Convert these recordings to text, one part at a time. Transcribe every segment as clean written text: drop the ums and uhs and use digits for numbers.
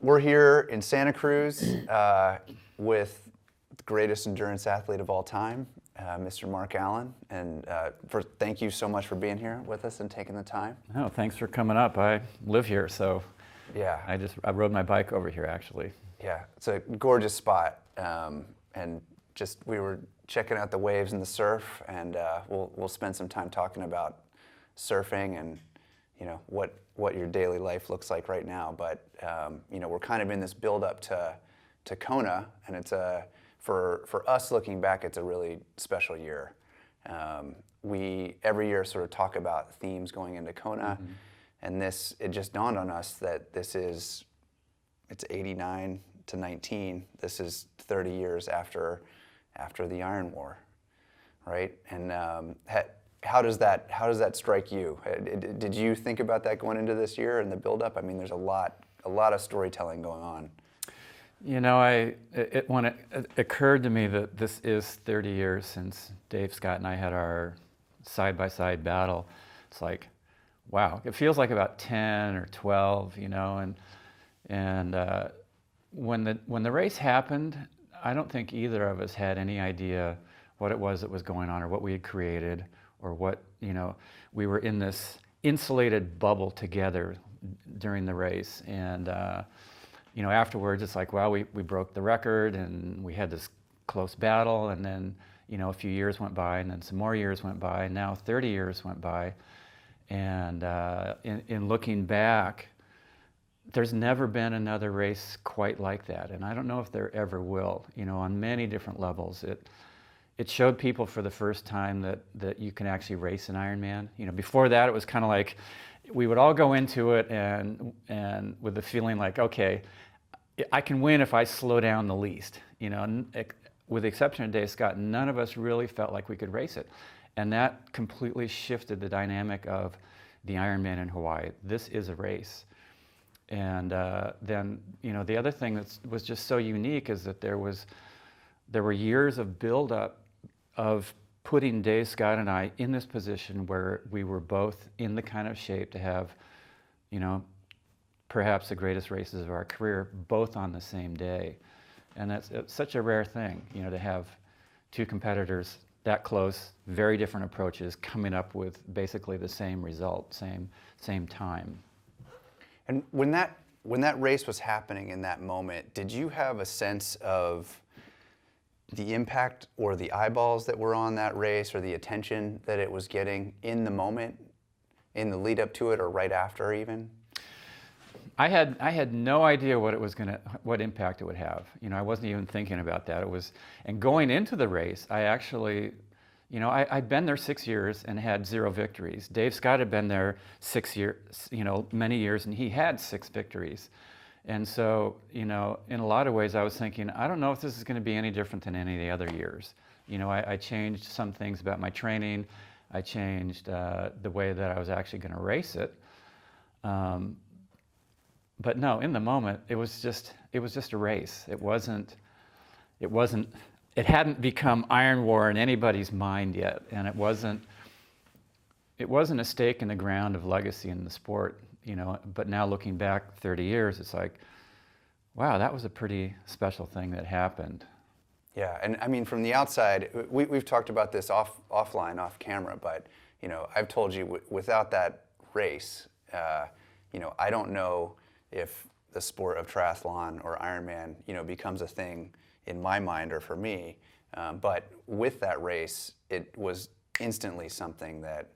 we're here in Santa Cruz with the greatest endurance athlete of all time, Mr. Mark Allen. And thank you so much for being here with us and taking the time. No, thanks for coming up. I live here, so yeah, I rode my bike over here actually. Yeah, it's a gorgeous spot, and just we were checking out the waves and the surf, and we'll spend some time talking about surfing and what your daily life looks like right now. But we're kind of in this build up to Kona, and it's for us looking back, it's a really special year. We every year sort of talk about themes going into Kona, and it just dawned on us that it's 89 to 19. This is 30 years after the Iron War, right? And how does that strike you? Did you think about that going into this year and the build-up? I mean, there's a lot of storytelling going on. When it occurred to me that this is 30 years since Dave Scott and I had our side-by-side battle, it's like, wow, it feels like about 10 or 12, and when the race happened, I don't think either of us had any idea what it was that was going on or what we had created or what, we were in this insulated bubble together during the race. And, afterwards it's like, well, we broke the record and we had this close battle, and then, a few years went by, and then some more years went by, and now 30 years went by. And in looking back, there's never been another race quite like that, and I don't know if there ever will. On many different levels, it showed people for the first time that you can actually race an Ironman. Before that, it was kind of like we would all go into it and with the feeling like, okay, I can win if I slow down the least. With the exception of Dave Scott, none of us really felt like we could race it, and that completely shifted the dynamic of the Ironman in Hawaii. This is a race. And then, the other thing that was just so unique is that there were years of build-up of putting Dave Scott and I in this position where we were both in the kind of shape to have, perhaps the greatest races of our career, both on the same day. And it's such a rare thing, to have two competitors that close, very different approaches, coming up with basically the same result, same time. And when that race was happening in that moment, did you have a sense of the impact or the eyeballs that were on that race or the attention that it was getting in the moment, in the lead up to it, or right after even? I had no idea what impact it would have. I wasn't even thinking about that. And going into the race, I actually, I'd been there 6 years and had 0 victories. Dave Scott had been there 6 years, many years, and he had 6 victories. And so, in a lot of ways, I was thinking, I don't know if this is going to be any different than any of the other years. I changed some things about my training. I changed the way that I was actually going to race it. But no, in the moment, it was just a race. It hadn't become Iron War in anybody's mind yet, and it wasn't a stake in the ground of legacy in the sport, But now looking back 30 years, it's like, wow, that was a pretty special thing that happened. Yeah, and I mean, from the outside, we've talked about this offline, off camera, but I've told you without that race, I don't know if the sport of triathlon or Ironman, becomes a thing in my mind or for me. But with that race, it was instantly something that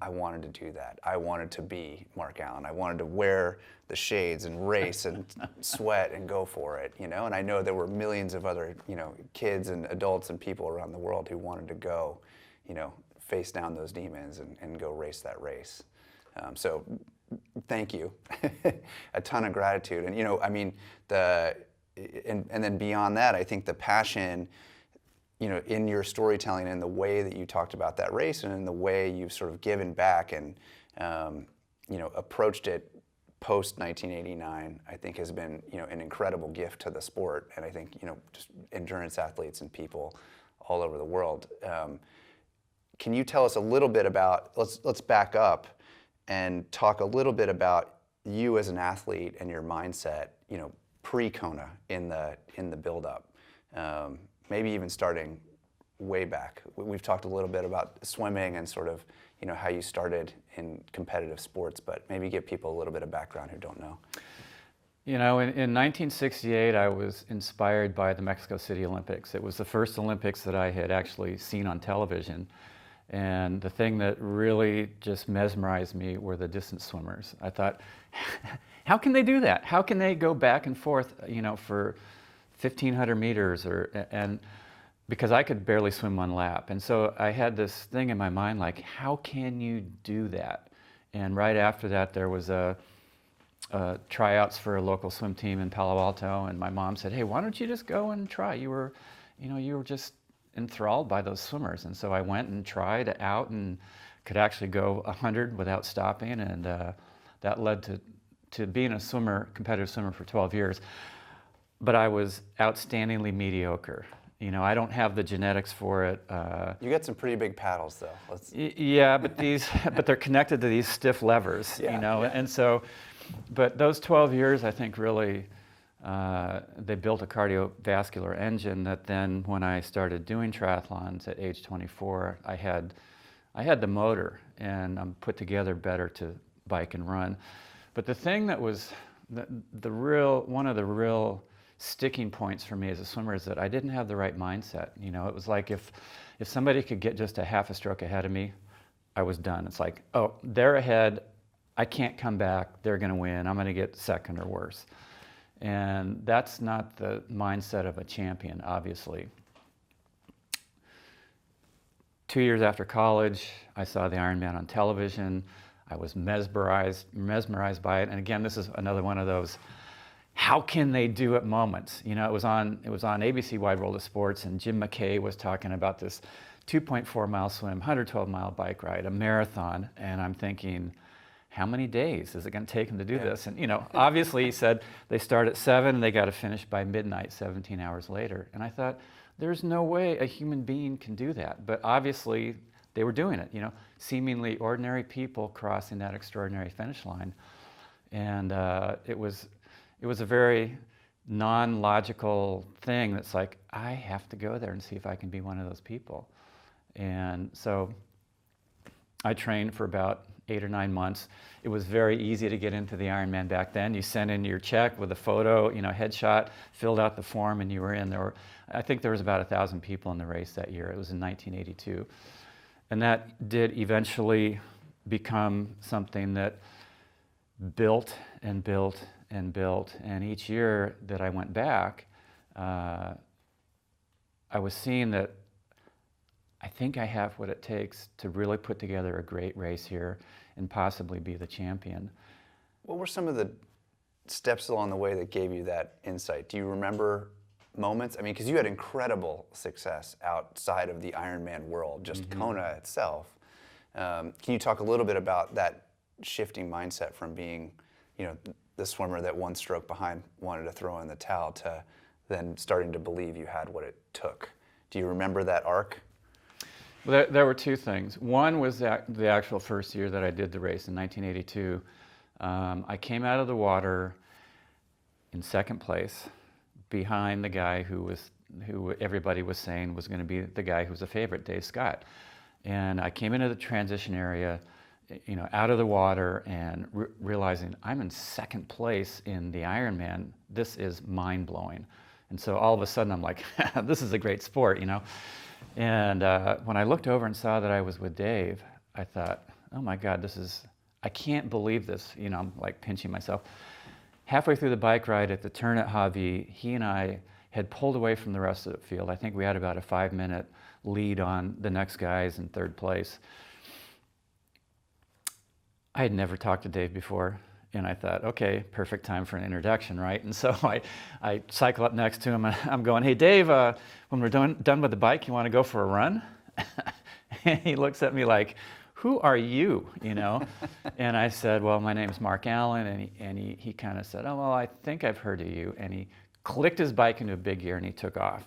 I wanted to do that. I wanted to be Mark Allen. I wanted to wear the shades and race and sweat and go for it, And I know there were millions of other, kids and adults and people around the world who wanted to go, face down those demons and go race that race. So thank you. A ton of gratitude. And, and then beyond that, I think the passion, in your storytelling and the way that you talked about that race and in the way you've sort of given back and, approached it post 1989, I think has been, an incredible gift to the sport. And I think, just endurance athletes and people all over the world. Can you tell us a little bit about, let's back up and talk a little bit about you as an athlete and your mindset, pre-Kona in the build-up, maybe even starting way back. We've talked a little bit about swimming and sort of how you started in competitive sports, but maybe give people a little bit of background who don't know. In 1968, I was inspired by the Mexico City Olympics. It was the first Olympics that I had actually seen on television. And the thing that really just mesmerized me were the distance swimmers. I thought, how can they do that? How can they go back and forth, for 1,500 meters? And because I could barely swim one lap. And so I had this thing in my mind, like, how can you do that? And right after that, there was tryouts for a local swim team in Palo Alto, and my mom said, hey, why don't you just go and try? You were just enthralled by those swimmers. And so I went and tried out and could actually go 100 without stopping, and that led to being a competitive swimmer for 12 years. But I was outstandingly mediocre. I don't have the genetics for it. You got some pretty big paddles, though. Yeah, but they're connected to these stiff levers, Yeah. And so, but those 12 years, I think, really, they built a cardiovascular engine that then, when I started doing triathlons at age 24, I had the motor, and I'm put together better to bike and run. But the thing that was one of the real sticking points for me as a swimmer is that I didn't have the right mindset. It was like if somebody could get just a half a stroke ahead of me, I was done. It's like, oh, they're ahead, I can't come back, they're going to win, I'm going to get second or worse. And that's not the mindset of a champion, obviously. 2 years after college, I saw the Ironman on television. I was mesmerized by it. And again, this is another one of those, how can they do it moments? It was on ABC Wide World of Sports, and Jim McKay was talking about this 2.4 mile swim, 112 mile bike ride, a marathon. And I'm thinking, how many days is it going to take them to do this? And obviously he said they start at 7 and they got to finish by midnight, 17 hours later. And I thought, there's no way a human being can do that. But obviously they were doing it, seemingly ordinary people crossing that extraordinary finish line. And it was a very non-logical thing that's like, I have to go there and see if I can be one of those people. And so I trained for about 8 or 9 months. It was very easy to get into the Ironman back then. You sent in your check with a photo, headshot, filled out the form, and you were in. I think there was about 1,000 people in the race that year. It was in 1982. And that did eventually become something that built and built and built. And each year that I went back, I was seeing that I think I have what it takes to really put together a great race here and possibly be the champion. What were some of the steps along the way that gave you that insight? Do you remember moments? I mean, because you had incredible success outside of the Ironman world, just Kona itself. Can you talk a little bit about that shifting mindset from being, the swimmer that one stroke behind wanted to throw in the towel to then starting to believe you had what it took? Do you remember that arc? Well, there were two things. One was the actual first year that I did the race in 1982. I came out of the water in second place behind the guy who everybody was saying was going to be the guy who was a favorite, Dave Scott. And I came into the transition area, out of the water, and realizing I'm in second place in the Ironman. This is mind-blowing. And so all of a sudden I'm like, this is a great sport, And when I looked over and saw that I was with Dave, I thought, oh my God, I can't believe this. I'm like pinching myself. Halfway through the bike ride at the turn at Javi, he and I had pulled away from the rest of the field. I think we had about a 5-minute lead on the next guys in third place. I had never talked to Dave before. And I thought, okay, perfect time for an introduction, right? And so I cycle up next to him, and I'm going, hey, Dave, when we're done with the bike, you want to go for a run? And he looks at me like, who are you, And I said, well, my name's Mark Allen, and he kind of said, oh, well, I think I've heard of you. And he clicked his bike into a big gear, and he took off.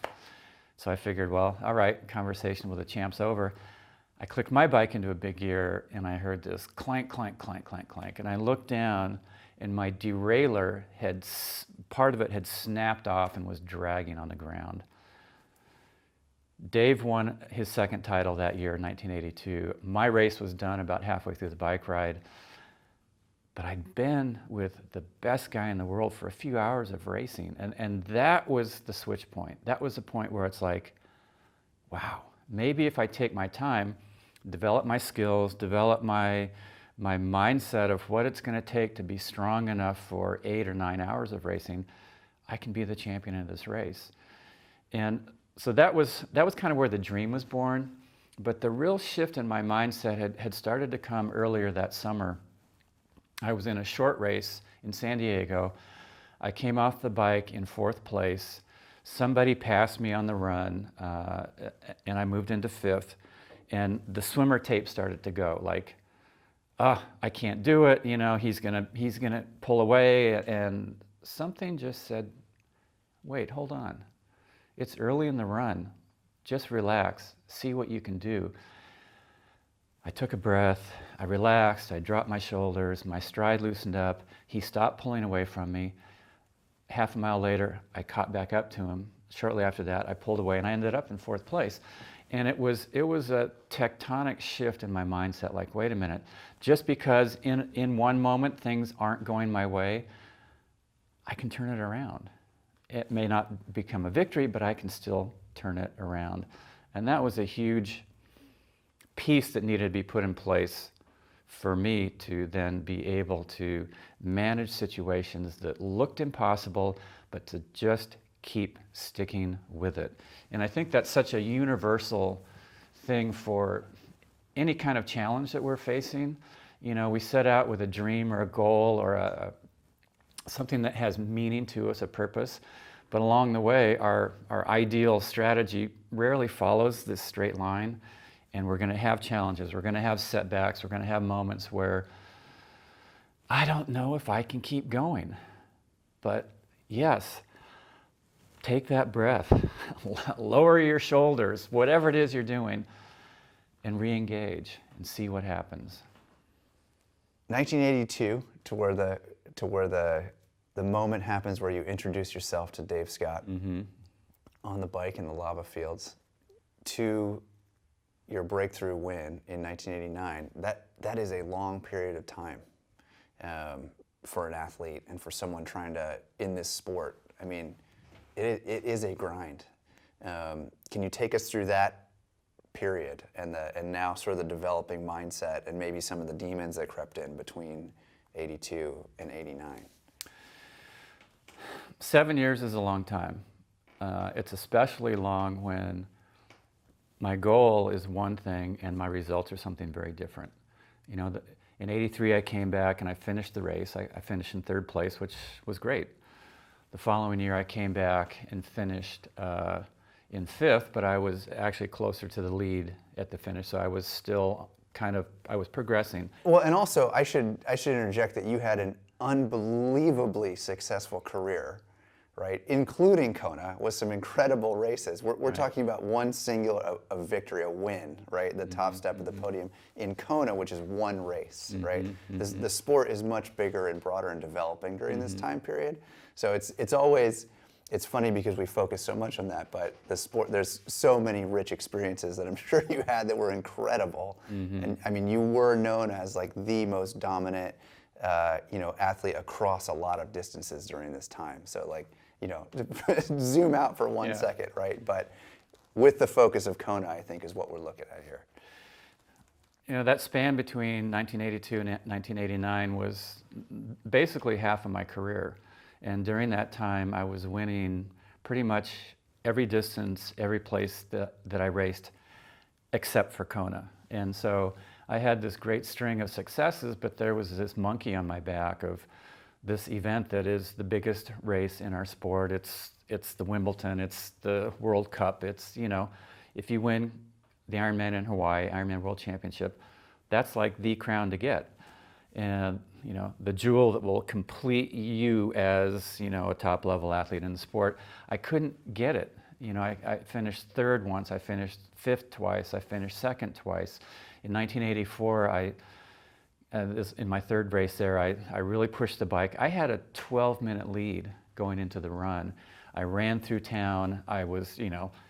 So I figured, well, all right, conversation with the champ's over. I clicked my bike into a big gear, and I heard this clank, clank, clank, clank, clank. And I looked down, and my derailleur part of it had snapped off and was dragging on the ground. Dave won his second title that year in 1982. My race was done about halfway through the bike ride, but I'd been with the best guy in the world for a few hours of racing, and that was the switch point. That was the point where it's like, wow, maybe if I take my time, develop my skills, develop my mindset of what it's going to take to be strong enough for 8 or 9 hours of racing, I can be the champion of this race. And so that was kind of where the dream was born. But the real shift in my mindset had started to come earlier that summer. I was in a short race in San Diego. I came off the bike in 4th place. Somebody passed me on the run, and I moved into 5th. And the swimmer tape started to go, like, I can't do it, you know, he's gonna pull away. And something just said, wait, hold on. It's early in the run. Just relax, see what you can do. I took a breath, I relaxed, I dropped my shoulders, my stride loosened up. He stopped pulling away from me. Half a mile later, I caught back up to him. Shortly after that, I pulled away and I ended up in 4th place. And it was a tectonic shift in my mindset, like, wait a minute, just because in one moment things aren't going my way, I can turn it around. It may not become a victory, but I can still turn it around. And that was a huge piece that needed to be put in place for me to then be able to manage situations that looked impossible, but to just keep sticking with it. And I think that's such a universal thing for any kind of challenge that we're facing. You know, we set out with a dream or a goal or something that has meaning to us, a purpose, but along the way, our ideal strategy rarely follows this straight line, and we're going to have challenges, we're going to have setbacks, we're going to have moments where I don't know if I can keep going. But yes, take that breath, lower your shoulders, whatever it is you're doing, and re-engage and see what happens. 1982, to where the moment happens where you introduce yourself to Dave Scott on the bike in the lava fields, to your breakthrough win in 1989. That is a long period of time for an athlete and for someone trying to, in this sport. I mean, it is a grind. Can you take us through that period and now sort of the developing mindset and maybe some of the demons that crept in between 82 and 89? 7 years is a long time. It's especially long when my goal is one thing and my results are something very different. You know, in 83 I came back and I finished the race. I finished in 3rd place, which was great. The following year I came back and finished in 5th, but I was actually closer to the lead at the finish, so I was still I was progressing. Well, and also I should interject that you had an unbelievably successful career, right? Including Kona, with some incredible races. We're Right. talking about one singular a victory, a win, right? The top step of the podium in Kona, which is one race, right? The sport is much bigger and broader and developing during this time period. So it's funny because we focus so much on that, but the sport, there's so many rich experiences that I'm sure you had that were incredible. And I mean, you were known as like the most dominant athlete across a lot of distances during this time. So like, zoom out for one second, right? But with the focus of Kona, I think is what we're looking at here. You know, that span between 1982 and 1989 was basically half of my career. And during that time, I was winning pretty much every distance, every place that I raced, except for Kona. And so I had this great string of successes, but there was this monkey on my back of this event that is the biggest race in our sport. It's the Wimbledon, it's the World Cup. It's, if you win the Ironman in Hawaii, Ironman World Championship, that's like the crown to get. And, the jewel that will complete you as, a top level athlete in the sport. I couldn't get it. I finished 3rd once, I finished 5th twice, I finished 2nd twice. In 1984, I in my third race there, I really pushed the bike. I had a 12-minute lead going into the run. I ran through town. I was,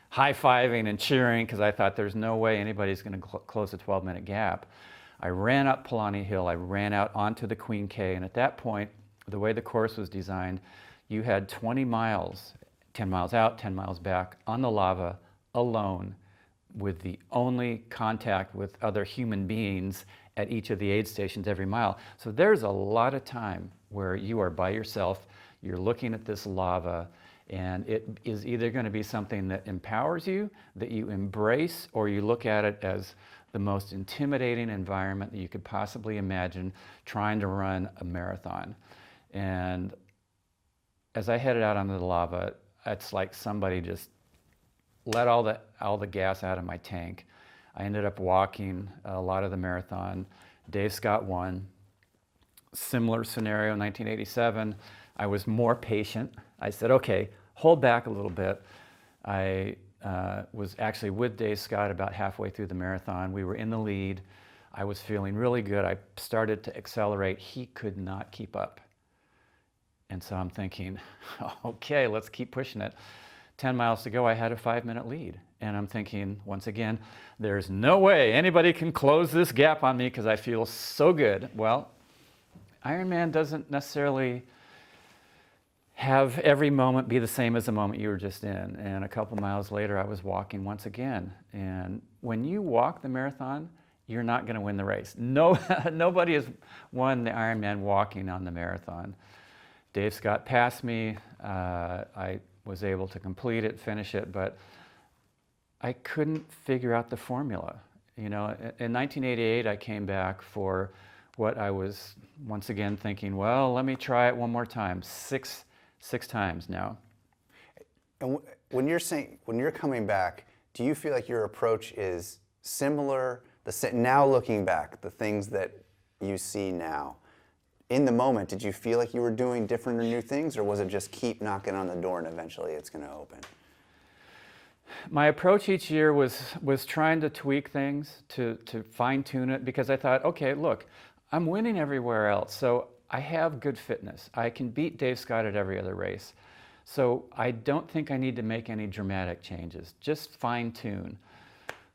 high-fiving and cheering because I thought there's no way anybody's going to close a 12-minute gap. I ran up Palani Hill. I ran out onto the Queen K, and at that point, the way the course was designed, you had 20 miles, 10 miles out, 10 miles back, on the lava, alone, with the only contact with other human beings at each of the aid stations every mile. So there's a lot of time where you are by yourself, you're looking at this lava, and it is either going to be something that empowers you, that you embrace, or you look at it as the most intimidating environment that you could possibly imagine trying to run a marathon. And as I headed out onto the lava, it's like somebody just let all the gas out of my tank. I ended up walking a lot of the marathon. Dave Scott won. Similar scenario, 1987. I was more patient. I said, okay, hold back a little bit. I was actually with Dave Scott about halfway through the marathon. We were in the lead. I was feeling really good. I started to accelerate. He could not keep up. And so I'm thinking, okay, let's keep pushing it. 10 miles to go, I had a 5-minute lead. And I'm thinking, once again, there's no way anybody can close this gap on me because I feel so good. Well, Ironman doesn't necessarily have every moment be the same as the moment you were just in. And a couple miles later, I was walking once again. And when you walk the marathon, you're not going to win the race. No, nobody has won the Ironman walking on the marathon. Dave Scott passed me. I was able to complete it, finish it, but I couldn't figure out the formula. In 1988, I came back for what I was once again thinking, well, let me try it one more time. Six times now. And when you're coming back, do you feel like your approach is similar? Now looking back, the things that you see now, in the moment, did you feel like you were doing different or new things, or was it just keep knocking on the door and eventually it's going to open? My approach each year was trying to tweak things, to fine-tune it, because I thought, okay, look, I'm winning everywhere else, so I have good fitness. I can beat Dave Scott at every other race. So I don't think I need to make any dramatic changes, just fine-tune.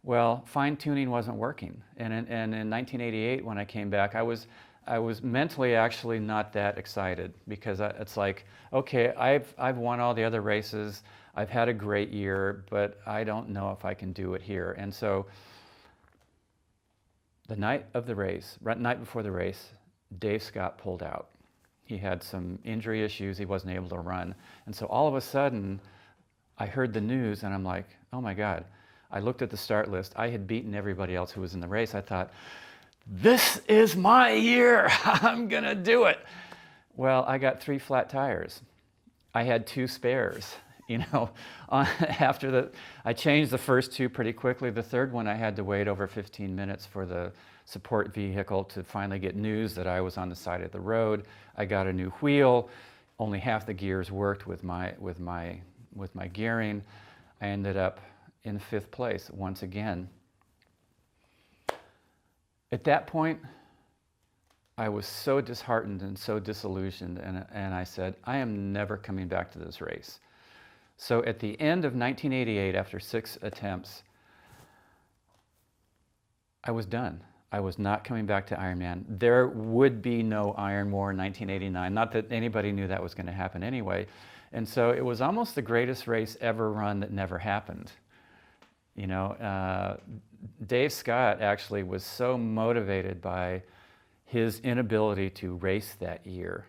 Well, fine-tuning wasn't working. And in 1988, when I came back, I was mentally actually not that excited, because it's like, okay, I've won all the other races, I've had a great year, but I don't know if I can do it here. And so the night of the race, night before the race, Dave Scott pulled out. He had some injury issues, he wasn't able to run. And so all of a sudden, I heard the news and I'm like, oh my God. I looked at the start list, I had beaten everybody else who was in the race. I thought, this is my year, I'm gonna do it. Well, I got 3 flat tires. I had 2 spares. I changed the first 2 pretty quickly. The third one, I had to wait over 15 minutes for the support vehicle to finally get news that I was on the side of the road. I got a new wheel. Only half the gears worked with my gearing. I ended up in 5th place once again. At that point, I was so disheartened and so disillusioned, and I said, I am never coming back to this race. So at the end of 1988, after 6 attempts, I was done. I was not coming back to Ironman. There would be no Iron War in 1989. Not that anybody knew that was going to happen anyway. And so it was almost the greatest race ever run that never happened. Dave Scott actually was so motivated by his inability to race that year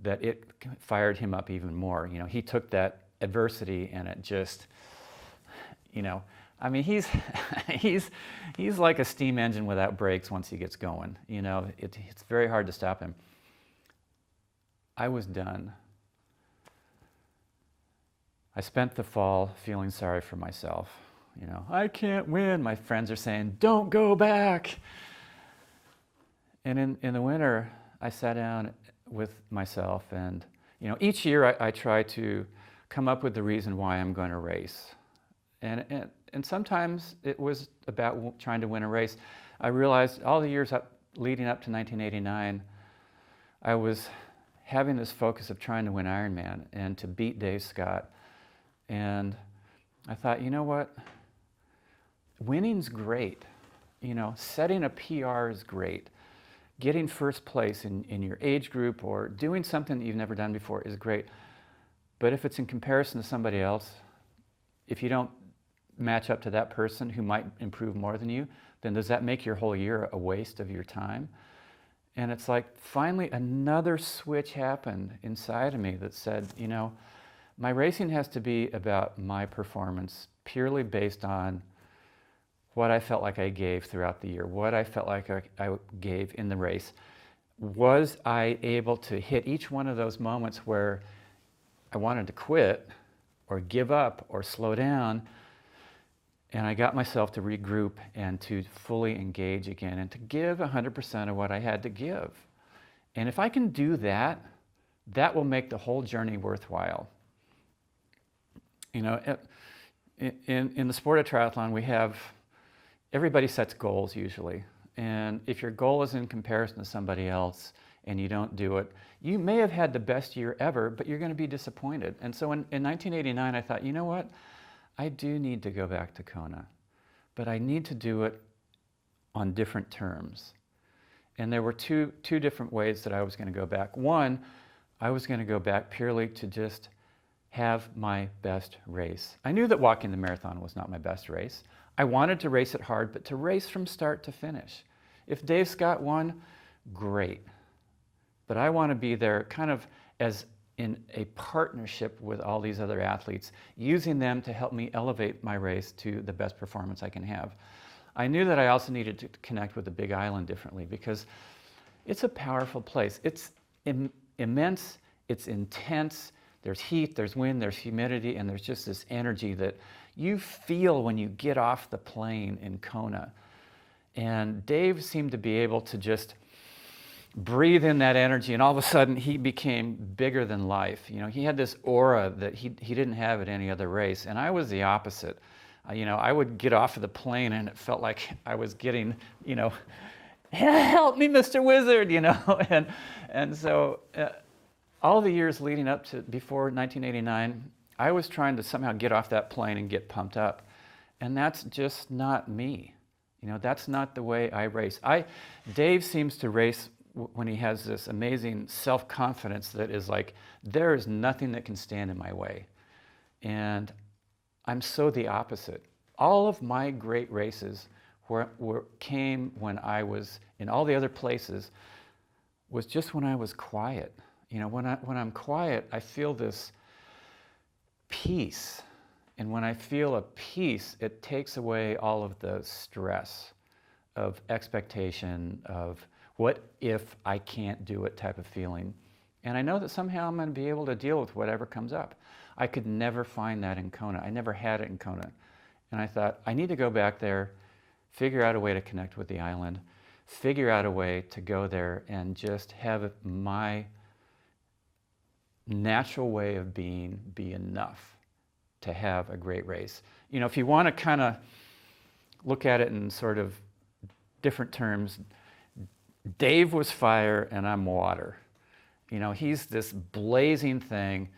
that it fired him up even more. He took that adversity and it just, he's like a steam engine without brakes once he gets going. It's very hard to stop him. I was done. I spent the fall feeling sorry for myself. I can't win. My friends are saying, don't go back. And in the winter, I sat down with myself and, each year I try to come up with the reason why I'm going to race. And sometimes it was about trying to win a race. I realized all the years leading up to 1989, I was having this focus of trying to win Ironman and to beat Dave Scott. And I thought, you know what? Winning's great. You know, setting a PR is great. Getting first place in your age group or doing something that you've never done before is great. But if it's in comparison to somebody else, if you don't match up to that person who might improve more than you, then does that make your whole year a waste of your time? And it's like finally another switch happened inside of me that said, you know, my racing has to be about my performance purely based on what I felt like I gave throughout the year, what I felt like I gave in the race. Was I able to hit each one of those moments where I wanted to quit or give up or slow down, and I got myself to regroup and to fully engage again and to give 100% of what I had to give. And if I can do that, that will make the whole journey worthwhile. You know, in the sport of triathlon, we have, everybody sets goals usually. And if your goal is in comparison to somebody else and you don't do it, you may have had the best year ever, but you're going to be disappointed. And so in 1989, I thought, you know what? I do need to go back to Kona, but I need to do it on different terms. And there were two different ways that I was going to go back. One, I was going to go back purely to just have my best race. I knew that walking the marathon was not my best race. I wanted to race it hard, but to race from start to finish. If Dave Scott won, great. But I want to be there kind of as in a partnership with all these other athletes, using them to help me elevate my race to the best performance I can have. I knew that I also needed to connect with the Big Island differently because it's a powerful place. It's immense, it's intense, there's heat, there's wind, there's humidity, and there's just this energy that you feel when you get off the plane in Kona. And Dave seemed to be able to just breathe in that energy, and all of a sudden he became bigger than life. You know, he had this aura that he didn't have at any other race, and I was the opposite. You know, I would get off of the plane and it felt like I was getting, you know, help me, Mr. Wizard, you know. And so all the years leading up to before 1989, I was trying to somehow get off that plane and get pumped up, and that's just not me. You know, that's not the way I race. Dave seems to race when he has this amazing self-confidence that is like, there is nothing that can stand in my way. And I'm so the opposite. All of my great races came when I was in all the other places, was just when I was quiet. You know, when I'm quiet, I feel this peace. And when I feel a peace, it takes away all of the stress of expectation, of what if I can't do it type of feeling. And I know that somehow I'm going to be able to deal with whatever comes up. I could never find that in Kona. I never had it in Kona. And I thought, I need to go back there, figure out a way to connect with the island, figure out a way to go there and just have my natural way of being be enough to have a great race. You know, if you want to kind of look at it in sort of different terms, Dave was fire and I'm water. You know, he's this blazing thing.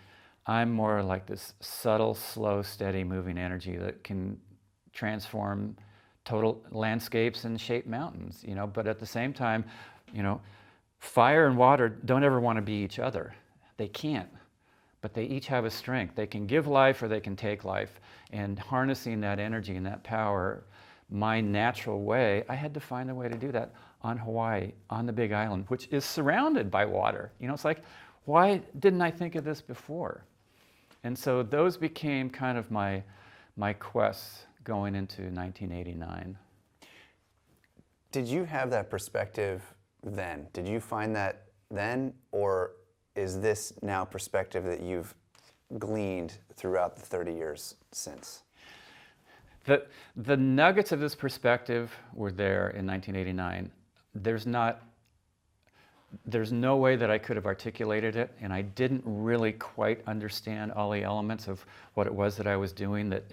I'm more like this subtle, slow, steady moving energy that can transform total landscapes and shape mountains, you know, but at the same time, you know, fire and water don't ever want to be each other. They can't, but they each have a strength. They can give life or they can take life. And harnessing that energy and that power, my natural way, I had to find a way to do that on Hawaii, on the Big Island, which is surrounded by water. You know, it's like, why didn't I think of this before? And so those became kind of my quests going into 1989. Did you have that perspective then? Did you find that then, or is this now perspective that you've gleaned throughout the 30 years since? The nuggets of this perspective were there in 1989. There's no way that I could have articulated it, and I didn't really quite understand all the elements of what it was that I was doing that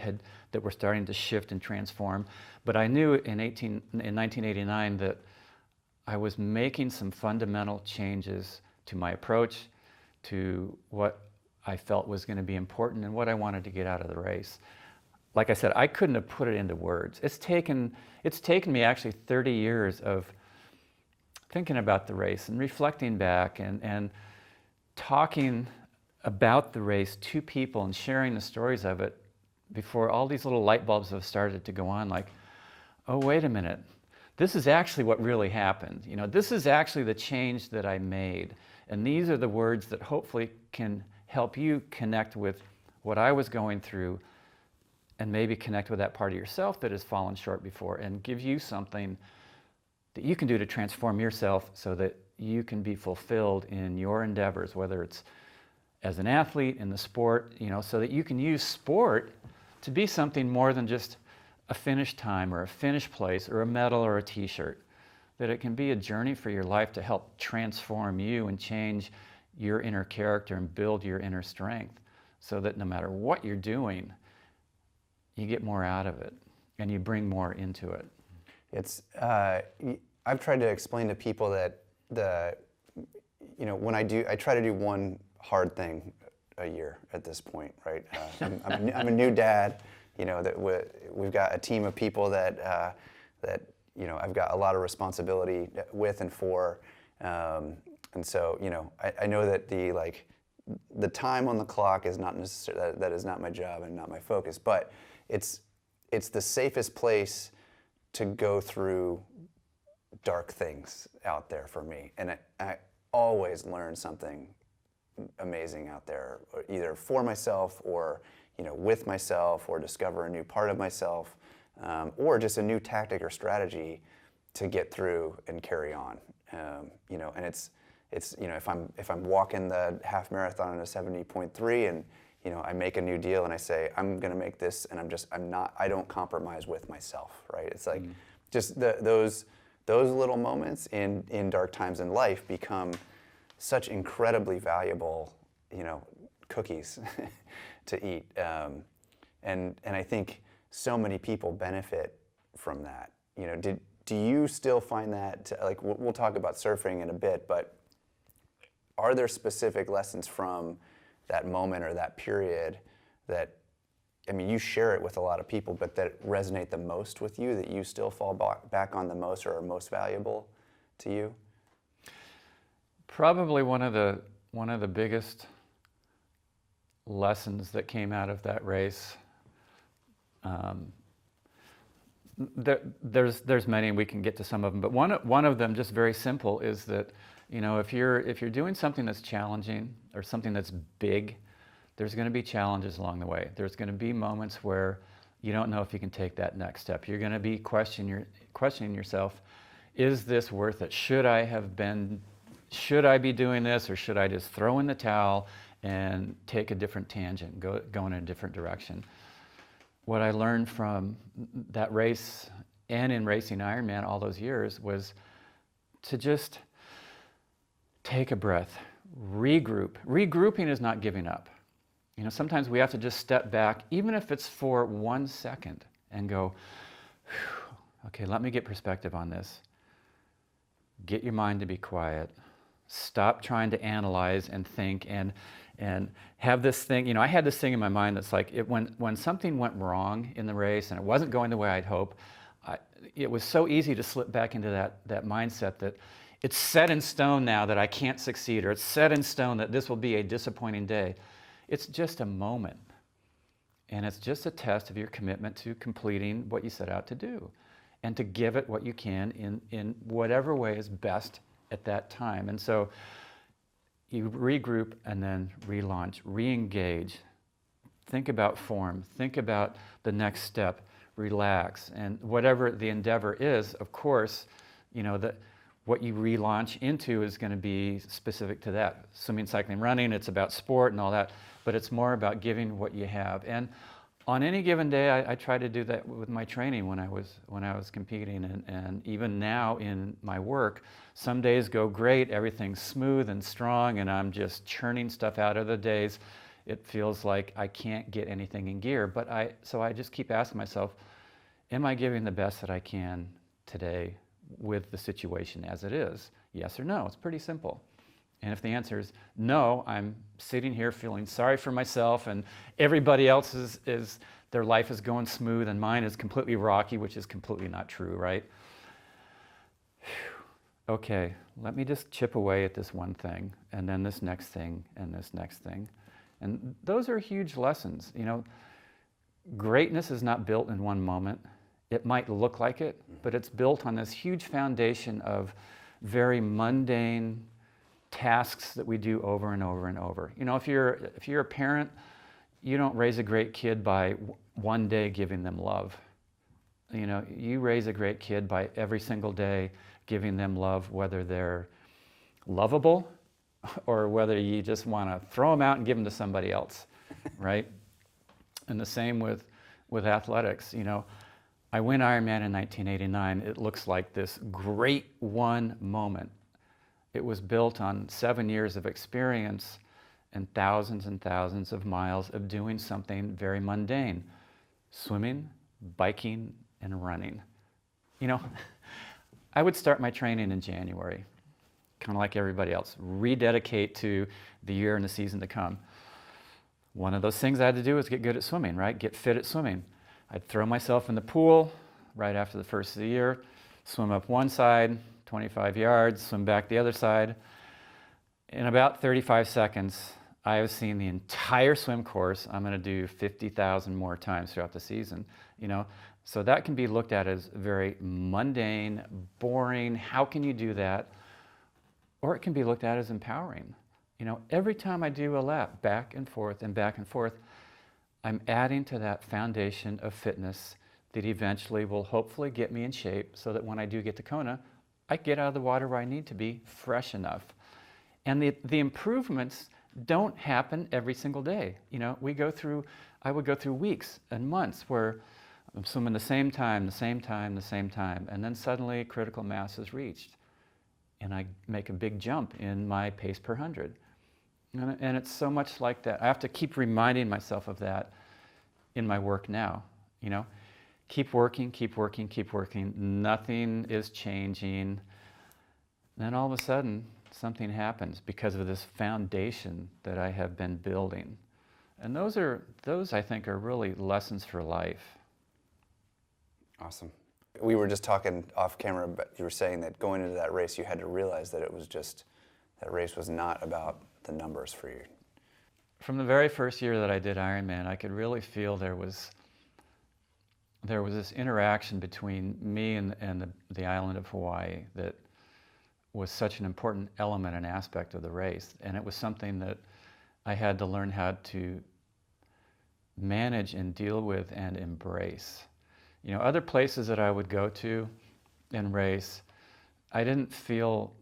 were starting to shift and transform. But I knew in 1989 that I was making some fundamental changes to my approach, to what I felt was going to be important and what I wanted to get out of the race. Like I said, I couldn't have put it into words. It's taken me actually 30 years of thinking about the race and reflecting back and talking about the race to people and sharing the stories of it before all these little light bulbs have started to go on, like, oh, wait a minute. This is actually what really happened. You know, this is actually the change that I made. And these are the words that hopefully can help you connect with what I was going through and maybe connect with that part of yourself that has fallen short before and give you something that you can do to transform yourself so that you can be fulfilled in your endeavors, whether it's as an athlete in the sport, you know, so that you can use sport to be something more than just a finish time or a finish place or a medal or a t-shirt. That it can be a journey for your life to help transform you and change your inner character and build your inner strength so that no matter what you're doing, you get more out of it and you bring more into it. It's, I've tried to explain to people that when I try to do one hard thing a year at this point, right? I'm a new dad, you know, that we've got a team of people that you know, I've got a lot of responsibility with and for, and so, you know, I know that the time on the clock is not necessarily, that is not my job and not my focus, but it's the safest place to go through dark things out there for me, and I always learn something amazing out there, either for myself or, you know, with myself, or discover a new part of myself, or just a new tactic or strategy to get through and carry on. You know, and it's you know, if I'm walking the half marathon in a 70.3 and, you know, I make a new deal and I say I'm gonna make this, and I don't compromise with myself, right? It's like just those little moments in dark times in life become such incredibly valuable, you know, cookies to eat, and I think so many people benefit from that. You know, do you still find that, like, we'll talk about surfing in a bit, but are there specific lessons from that moment or that period that, I mean, you share it with a lot of people, but that resonate the most with you, that you still fall back on the most or are most valuable to you? Probably one of the biggest lessons that came out of that race. There's many, and we can get to some of them, but one of them, just very simple, is that, you know, if you're doing something that's challenging or something that's big, there's going to be challenges along the way. There's going to be moments where you don't know if you can take that next step. You're going to be questioning yourself, is this worth it? Should I be doing this, or should I just throw in the towel and take a different tangent, go in a different direction? What I learned from that race and in racing Ironman all those years was to just take a breath, regroup. Regrouping is not giving up. You know, sometimes we have to just step back, even if it's for 1 second, and go, okay, let me get perspective on this. Get your mind to be quiet. Stop trying to analyze and think and have this thing. You know, I had this thing in my mind that's like, when something went wrong in the race and it wasn't going the way I'd hope, it was so easy to slip back into that mindset that it's set in stone now that I can't succeed, or it's set in stone that this will be a disappointing day. It's just a moment. And it's just a test of your commitment to completing what you set out to do, and to give it what you can in whatever way is best at that time. And so you regroup and then relaunch, re-engage, think about form, think about the next step, relax. And whatever the endeavor is, of course, you know, what you relaunch into is going to be specific to that. Swimming, cycling, running, it's about sport and all that, but it's more about giving what you have. And on any given day, I try to do that with my training when I was competing, and even now in my work, some days go great, everything's smooth and strong, and I'm just churning stuff out. Other days, it feels like I can't get anything in gear. So I just keep asking myself, am I giving the best that I can today, with the situation as it is? Yes or no? It's pretty simple. And if the answer is no, I'm sitting here feeling sorry for myself, and everybody else is their life is going smooth and mine is completely rocky, which is completely not true, right? Okay, let me just chip away at this one thing, and then this next thing, and this next thing. And those are huge lessons. You know, greatness is not built in one moment. It might look like it, but it's built on this huge foundation of very mundane tasks that we do over and over and over. You know, if you're a parent, you don't raise a great kid by one day giving them love. You know, you raise a great kid by every single day giving them love, whether they're lovable or whether you just want to throw them out and give them to somebody else, right? And the same with athletics. You know, I win Ironman in 1989. It looks like this great one moment. It was built on 7 years of experience and thousands of miles of doing something very mundane: swimming, biking, and running. You know, I would start my training in January, kind of like everybody else, rededicate to the year and the season to come. One of those things I had to do was get good at swimming, right? Get fit at swimming. I'd throw myself in the pool right after the first of the year, swim up one side, 25 yards, swim back the other side. In about 35 seconds, I have seen the entire swim course I'm going to do 50,000 more times throughout the season. You know, so that can be looked at as very mundane, boring. How can you do that? Or it can be looked at as empowering. You know, every time I do a lap, back and forth, I'm adding to that foundation of fitness that eventually will hopefully get me in shape so that when I do get to Kona, I get out of the water where I need to be fresh enough. And the improvements don't happen every single day. You know, I would go through weeks and months where I'm swimming the same time, and then suddenly critical mass is reached. And I make a big jump in my pace per 100. And it's so much like that. I have to keep reminding myself of that in my work now, you know. Keep working. Nothing is changing. Then all of a sudden, something happens because of this foundation that I have been building. And those I think are really lessons for life. Awesome. We were just talking off camera, but you were saying that going into that race, you had to realize that that race was not about the numbers for you. From the very first year that I did Ironman, I could really feel there was this interaction between me and the island of Hawaii that was such an important element and aspect of the race. And it was something that I had to learn how to manage and deal with and embrace. You know, other places that I would go to and race, I didn't feel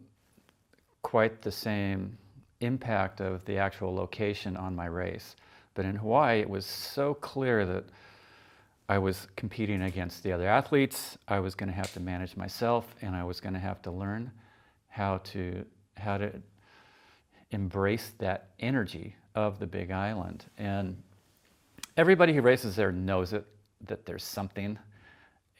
quite the same impact of the actual location on my race. But in Hawaii, it was so clear that I was competing against the other athletes. I was going to have to manage myself, and I was going to have to learn how to embrace that energy of the Big Island. And everybody who races there knows it, that there's something,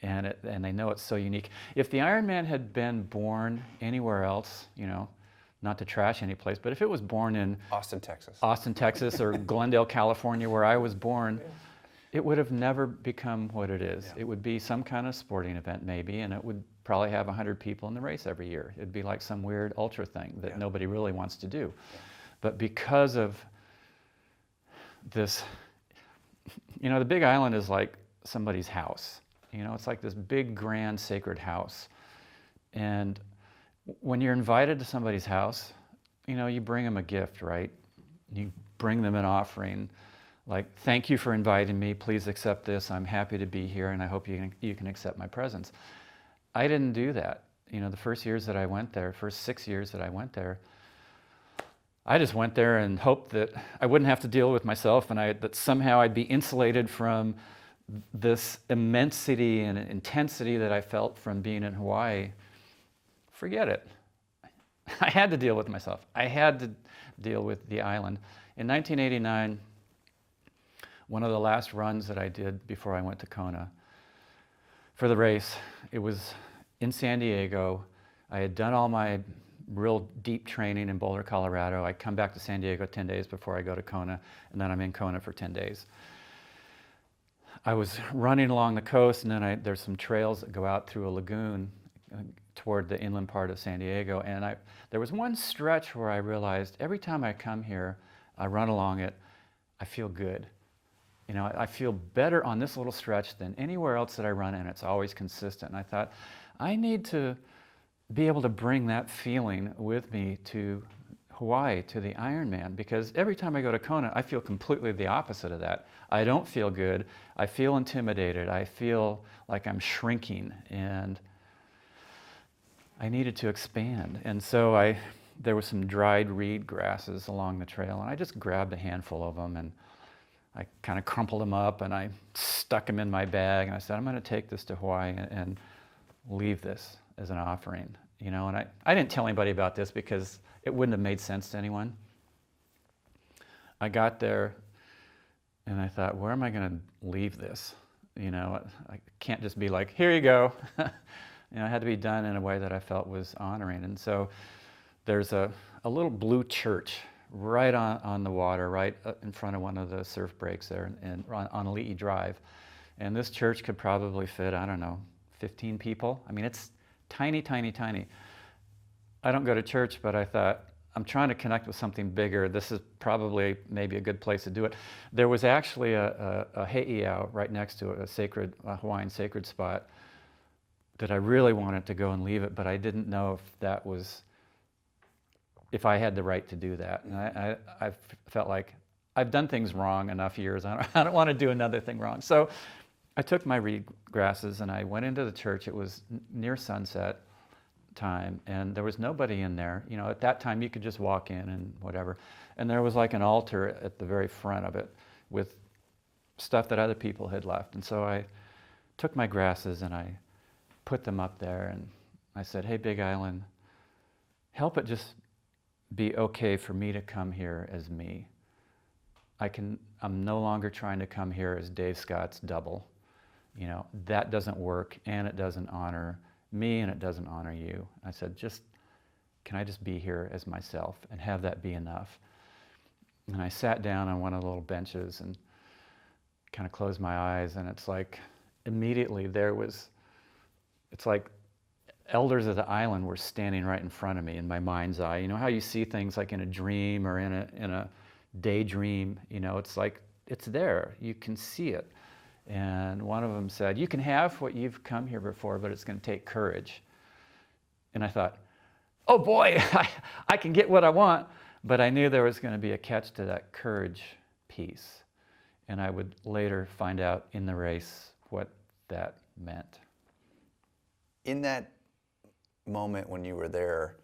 and they know it's so unique. If the Ironman had been born anywhere else, you know, not to trash any place, but if it was born in Austin, Texas, or Glendale, California, where I was born, it would have never become what it is. Yeah. It would be some kind of sporting event maybe, and it would probably have 100 people in the race every year. It'd be like some weird ultra thing that nobody really wants to do. Yeah. But because of this, you know, the Big Island is like somebody's house. You know, it's like this big, grand, sacred house. And when you're invited to somebody's house, you know, you bring them a gift, right? You bring them an offering, like, thank you for inviting me, please accept this, I'm happy to be here, and I hope you can accept my presence. I didn't do that. You know, the first 6 years that I went there, I just went there and hoped that I wouldn't have to deal with myself, and that somehow I'd be insulated from this immensity and intensity that I felt from being in Hawaii. Forget it. I had to deal with myself. I had to deal with the island. In 1989, one of the last runs that I did before I went to Kona for the race, it was in San Diego. I had done all my real deep training in Boulder, Colorado. I come back to San Diego 10 days before I go to Kona, and then I'm in Kona for 10 days. I was running along the coast, and then there's some trails that go out through a lagoon toward the inland part of San Diego, and there was one stretch where I realized every time I come here, I run along it, I feel good. You know, I feel better on this little stretch than anywhere else that I run, and it's always consistent. And I thought, I need to be able to bring that feeling with me to Hawaii, to the Ironman, because every time I go to Kona, I feel completely the opposite of that. I don't feel good. I feel intimidated. I feel like I'm shrinking, and I needed to expand. And so there was some dried reed grasses along the trail, and I just grabbed a handful of them, and I kind of crumpled them up, and I stuck them in my bag, and I said, I'm going to take this to Hawaii and leave this as an offering, you know. And I didn't tell anybody about this because it wouldn't have made sense to anyone. I got there, and I thought, where am I going to leave this? You know, I can't just be like, here you go. You know, it had to be done in a way that I felt was honoring. And so there's a little blue church right on the water, right in front of one of the surf breaks there, and on Ali'i Drive. And this church could probably fit, I don't know, 15 people. I mean, it's tiny, tiny, tiny. I don't go to church, but I thought, I'm trying to connect with something bigger. This is probably maybe a good place to do it. There was actually a heiau right next to it, a Hawaiian sacred spot that I really wanted to go and leave it, but I didn't know if I had the right to do that. And I felt like I've done things wrong enough years. I don't want to do another thing wrong. So I took my reed grasses and I went into the church. It was near sunset time, and there was nobody in there. You know, at that time you could just walk in and whatever. And there was like an altar at the very front of it with stuff that other people had left. And so I took my grasses and I put them up there, and I said, hey, Big Island, help it just be okay for me to come here as me. I'm no longer trying to come here as Dave Scott's double. You know, that doesn't work, and it doesn't honor me, and it doesn't honor you. I said, can I just be here as myself and have that be enough? And I sat down on one of the little benches and kind of closed my eyes, and it's like immediately it's like elders of the island were standing right in front of me in my mind's eye. You know how you see things like in a dream or in a daydream? You know, it's like it's there. You can see it. And one of them said, you can have what you've come here before, but it's going to take courage. And I thought, oh boy, I can get what I want. But I knew there was going to be a catch to that courage piece. And I would later find out in the race what that meant. In that moment when you were there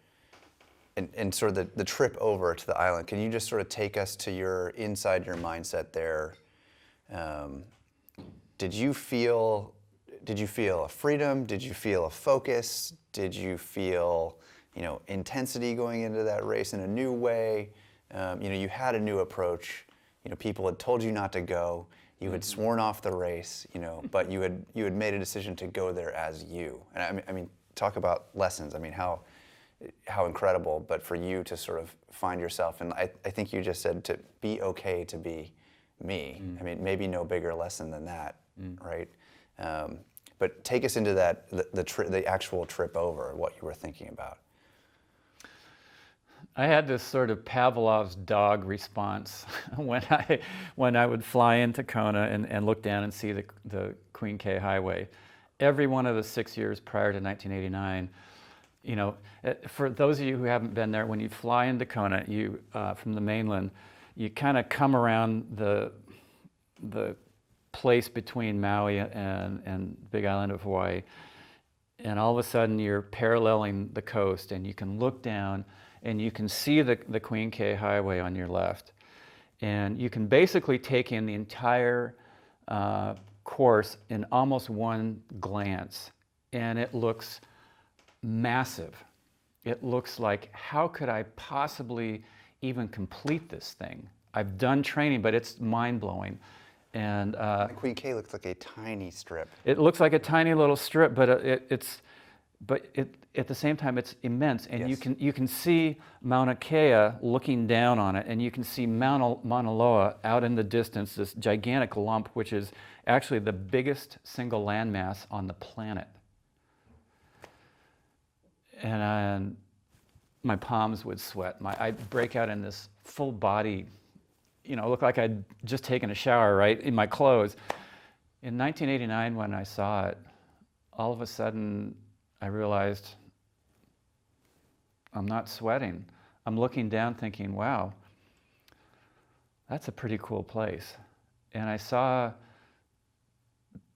and sort of the trip over to the island, can you just sort of take us to inside your mindset there? Did you feel a freedom? Did you feel a focus? Did you feel, you know, intensity going into that race in a new way? You know, you had a new approach. You know, people had told you not to go. You had sworn off the race. You know, but you had made a decision to go there as you. And I mean, talk about lessons. I mean, how incredible. But for you to sort of find yourself, and I think you just said to be okay to be me. I mean, maybe no bigger lesson than that, right? But take us into that, the actual trip over, what you were thinking about. I had this sort of Pavlov's dog response when I would fly into Kona and look down and see the Queen K Highway. Every one of the 6 years prior to 1989, you know, for those of you who haven't been there, when you fly into Kona, you from the mainland, you kind of come around the place between Maui and Big Island of Hawaii, and all of a sudden you're paralleling the coast, and you can look down and you can see the Queen K Highway on your left, and you can basically take in the entire course in almost one glance, and it looks massive. It looks like, how could I possibly even complete this thing? I've done training, but it's mind-blowing. And the Queen K looks like a tiny strip. It looks like a tiny little strip, but but at the same time, it's immense, and Yes. you can see Mauna Kea looking down on it, and you can see Mauna Loa out in the distance, this gigantic lump, which is actually the biggest single landmass on the planet. And my palms would sweat. I'd break out in this full body, look like I'd just taken a shower, right, in my clothes. In 1989, when I saw it, all of a sudden, I realized I'm not sweating. I'm looking down thinking, wow, that's a pretty cool place. And I saw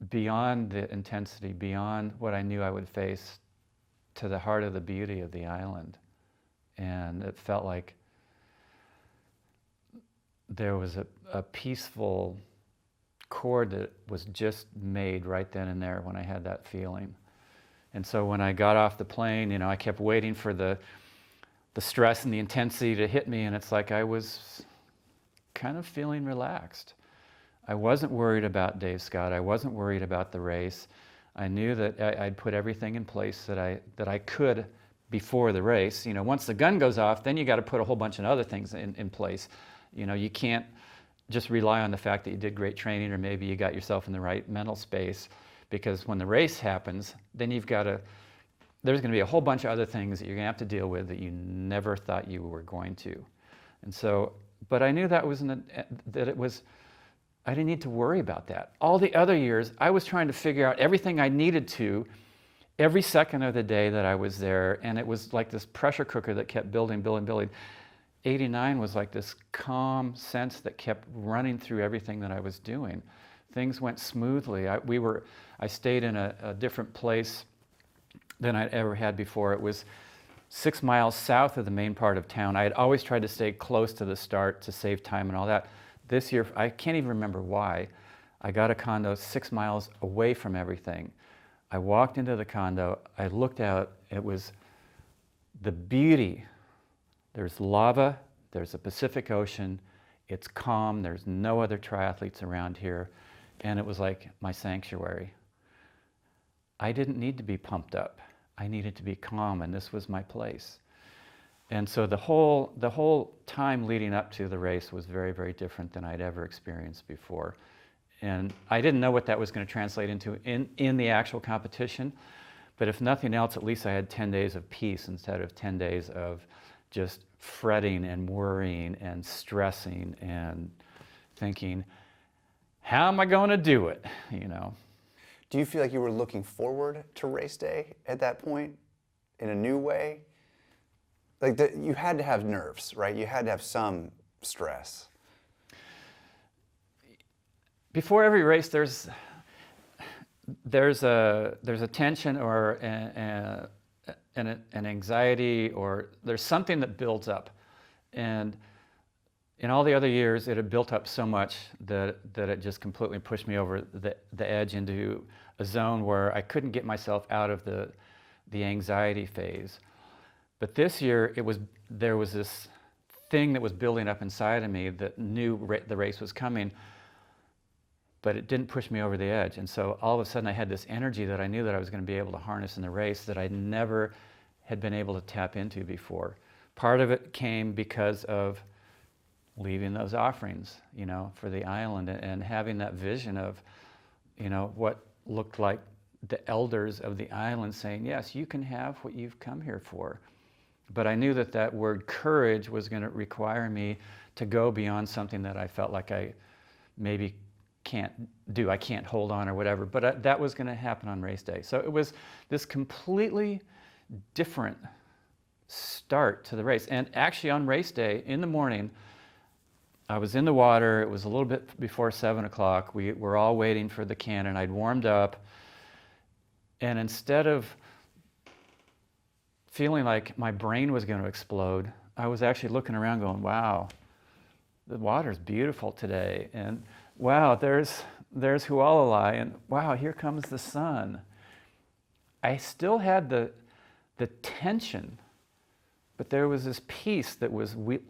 beyond the intensity, beyond what I knew I would face, to the heart of the beauty of the island. And it felt like there was a peaceful chord that was just made right then and there when I had that feeling. And so when I got off the plane, I kept waiting for the stress and the intensity to hit me, and it's like I was kind of feeling relaxed. I wasn't worried about Dave Scott. I wasn't worried about the race. I knew that I'd put everything in place that I could before the race. Once the gun goes off, then you got to put a whole bunch of other things in place. You can't just rely on the fact that you did great training or maybe you got yourself in the right mental space, because when the race happens, then there's going to be a whole bunch of other things that you're going to have to deal with that you never thought you were going to. And so, but I knew that I didn't need to worry about that. All the other years, I was trying to figure out everything I needed to every second of the day that I was there, and it was like this pressure cooker that kept building. 89 was like this calm sense that kept running through everything that I was doing. Things went smoothly. I stayed in a different place than I'd ever had before. It was 6 miles south of the main part of town. I had always tried to stay close to the start to save time and all that. This year, I can't even remember why, I got a condo 6 miles away from everything. I walked into the condo, I looked out, it was the beauty. There's lava, there's the Pacific Ocean, it's calm, there's no other triathletes around here, and it was like my sanctuary. I didn't need to be pumped up. I needed to be calm, and this was my place. And so the whole time leading up to the race was very, very different than I'd ever experienced before. And I didn't know what that was going to translate into in the actual competition, but if nothing else, at least I had 10 days of peace instead of 10 days of just fretting and worrying and stressing and thinking, how am I going to do it, Do you feel like you were looking forward to race day at that point in a new way? Like you had to have nerves, right? You had to have some stress. Before every race, there's a tension or an anxiety, or there's something that builds up. And in all the other years, it had built up so much that it just completely pushed me over the edge into a zone where I couldn't get myself out of the anxiety phase. But this year, there was this thing that was building up inside of me that knew the race was coming, but it didn't push me over the edge. And so all of a sudden, I had this energy that I knew that I was going to be able to harness in the race that I never had been able to tap into before. Part of it came because of leaving those offerings, for the island, and having that vision of, what looked like the elders of the island saying, yes, you can have what you've come here for. But I knew that word courage was going to require me to go beyond something that I felt like I maybe can't do. I can't hold on or whatever. But that was going to happen on race day. So it was this completely different start to the race. And actually on race day, in the morning, I was in the water. It was a little bit before 7 o'clock. We were all waiting for the cannon. I'd warmed up. And instead of feeling like my brain was going to explode, I was actually looking around going, wow, the water's beautiful today. And wow, there's Hualalai. And wow, here comes the sun. I still had the tension, but there was this peace that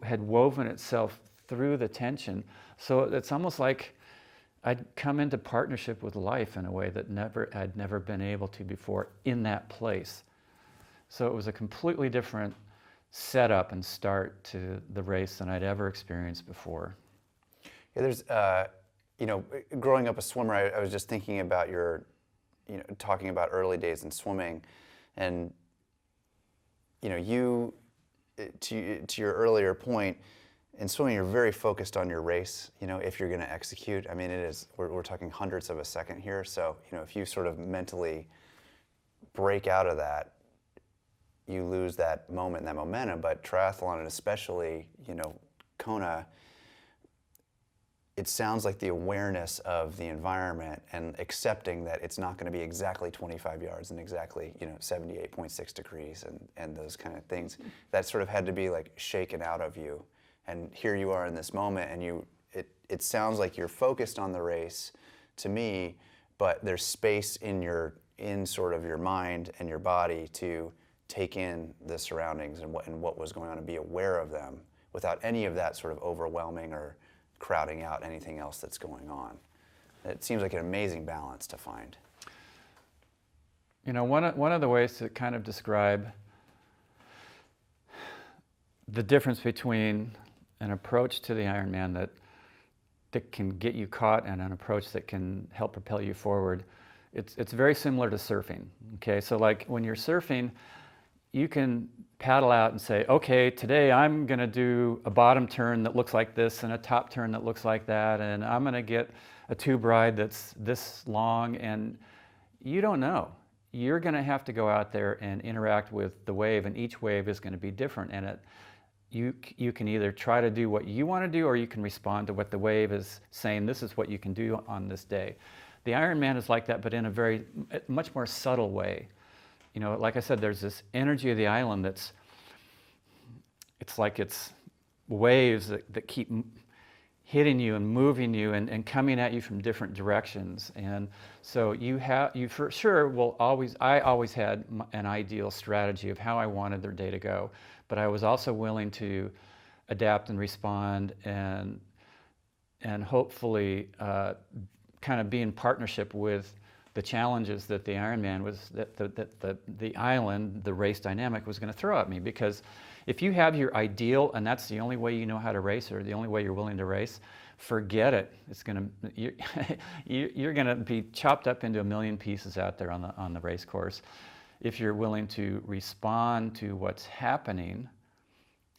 had woven itself through the tension. So it's almost like I'd come into partnership with life in a way that I'd never been able to before in that place. So it was a completely different setup and start to the race than I'd ever experienced before. Yeah, there's, you know, growing up a swimmer, I was just thinking about talking about early days in swimming, and you know, to your earlier point, in swimming, you're very focused on your race. You know, if you're going to execute, I mean, we're talking hundredths of a second here. So, you know, if you sort of mentally break out of that, you lose that moment, that momentum. But triathlon, and especially, you know, Kona, it sounds like the awareness of the environment and accepting that it's not going to be exactly 25 yards and exactly, you know, 78.6 degrees and those kind of things. That sort of had to be like shaken out of you. And here you are in this moment, and it sounds like you're focused on the race to me, but there's space in sort of your mind and your body to take in the surroundings and what was going on, and be aware of them without any of that sort of overwhelming or crowding out anything else that's going on. It seems like an amazing balance to find. You know, one of the ways to kind of describe the difference between an approach to the Ironman that can get you caught and an approach that can help propel you forward, it's very similar to surfing. Okay, so like when you're surfing, you can paddle out and say, okay, today I'm going to do a bottom turn that looks like this and a top turn that looks like that, and I'm going to get a tube ride that's this long, and you don't know. You're going to have to go out there and interact with the wave, and each wave is going to be different, and you can either try to do what you want to do, or you can respond to what the wave is saying, this is what you can do on this day. The Ironman is like that, but in a much more subtle way. You know, like I said, there's this energy of the island it's like it's waves that keep hitting you and moving you and coming at you from different directions. And so you for sure I always had an ideal strategy of how I wanted their day to go, but I was also willing to adapt and respond and hopefully kind of be in partnership with the challenges that the Ironman was, that the island, the race dynamic was going to throw at me. Because if you have your ideal and that's the only way you know how to race, or the only way you're willing to race, forget it. It's going to you're going to be chopped up into a million pieces out there on the race course. If you're willing to respond to what's happening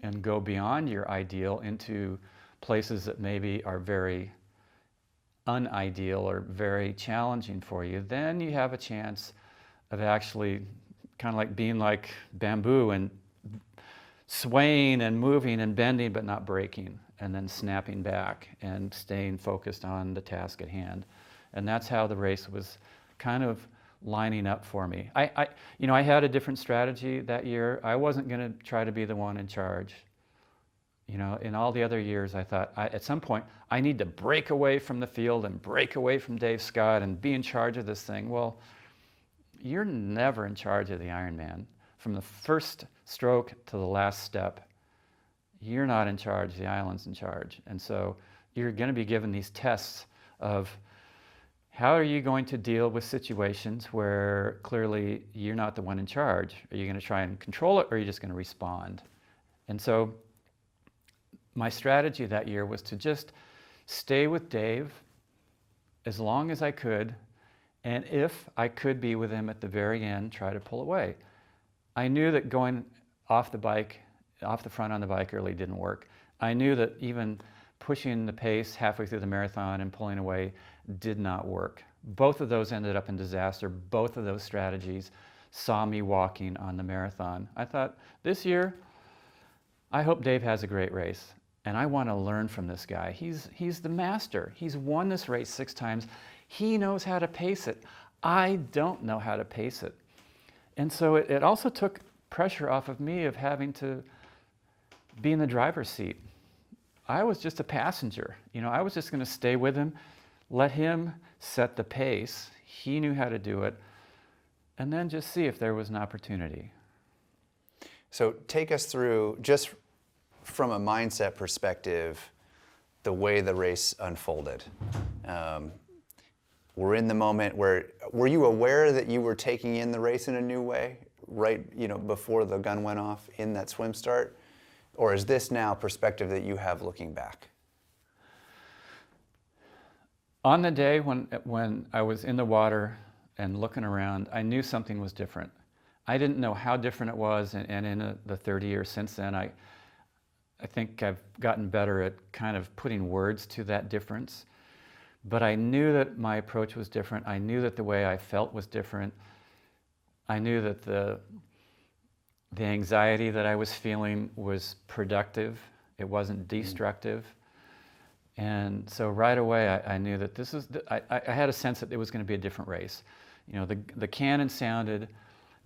and go beyond your ideal into places that maybe are very unideal or very challenging for you, then you have a chance of actually kind of like being like bamboo and swaying and moving and bending but not breaking, and then snapping back and staying focused on the task at hand. And that's how the race was kind of lining up for me. I had a different strategy that year. I wasn't going to try to be the one in charge. You know, in all the other years, I thought, at some point, I need to break away from the field and break away from Dave Scott and be in charge of this thing. Well, you're never in charge of the Ironman. From the first stroke to the last step, you're not in charge, the island's in charge. And so you're going to be given these tests of how are you going to deal with situations where clearly you're not the one in charge? Are you going to try and control it, or are you just going to respond? And so my strategy that year was to just stay with Dave as long as I could, and if I could be with him at the very end, try to pull away. I knew that going off the front on the bike early didn't work. I knew that even pushing the pace halfway through the marathon and pulling away did not work. Both of those ended up in disaster. Both of those strategies saw me walking on the marathon. I thought, this year, I hope Dave has a great race. And I want to learn from this guy. He's the master. He's won this race 6 times. He knows how to pace it. I don't know how to pace it. And so it also took pressure off of me of having to be in the driver's seat. I was just a passenger. You know, I was just going to stay with him, let him set the pace. He knew how to do it. And then just see if there was an opportunity. So take us through, just from a mindset perspective, the way the race unfolded. We're in the moment where, were you aware that you were taking in the race in a new way right, before the gun went off in that swim start? Or is this now perspective that you have looking back? On the day when I was in the water and looking around, I knew something was different. I didn't know how different it was, and in the 30 years since then, I think I've gotten better at kind of putting words to that difference. But I knew that my approach was different. I knew that the way I felt was different. I knew that the anxiety that I was feeling was productive. It wasn't destructive. And so right away, I knew that this was, I had a sense that it was going to be a different race. The cannon sounded,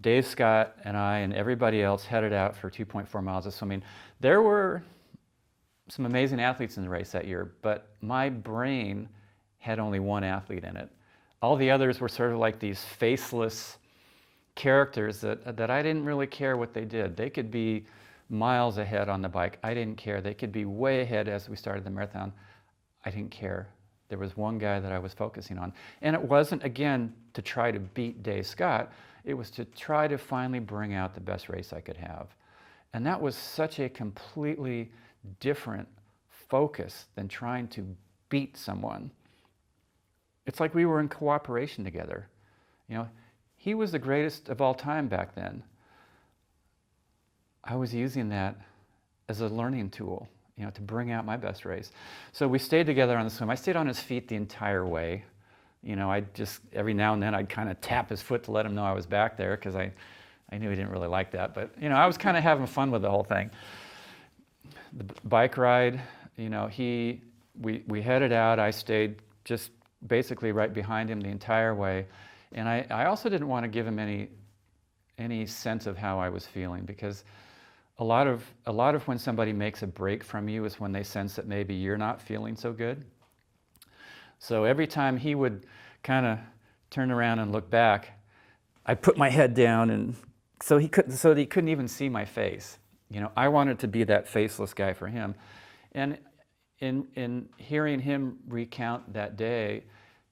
Dave Scott and I and everybody else headed out for 2.4 miles of swimming. There were some amazing athletes in the race that year, but my brain had only one athlete in it. All the others were sort of like these faceless characters that I didn't really care what they did. They could be miles ahead on the bike. I didn't care. They could be way ahead as we started the marathon. I didn't care. There was one guy that I was focusing on. And it wasn't, again, to try to beat Dave Scott. It was to try to finally bring out the best race I could have. And that was such a completely different focus than trying to beat someone. It's like we were in cooperation together. He was the greatest of all time back then. I was using that as a learning tool, to bring out my best race. So we stayed together on the swim. I stayed on his feet the entire way. I just, every now and then I'd kind of tap his foot to let him know I was back there, because I knew he didn't really like that. But, I was kind of having fun with the whole thing. The bike ride, we headed out. I stayed just basically right behind him the entire way. And I also didn't want to give him any sense of how I was feeling, because a lot of when somebody makes a break from you is when they sense that maybe you're not feeling so good. So every time he would kind of turn around and look back, I'd put my head down, and so he couldn't even see my face. I wanted to be that faceless guy for him. And in hearing him recount that day,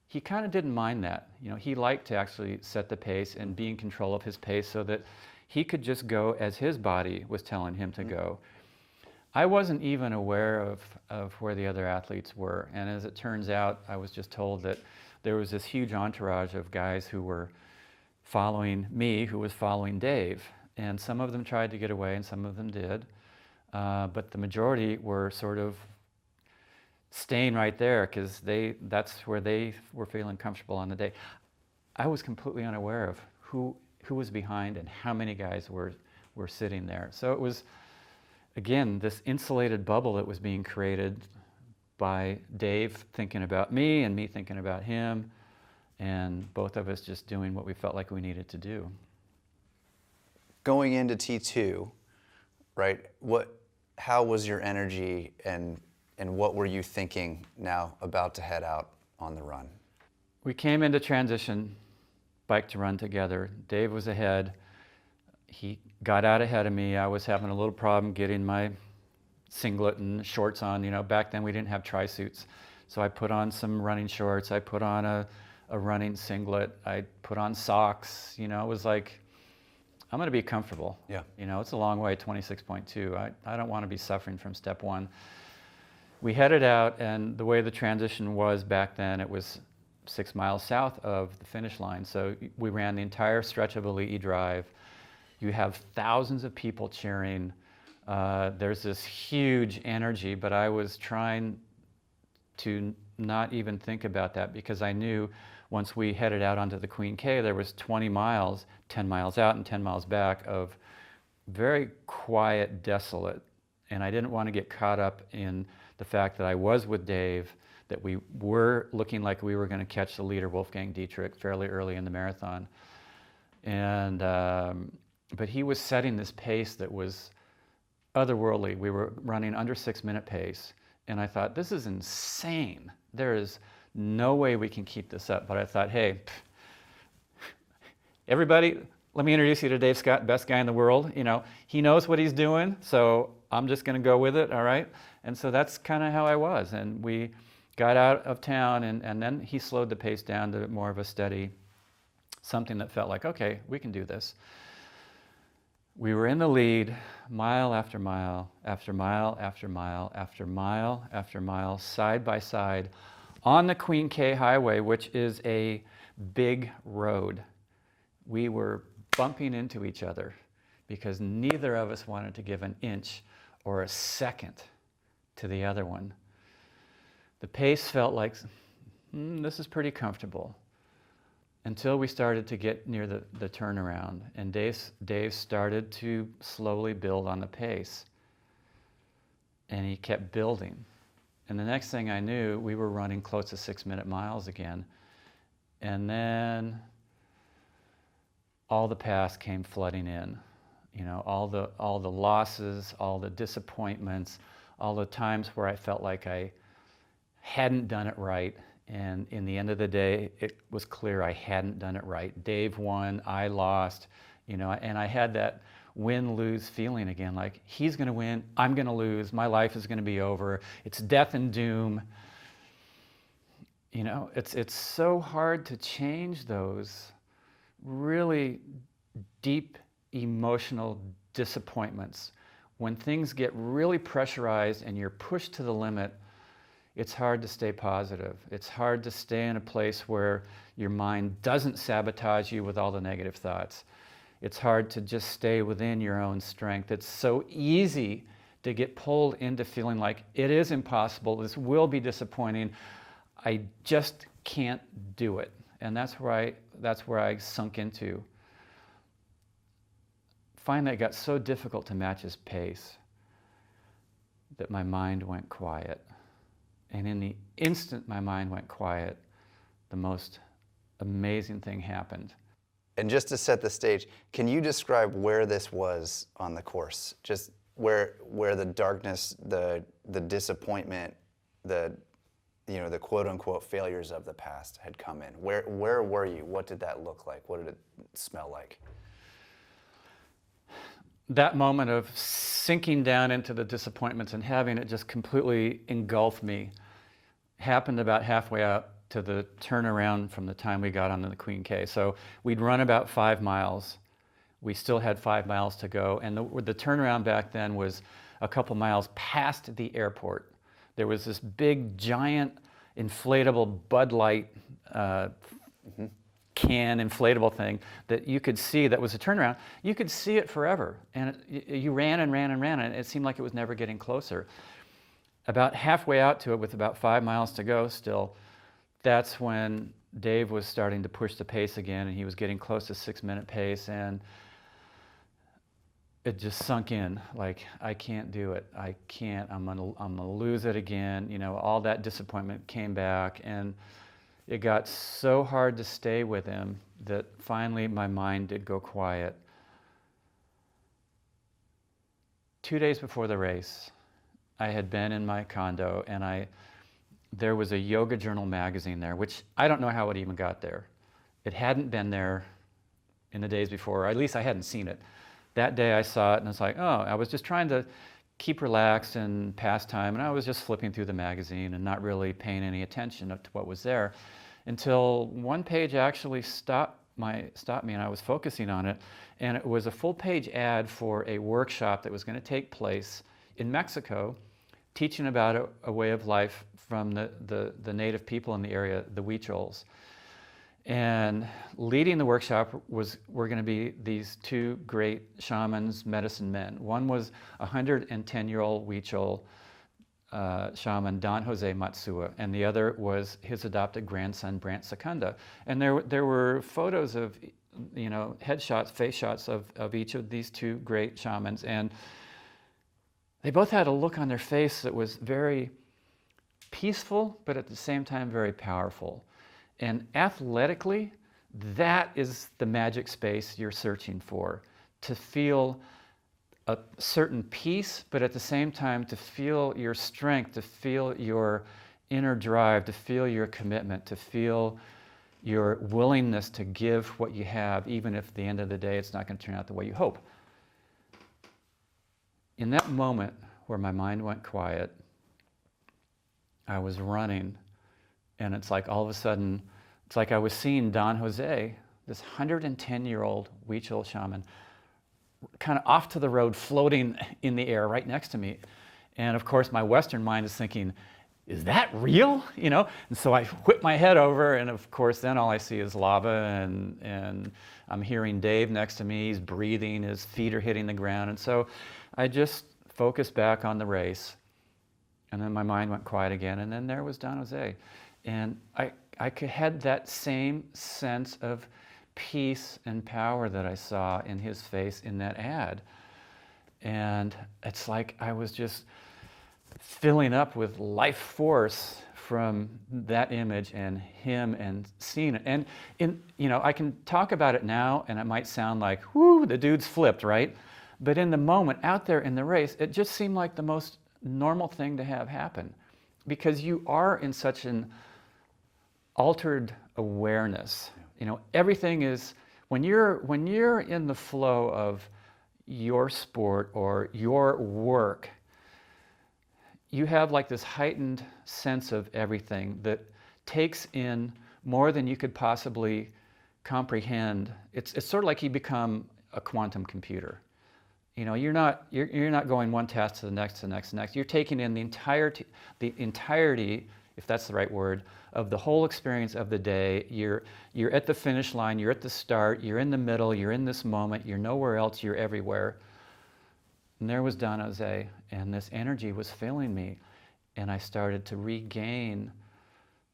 he kind of didn't mind that. He liked to actually set the pace and be in control of his pace so that he could just go as his body was telling him to go. I wasn't even aware of where the other athletes were. And as it turns out, I was just told that there was this huge entourage of guys who were following me, who was following Dave. And some of them tried to get away and some of them did. But the majority were sort of staying right there, because that's where they were feeling comfortable on the day. I was completely unaware of who was behind and how many guys were sitting there. So it was, again, this insulated bubble that was being created by Dave thinking about me and me thinking about him, and both of us just doing what we felt like we needed to do. Going into T2, right? How was your energy, and what were you thinking now about to head out on the run? We came into transition, bike to run together. Dave was ahead. He got out ahead of me. I was having a little problem getting my singlet and shorts on. Back then we didn't have tri-suits. So I put on some running shorts. I put on a running singlet. I put on socks. It was like, I'm going to be comfortable. Yeah. It's a long way, 26.2. I don't want to be suffering from step one. We headed out, and the way the transition was back then, it was 6 miles south of the finish line. So we ran the entire stretch of Ali'i Drive. You have thousands of people cheering. There's this huge energy, but I was trying to not even think about that, because I knew once we headed out onto the Queen K, there was 20 miles, 10 miles out and 10 miles back of very quiet, desolate. And I didn't want to get caught up in the fact that I was with Dave, that we were looking like we were going to catch the leader, Wolfgang Dietrich, fairly early in the marathon. And but he was setting this pace that was otherworldly. We were running under 6-minute pace. And I thought, this is insane. There is no way we can keep this up. But I thought, hey, everybody, let me introduce you to Dave Scott, best guy in the world. He knows what he's doing, so I'm just going to go with it, all right? And so that's kind of how I was. And we got out of town, and then he slowed the pace down to more of a steady, something that felt like, okay, we can do this. We were in the lead, mile after mile, after mile, after mile, after mile, after mile, side by side, on the Queen K Highway, which is a big road. We were bumping into each other because neither of us wanted to give an inch or a second to the other one. The pace felt like, this is pretty comfortable, until we started to get near the turnaround, and Dave started to slowly build on the pace, and he kept building. And the next thing I knew, we were running close to 6-minute miles again, and then all the past came flooding in. You know, all the losses, all the disappointments, all the times where I felt like I hadn't done it right. And in the end of the day, it was clear I hadn't done it right. Dave won, I lost, you know, and I had that win-lose feeling again, like he's going to win, I'm going to lose, my life is going to be over, it's death and doom. You know, it's so hard to change those really deep emotional disappointments. When things get really pressurized and you're pushed to the limit, it's hard to stay positive. It's hard to stay in a place where your mind doesn't sabotage you with all the negative thoughts. It's hard to just stay within your own strength. It's so easy to get pulled into feeling like it is impossible, this will be disappointing, I just can't do it. And that's where I sunk into. Finally, it got so difficult to match his pace that my mind went quiet. And in the instant my mind went quiet, the most amazing thing happened. And just to set the stage, can you describe where this was on the course? Just where the darkness, the disappointment, the quote unquote failures of the past had come in. Where were you? What did that look like? What did it smell like? That moment of sinking down into the disappointments and having it just completely engulf me happened about halfway out to the turnaround from the time we got onto the Queen K. So we'd run about 5 miles. We still had 5 miles to go, and the turnaround back then was a couple miles past the airport. There was this big, giant, inflatable Bud Light can inflatable thing that you could see that was a turnaround. You could see it forever, and you ran and ran and ran, and it seemed like it was never getting closer. About halfway out to it, with about 5 miles to go still, that's when Dave was starting to push the pace again, and he was getting close to 6-minute pace, and it just sunk in, like, I can't do it. I can't, I'm gonna lose it again. You know, all that disappointment came back, and it got so hard to stay with him that finally my mind did go quiet. 2 days before the race, I had been in my condo, and there was a Yoga Journal magazine there, which I don't know how it even got there. It hadn't been there in the days before, or at least I hadn't seen it. That day I saw it, and it's like, oh, I was just trying to keep relaxed and pass time, and I was just flipping through the magazine and not really paying any attention to what was there, until one page actually stopped me, and I was focusing on it, and it was a full-page ad for a workshop that was going to take place in Mexico, teaching about a way of life from the native people in the area, the Huichols. And leading the workshop were going to be these 2 great shamans, medicine men. One was a 110-year-old Huichol shaman, Don Jose Matsua, and the other was his adopted grandson, Brant Secunda. And there were photos of, you know, headshots, face shots of each of these 2 great shamans, and they both had a look on their face that was very peaceful, but at the same time very powerful. And athletically, that is the magic space you're searching for, to feel a certain peace, but at the same time to feel your strength, to feel your inner drive, to feel your commitment, to feel your willingness to give what you have, even if at the end of the day it's not going to turn out the way you hope. In that moment where my mind went quiet, I was running, and it's like all of a sudden, it's like I was seeing Don Jose, this 110-year-old Huichol shaman, kind of off to the road, floating in the air right next to me. And of course, my Western mind is thinking, is that real? You know? And so I whip my head over, and of course, then all I see is lava, and I'm hearing Dave next to me. He's breathing, his feet are hitting the ground. And so I just focused back on the race. And then my mind went quiet again, and then there was Don Jose. And I had that same sense of peace and power that I saw in his face in that ad. And it's like I was just filling up with life force from that image and him and seeing it. And I can talk about it now, and it might sound like, whoo, the dude's flipped, right? But in the moment, out there in the race, it just seemed like the most normal thing to have happen, because you are in such an altered awareness. Everything is, when you're in the flow of your sport or your work, you have like this heightened sense of everything that takes in more than you could possibly comprehend. It's sort of like you become a quantum computer. You're not going one task to the next, to the next, to the next. You're taking in the entirety, if that's the right word, of the whole experience of the day. You're at the finish line, you're at the start, you're in the middle, you're in this moment, you're nowhere else, you're everywhere. And there was Don Jose, and this energy was filling me, and I started to regain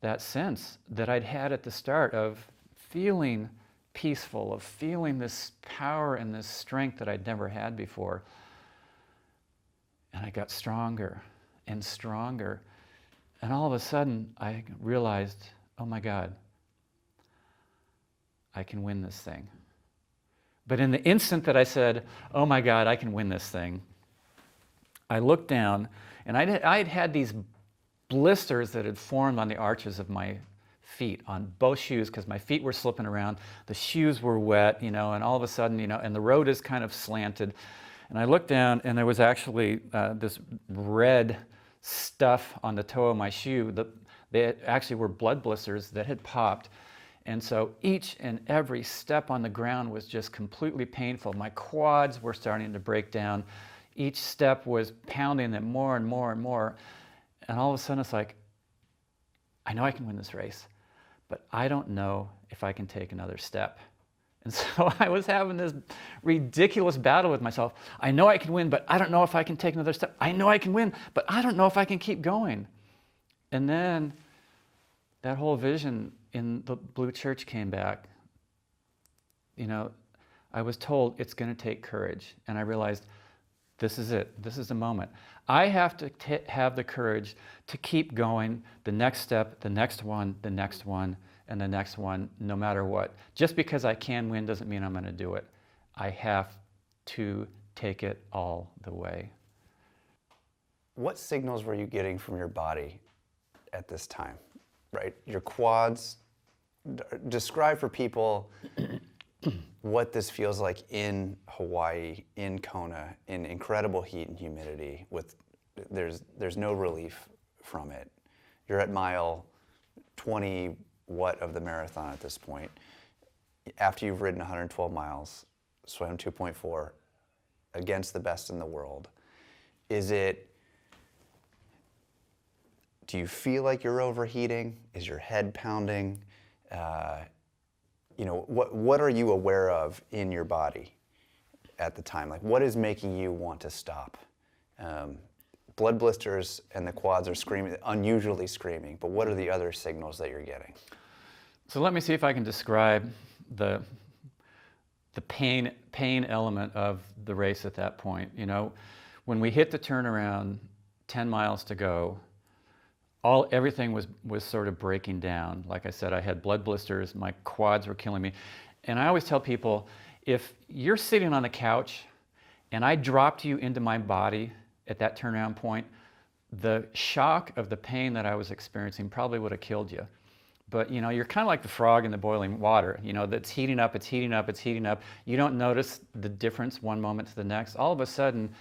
that sense that I'd had at the start of feeling peaceful, of feeling this power and this strength that I'd never had before. And I got stronger and stronger. And all of a sudden, I realized, oh my God, I can win this thing. But in the instant that I said, oh my God, I can win this thing, I looked down, and I'd had these blisters that had formed on the arches of my feet, on both shoes, because my feet were slipping around. The shoes were wet, and all of a sudden, and the road is kind of slanted. And I looked down, and there was actually this red stuff on the toe of my shoe. They actually were blood blisters that had popped. And so each and every step on the ground was just completely painful. My quads were starting to break down. Each step was pounding them more and more and more. And all of a sudden it's like, I know I can win this race, but I don't know if I can take another step. And so I was having this ridiculous battle with myself. I know I can win, but I don't know if I can take another step. I know I can win, but I don't know if I can keep going. And then that whole vision in the blue church came back. I was told it's going to take courage. And I realized this is it. This is the moment. I have to have the courage to keep going, the next step, the next one, the next one, and the next one, no matter what. Just because I can win doesn't mean I'm going to do it. I have to take it all the way. What signals were you getting from your body at this time, right? Your quads. Describe for people what this feels like in Hawaii, in Kona, in incredible heat and humidity. There's no relief from it. You're at mile 20 of the marathon at this point. After you've ridden 112 miles, swam 2.4 against the best in the world, do you feel like you're overheating? Is your head pounding? What are you aware of in your body at the time? Like, what is making you want to stop? Blood blisters and the quads are screaming, unusually screaming, but what are the other signals that you're getting? So let me see if I can describe the pain element of the race at that point. When we hit the turnaround, 10 miles to go, everything was sort of breaking down. Like I said, I had blood blisters, my quads were killing me. And I always tell people, if you're sitting on the couch and I dropped you into my body at that turnaround point, the shock of the pain that I was experiencing probably would have killed you. But you're kind of like the frog in the boiling water, that's heating up, it's heating up, it's heating up. You don't notice the difference one moment to the next. All of a sudden,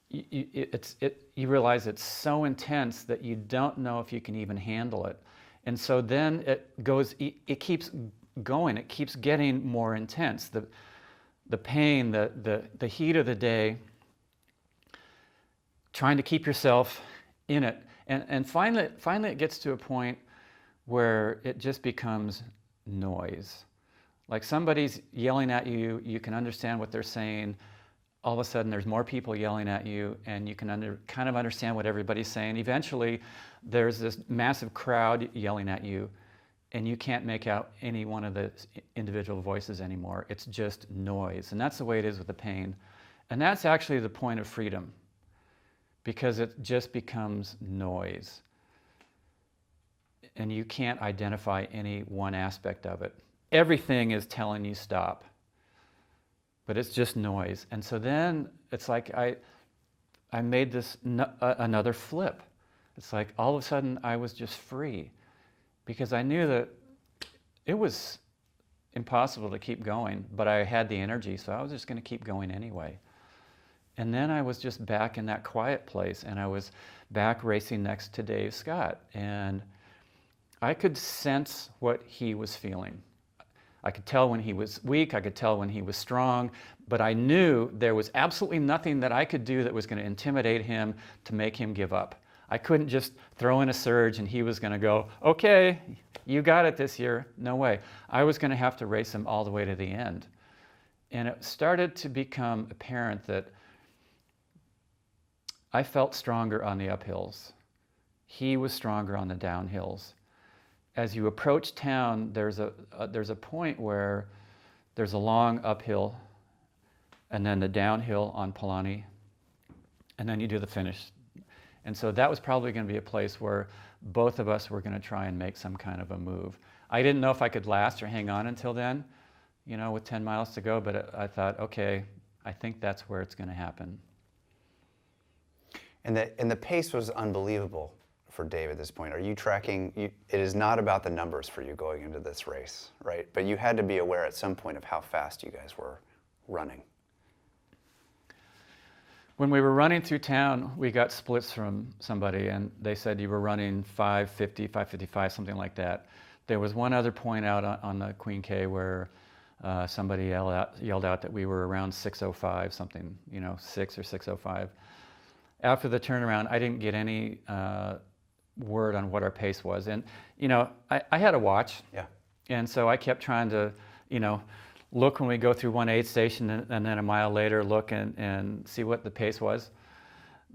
you realize it's so intense that you don't know if you can even handle it. And so then it keeps going, it keeps getting more intense. the pain, the heat of the day, trying to keep yourself in it. And finally it gets to a point where it just becomes noise. Like somebody's yelling at you, you can understand what they're saying. All of a sudden there's more people yelling at you, and you can kind of understand what everybody's saying. Eventually there's this massive crowd yelling at you, and you can't make out any one of the individual voices anymore. It's just noise. And that's the way it is with the pain. And that's actually the point of freedom, because it just becomes noise. And you can't identify any one aspect of it. Everything is telling you stop, but it's just noise. And so then it's like I made this another flip. It's like all of a sudden I was just free, because I knew that it was impossible to keep going, but I had the energy, so I was just going to keep going anyway. And then I was just back in that quiet place, and I was back racing next to Dave Scott, and I could sense what he was feeling. I could tell when he was weak, I could tell when he was strong, but I knew there was absolutely nothing that I could do that was going to intimidate him to make him give up. I couldn't just throw in a surge and he was going to go, okay, you got it this year. No way. I was going to have to race him all the way to the end. And it started to become apparent that I felt stronger on the uphills. He was stronger on the downhills. As you approach town, there's a point where there's a long uphill, and then the downhill on Palani, and then you do the finish. And so that was probably going to be a place where both of us were going to try and make some kind of a move. I didn't know if I could last or hang on until then, with 10 miles to go, but I thought, okay, I think that's where it's going to happen. And the pace was unbelievable for Dave at this point. Are you tracking? It is not about the numbers for you going into this race, right? But you had to be aware at some point of how fast you guys were running. When we were running through town, we got splits from somebody, and they said you were running 5:50, 5:55, something like that. There was one other point out on the Queen K where somebody yelled out that we were around 6:05, something, 6 or 6:05. After the turnaround, I didn't get any word on what our pace was. And, I had a watch. Yeah. And so I kept trying to, look when we go through 1 aid station, and then a mile later look and see what the pace was.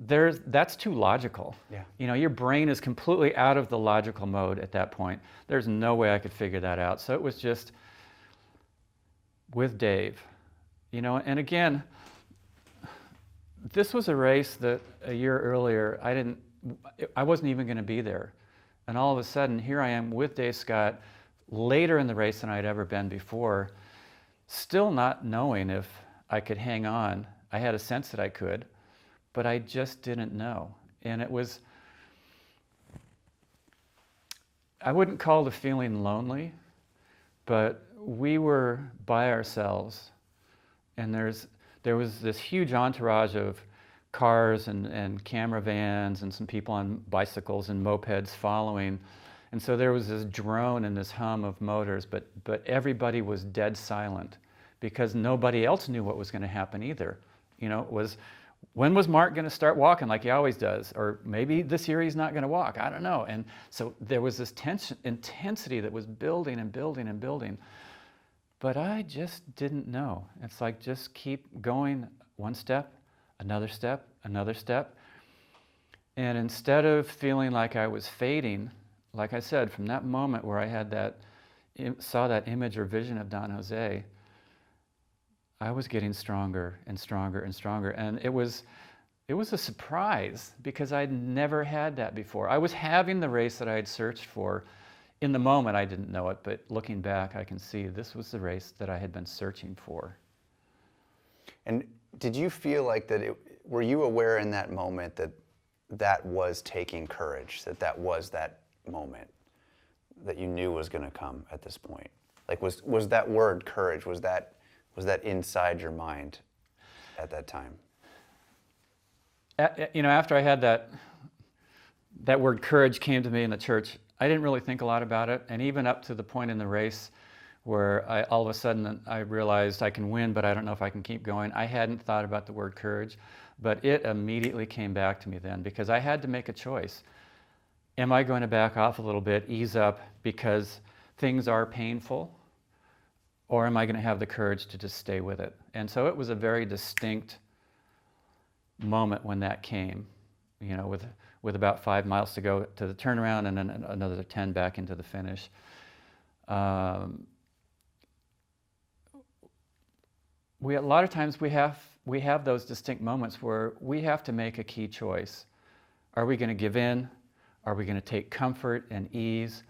That's too logical. Yeah. Your brain is completely out of the logical mode at that point. There's no way I could figure that out. So it was just with Dave, and again, this was a race that a year earlier I wasn't even going to be there. And all of a sudden, here I am with Dave Scott later in the race than I'd ever been before, still not knowing if I could hang on. I had a sense that I could, but I just didn't know. And I wouldn't call the feeling lonely, but we were by ourselves. And there was this huge entourage of cars and camera vans and some people on bicycles and mopeds following. And so there was this drone and this hum of motors, but everybody was dead silent because nobody else knew what was going to happen either. When was Mark going to start walking like he always does? Or maybe this year he's not going to walk. I don't know. And so there was this intensity that was building and building and building. But I just didn't know. It's like just keep going one step, another step, another step. And instead of feeling like I was fading, like I said, from that moment where I had saw that image or vision of Don Jose, I was getting stronger and stronger and stronger. And it was a surprise because I'd never had that before. I was having the race that I had searched for. In the moment, I didn't know it, but looking back, I can see this was the race that I had been searching for. And did you feel like were you aware in that moment that was taking courage, that was that moment that you knew was going to come at this point? Like, was that word courage, was that inside your mind at that time? After I had that word courage came to me in the church, I didn't really think a lot about it. And even up to the point in the race where all of a sudden I realized I can win, but I don't know if I can keep going. I hadn't thought about the word courage, but it immediately came back to me then, because I had to make a choice. Am I going to back off a little bit, ease up because things are painful, or am I going to have the courage to just stay with it? And so it was a very distinct moment when that came, you know, with about 5 miles to go to the turnaround and then another 10 back into the finish. A lot of times we have those distinct moments where we have to make a key choice. Are we going to give in? Are we going to take comfort and ease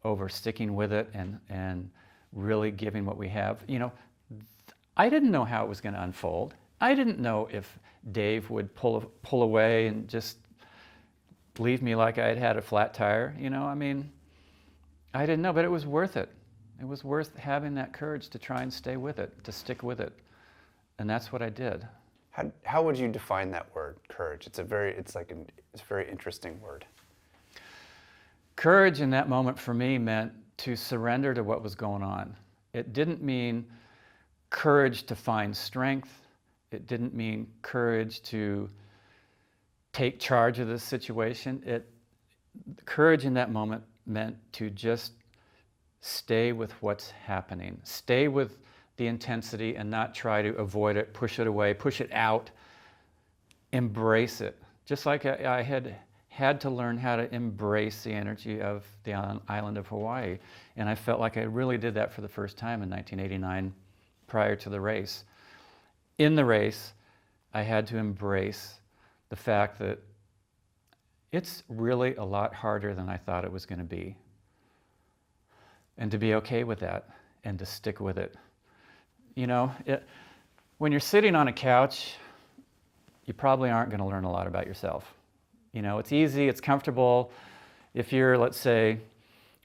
over sticking with it and really giving what we have? You know, I didn't know how it was going to unfold. I didn't know if Dave would pull away and just leave me like I had had a flat tire. You know, I mean, I didn't know, but it was worth it. It was worth having that courage to try and stay with it, to stick with it. And that's what I did. How would you define that word, courage? It's a very interesting word. Courage in that moment for me meant to surrender to what was going on. It didn't mean courage to find strength. It didn't mean courage to take charge of the situation. Courage in that moment meant to just stay with what's happening. Stay with the intensity and not try to avoid it, push it away, push it out. Embrace it. Just like I had to learn how to embrace the energy of the island of Hawaii. And I felt like I really did that for the first time in 1989 prior to the race. In the race, I had to embrace the fact that it's really a lot harder than I thought it was going to be. And to be okay with that and to stick with it. You know, when you're sitting on a couch, you probably aren't going to learn a lot about yourself. You know, it's easy, it's comfortable. If you're, let's say,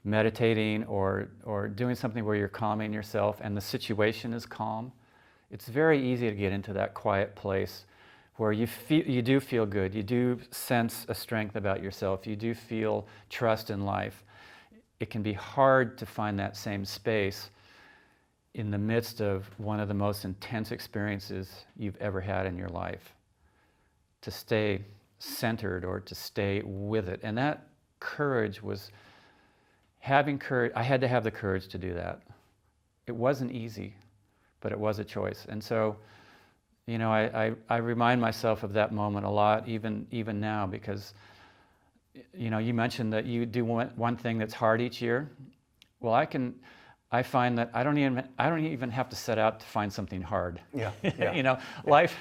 meditating or doing something where you're calming yourself and the situation is calm, it's very easy to get into that quiet place where you do feel good, you do sense a strength about yourself, you do feel trust in life. It can be hard to find that same space in the midst of one of the most intense experiences you've ever had in your life. To stay centered or to stay with it. And that courage was having courage. I had to have the courage to do that. It wasn't easy, but it was a choice. And so, you know, I remind myself of that moment a lot, even now, because, you know, you mentioned that you do one thing that's hard each year. Well, I find that I don't even have to set out to find something hard. Yeah. You know, life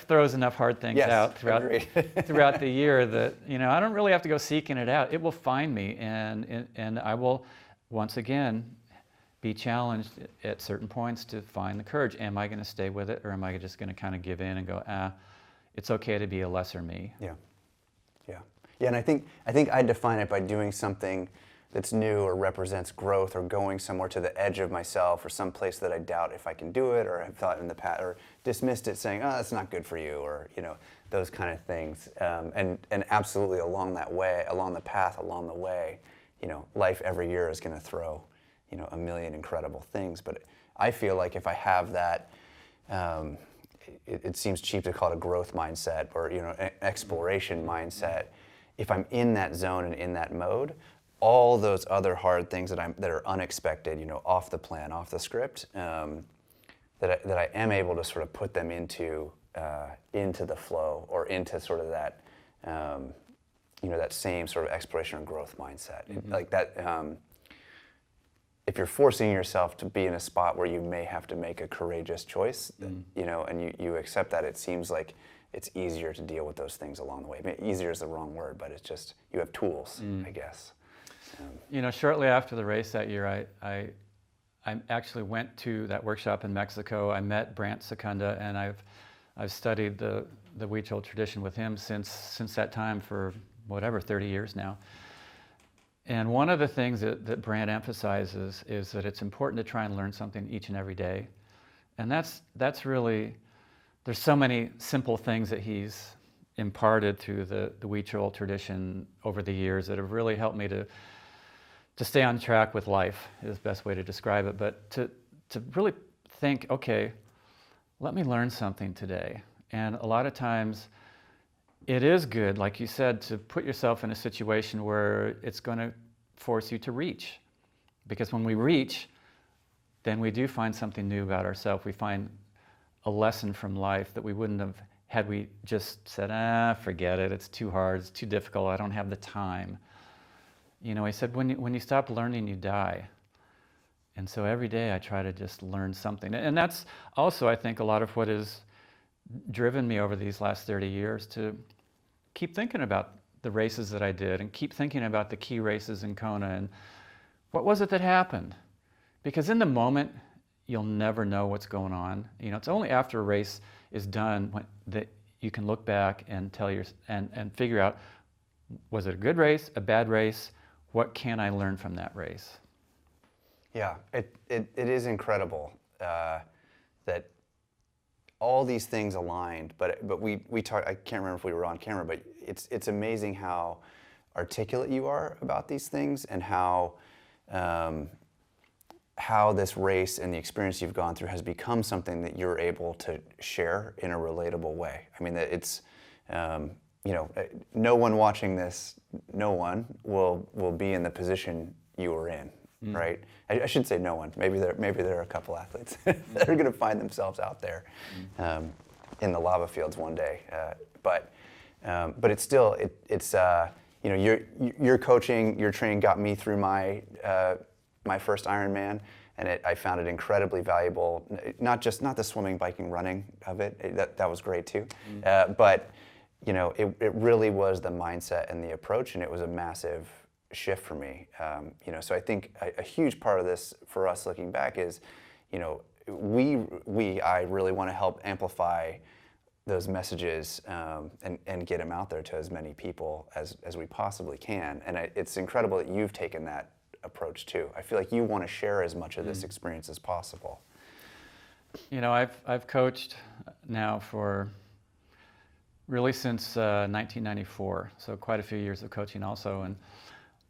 throws enough hard things out throughout the year that, you know, I don't really have to go seeking it out. It will find me, and I will once again be challenged at certain points to find the courage. Am I going to stay with it, or am I just going to kind of give in and go, it's okay to be a lesser me? Yeah. And I think I define it by doing something that's new or represents growth, or going somewhere to the edge of myself, or some place that I doubt if I can do it, or have thought in the past, or dismissed it saying, oh, that's not good for you, or, you know, those kind of things. And absolutely along the way, you know, life every year is going to throw, you know, a million incredible things. But I feel like if I have that, it seems cheap to call it a growth mindset, or, you know, an exploration mindset. If I'm in that zone and in that mode, all those other hard things that are unexpected, you know, off the plan, off the script, that I am able to sort of put them into the flow, or into sort of that, you know, that same sort of exploration or growth mindset. Mm-hmm. Like that, if you're forcing yourself to be in a spot where you may have to make a courageous choice, you know, and you accept that, it seems like it's easier to deal with those things along the way. I mean, easier is the wrong word, but it's just, you have tools, I guess. You know, shortly after the race that year, I actually went to that workshop in Mexico. I met Brant Secunda, and I've studied the Huichol tradition with him since that time for 30 years now. And one of the things that Brant emphasizes is that it's important to try and learn something each and every day. And that's really, there's so many simple things that he's imparted through the Huichol tradition over the years that have really helped me to to stay on track with life is the best way to describe it, but to really think, okay, let me learn something today. And a lot of times it is good, like you said, to put yourself in a situation where it's going to force you to reach. Because when we reach, then we do find something new about ourselves. We find a lesson from life that we wouldn't have had we just said, forget it, it's too hard, it's too difficult, I don't have the time. You know, he said, when you stop learning, you die. And so every day I try to just learn something. And that's also, I think, a lot of what has driven me over these last 30 years to keep thinking about the races that I did and keep thinking about the key races in Kona and what was it that happened? Because in the moment, you'll never know what's going on. You know, it's only after a race is done that you can look back and and figure out, was it a good race, a bad race? What can I learn from that race? Yeah, it is incredible that all these things aligned, but we talked, I can't remember if we were on camera, but it's amazing how articulate you are about these things and how this race and the experience you've gone through has become something that you're able to share in a relatable way. I mean, that it's, you know, no one watching this, no one will be in the position you were in, right? I should say no one. Maybe there are a couple athletes that are going to find themselves out there in the lava fields one day. But it's still it's you know, your coaching, your training got me through my my first Ironman, and I found it incredibly valuable. Not the swimming, biking, running of it. That was great too. But you know, it really was the mindset and the approach, and it was a massive shift for me. You know, so I think a huge part of this for us looking back is, you know, I really want to help amplify those messages and get them out there to as many people as we possibly can. And it's incredible that you've taken that approach too. I feel like you want to share as much of this experience as possible. You know, I've coached now for really since 1994, so quite a few years of coaching also. And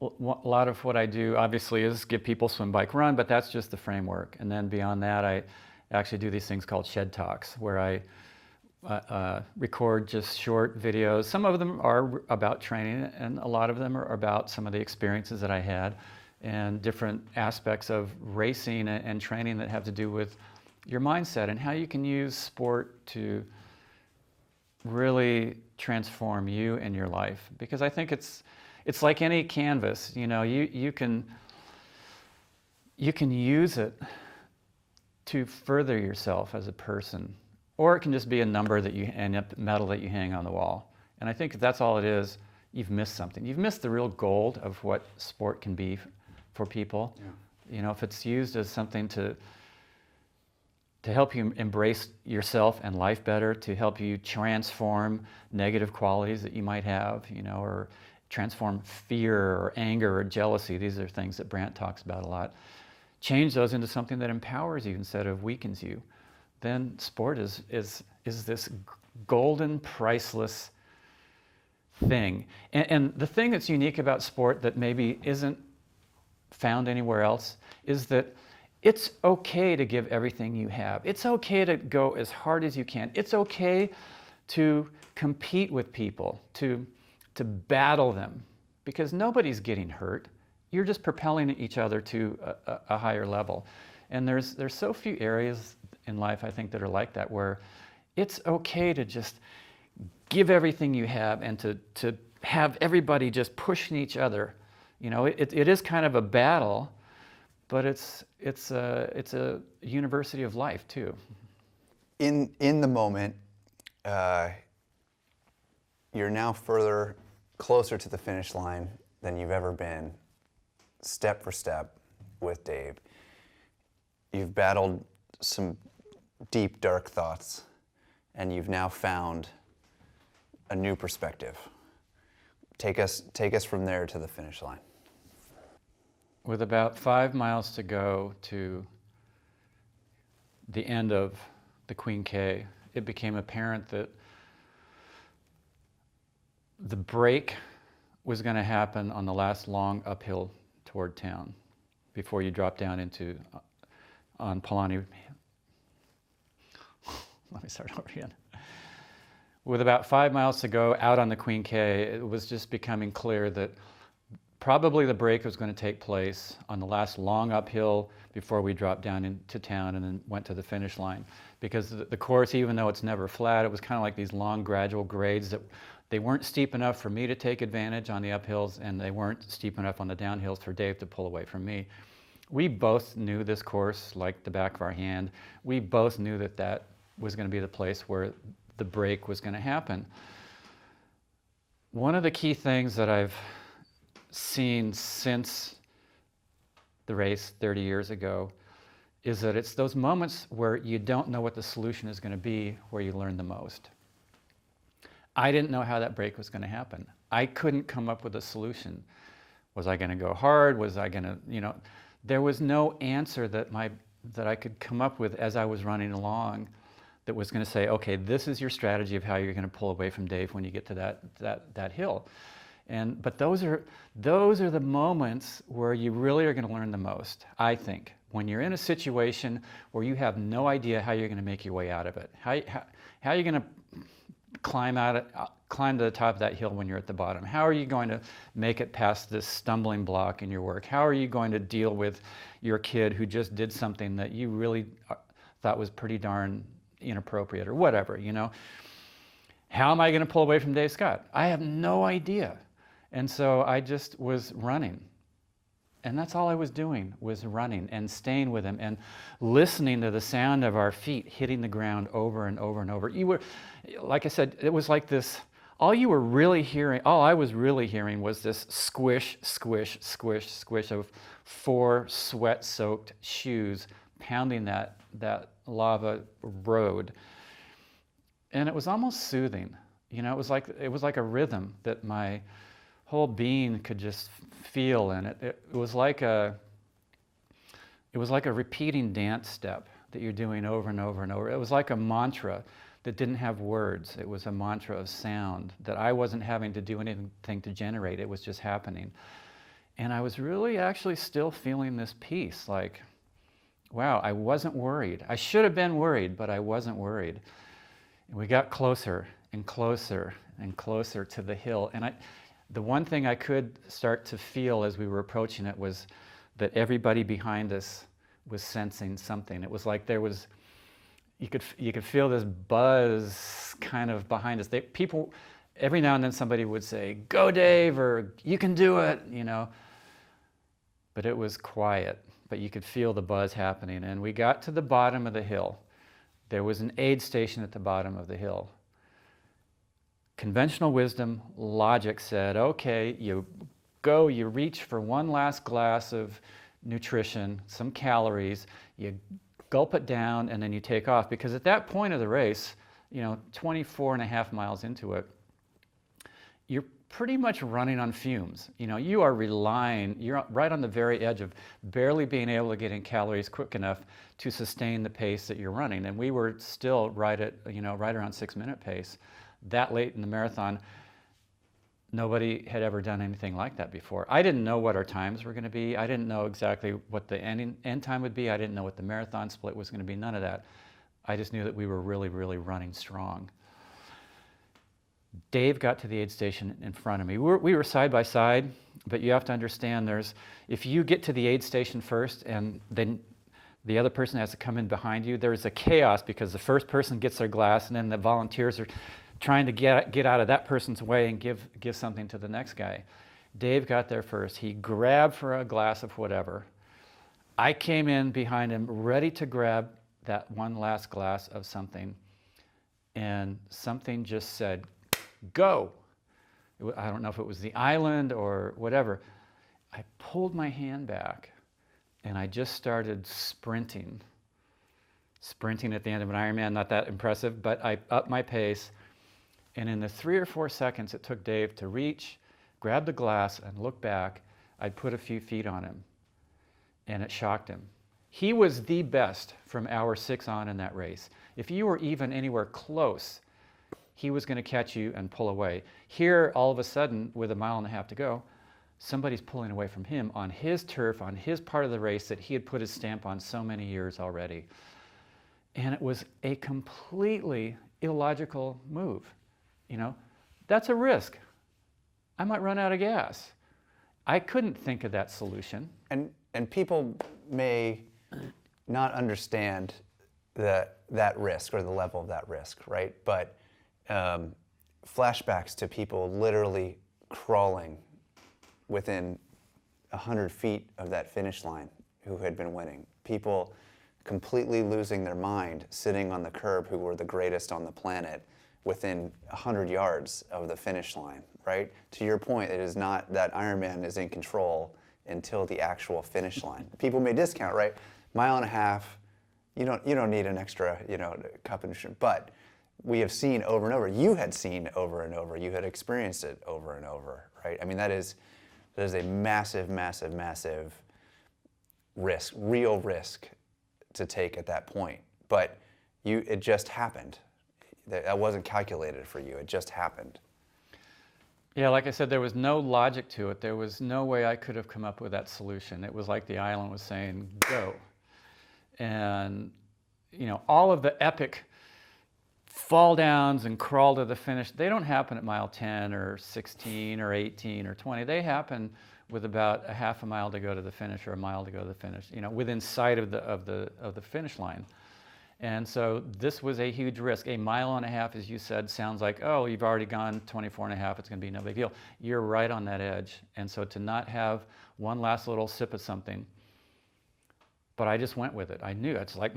a lot of what I do obviously is give people swim, bike, run, but that's just the framework. And then beyond that, I actually do these things called shed talks, where I record just short videos. Some of them are about training, and a lot of them are about some of the experiences that I had and different aspects of racing and training that have to do with your mindset and how you can use sport to really transform you and your life. Because I think it's like any canvas, you know, you can use it to further yourself as a person, or it can just be a number that you and metal that you hang on the wall. And I think if that's all it is, you've missed something. You've missed the real gold of what sport can be for people. Yeah. You know, if it's used as something to help you embrace yourself and life better, to help you transform negative qualities that you might have, you know, or transform fear or anger or jealousy. These are things that Brant talks about a lot. Change those into something that empowers you instead of weakens you. Then sport is this golden, priceless thing. And the thing that's unique about sport that maybe isn't found anywhere else is that it's okay to give everything you have. It's okay to go as hard as you can. It's okay to compete with people, to battle them, because nobody's getting hurt. You're just propelling each other to a higher level. And there's so few areas in life, I think, that are like that, where it's okay to just give everything you have and to have everybody just pushing each other. You know, it is kind of a battle, but it's a university of life too. In the moment, you're now closer to the finish line than you've ever been, step for step with Dave. You've battled some deep, dark thoughts, and you've now found a new perspective. Take us from there to the finish line. With about 5 miles to go to the end of the Queen K, it became apparent that the break was going to happen on the last long uphill toward town before you drop down into on Palani. Let me start over again. With about 5 miles to go out on the Queen K, it was just becoming clear that probably the break was going to take place on the last long uphill before we dropped down into town and then went to the finish line. Because the course, even though it's never flat, it was kind of like these long gradual grades that they weren't steep enough for me to take advantage on the uphills, and they weren't steep enough on the downhills for Dave to pull away from me. We both knew this course like the back of our hand. We both knew that that was going to be the place where the break was going to happen. One of the key things that I've seen since the race 30 years ago is that it's those moments where you don't know what the solution is going to be where you learn the most. I didn't know how that break was going to happen. I couldn't come up with a solution. Was I going to go hard? Was I going to, there was no answer that I could come up with as I was running along that was going to say, okay, this is your strategy of how you're going to pull away from Dave when you get to that hill. But those are the moments where you really are going to learn the most, I think. When you're in a situation where you have no idea how you're going to make your way out of it, how are you going to climb to the top of that hill when you're at the bottom? How are you going to make it past this stumbling block in your work? How are you going to deal with your kid who just did something that you really thought was pretty darn inappropriate or whatever, How am I going to pull away from Dave Scott? I have no idea. And so I just was running. And that's all I was doing, was running and staying with him and listening to the sound of our feet hitting the ground over and over and over. You were, like I said, it was like this, all I was really hearing was this squish, squish, squish, squish of 4 sweat-soaked shoes pounding that lava road. And it was almost soothing. It was like a rhythm that my whole being could just feel, and it was like a repeating dance step that you're doing over and over and over. It was like a mantra that didn't have words. It was a mantra of sound that I wasn't having to do anything to generate. It was just happening. And I was really actually still feeling this peace, like, wow, I wasn't worried. I should have been worried, but I wasn't worried. And we got closer and closer and closer to the hill. And the one thing I could start to feel as we were approaching it was that everybody behind us was sensing something. It was like you could feel this buzz kind of behind us. People, every now and then somebody would say, "Go Dave," or "You can do it," But it was quiet, but you could feel the buzz happening. And we got to the bottom of the hill. There was an aid station at the bottom of the hill. Conventional wisdom, logic said, okay, you reach for one last glass of nutrition, some calories, you gulp it down, and then you take off. Because at that point of the race, 24 and a half miles into it, you're pretty much running on fumes. You're right on the very edge of barely being able to get in calories quick enough to sustain the pace that you're running. And we were still right around 6-minute pace. That late in the marathon, nobody had ever done anything like that before. I didn't know what our times were going to be. I didn't know exactly what the end time would be. I didn't know what the marathon split was going to be, none of that. I just knew that we were really, really running strong. Dave got to the aid station in front of me. We were side by side, but you have to understand if you get to the aid station first and then the other person has to come in behind you, there's a chaos because the first person gets their glass and then the volunteers are trying to get out of that person's way and give something to the next guy. Dave got there first. He grabbed for a glass of whatever. I came in behind him, ready to grab that one last glass of something, and something just said, "Go." I don't know if it was the island or whatever. I pulled my hand back, and I just started sprinting. Sprinting at the end of an Ironman, not that impressive, but I upped my pace. And in the 3 or 4 seconds it took Dave to reach, grab the glass, and look back, I'd put a few feet on him. And it shocked him. He was the best from hour 6 on in that race. If you were even anywhere close, he was going to catch you and pull away. Here, all of a sudden, with 1.5 miles to go, somebody's pulling away from him on his turf, on his part of the race that he had put his stamp on so many years already. And it was a completely illogical move. That's a risk. I might run out of gas. I couldn't think of that solution. And people may not understand that risk or the level of that risk, right? But flashbacks to people literally crawling within 100 feet of that finish line who had been winning. People completely losing their mind, sitting on the curb, who were the greatest on the planet, within 100 yards of the finish line, right? To your point, it is not that Ironman is in control until the actual finish line. People may discount, right? Mile and a half, you don't need an extra, cup and shrimp. But we have seen over and over. You had seen over and over. You had experienced it over and over, right? I mean, that is a massive, massive, massive risk, real risk to take at that point. But it just happened. That wasn't calculated for you. It just happened. Yeah, like I said, there was no logic to it. There was no way I could have come up with that solution. It was like the island was saying, go. And, all of the epic fall downs and crawl to the finish, they don't happen at mile 10 or 16 or 18 or 20. They happen with about a half a mile to go to the finish or a mile to go to the finish, within sight of the finish line. And so this was a huge risk. A mile and a half, as you said, sounds like, oh, you've already gone 24 and a half, it's going to be no big deal. You're right on that edge. And so to not have one last little sip of something, but I just went with it. I knew it's like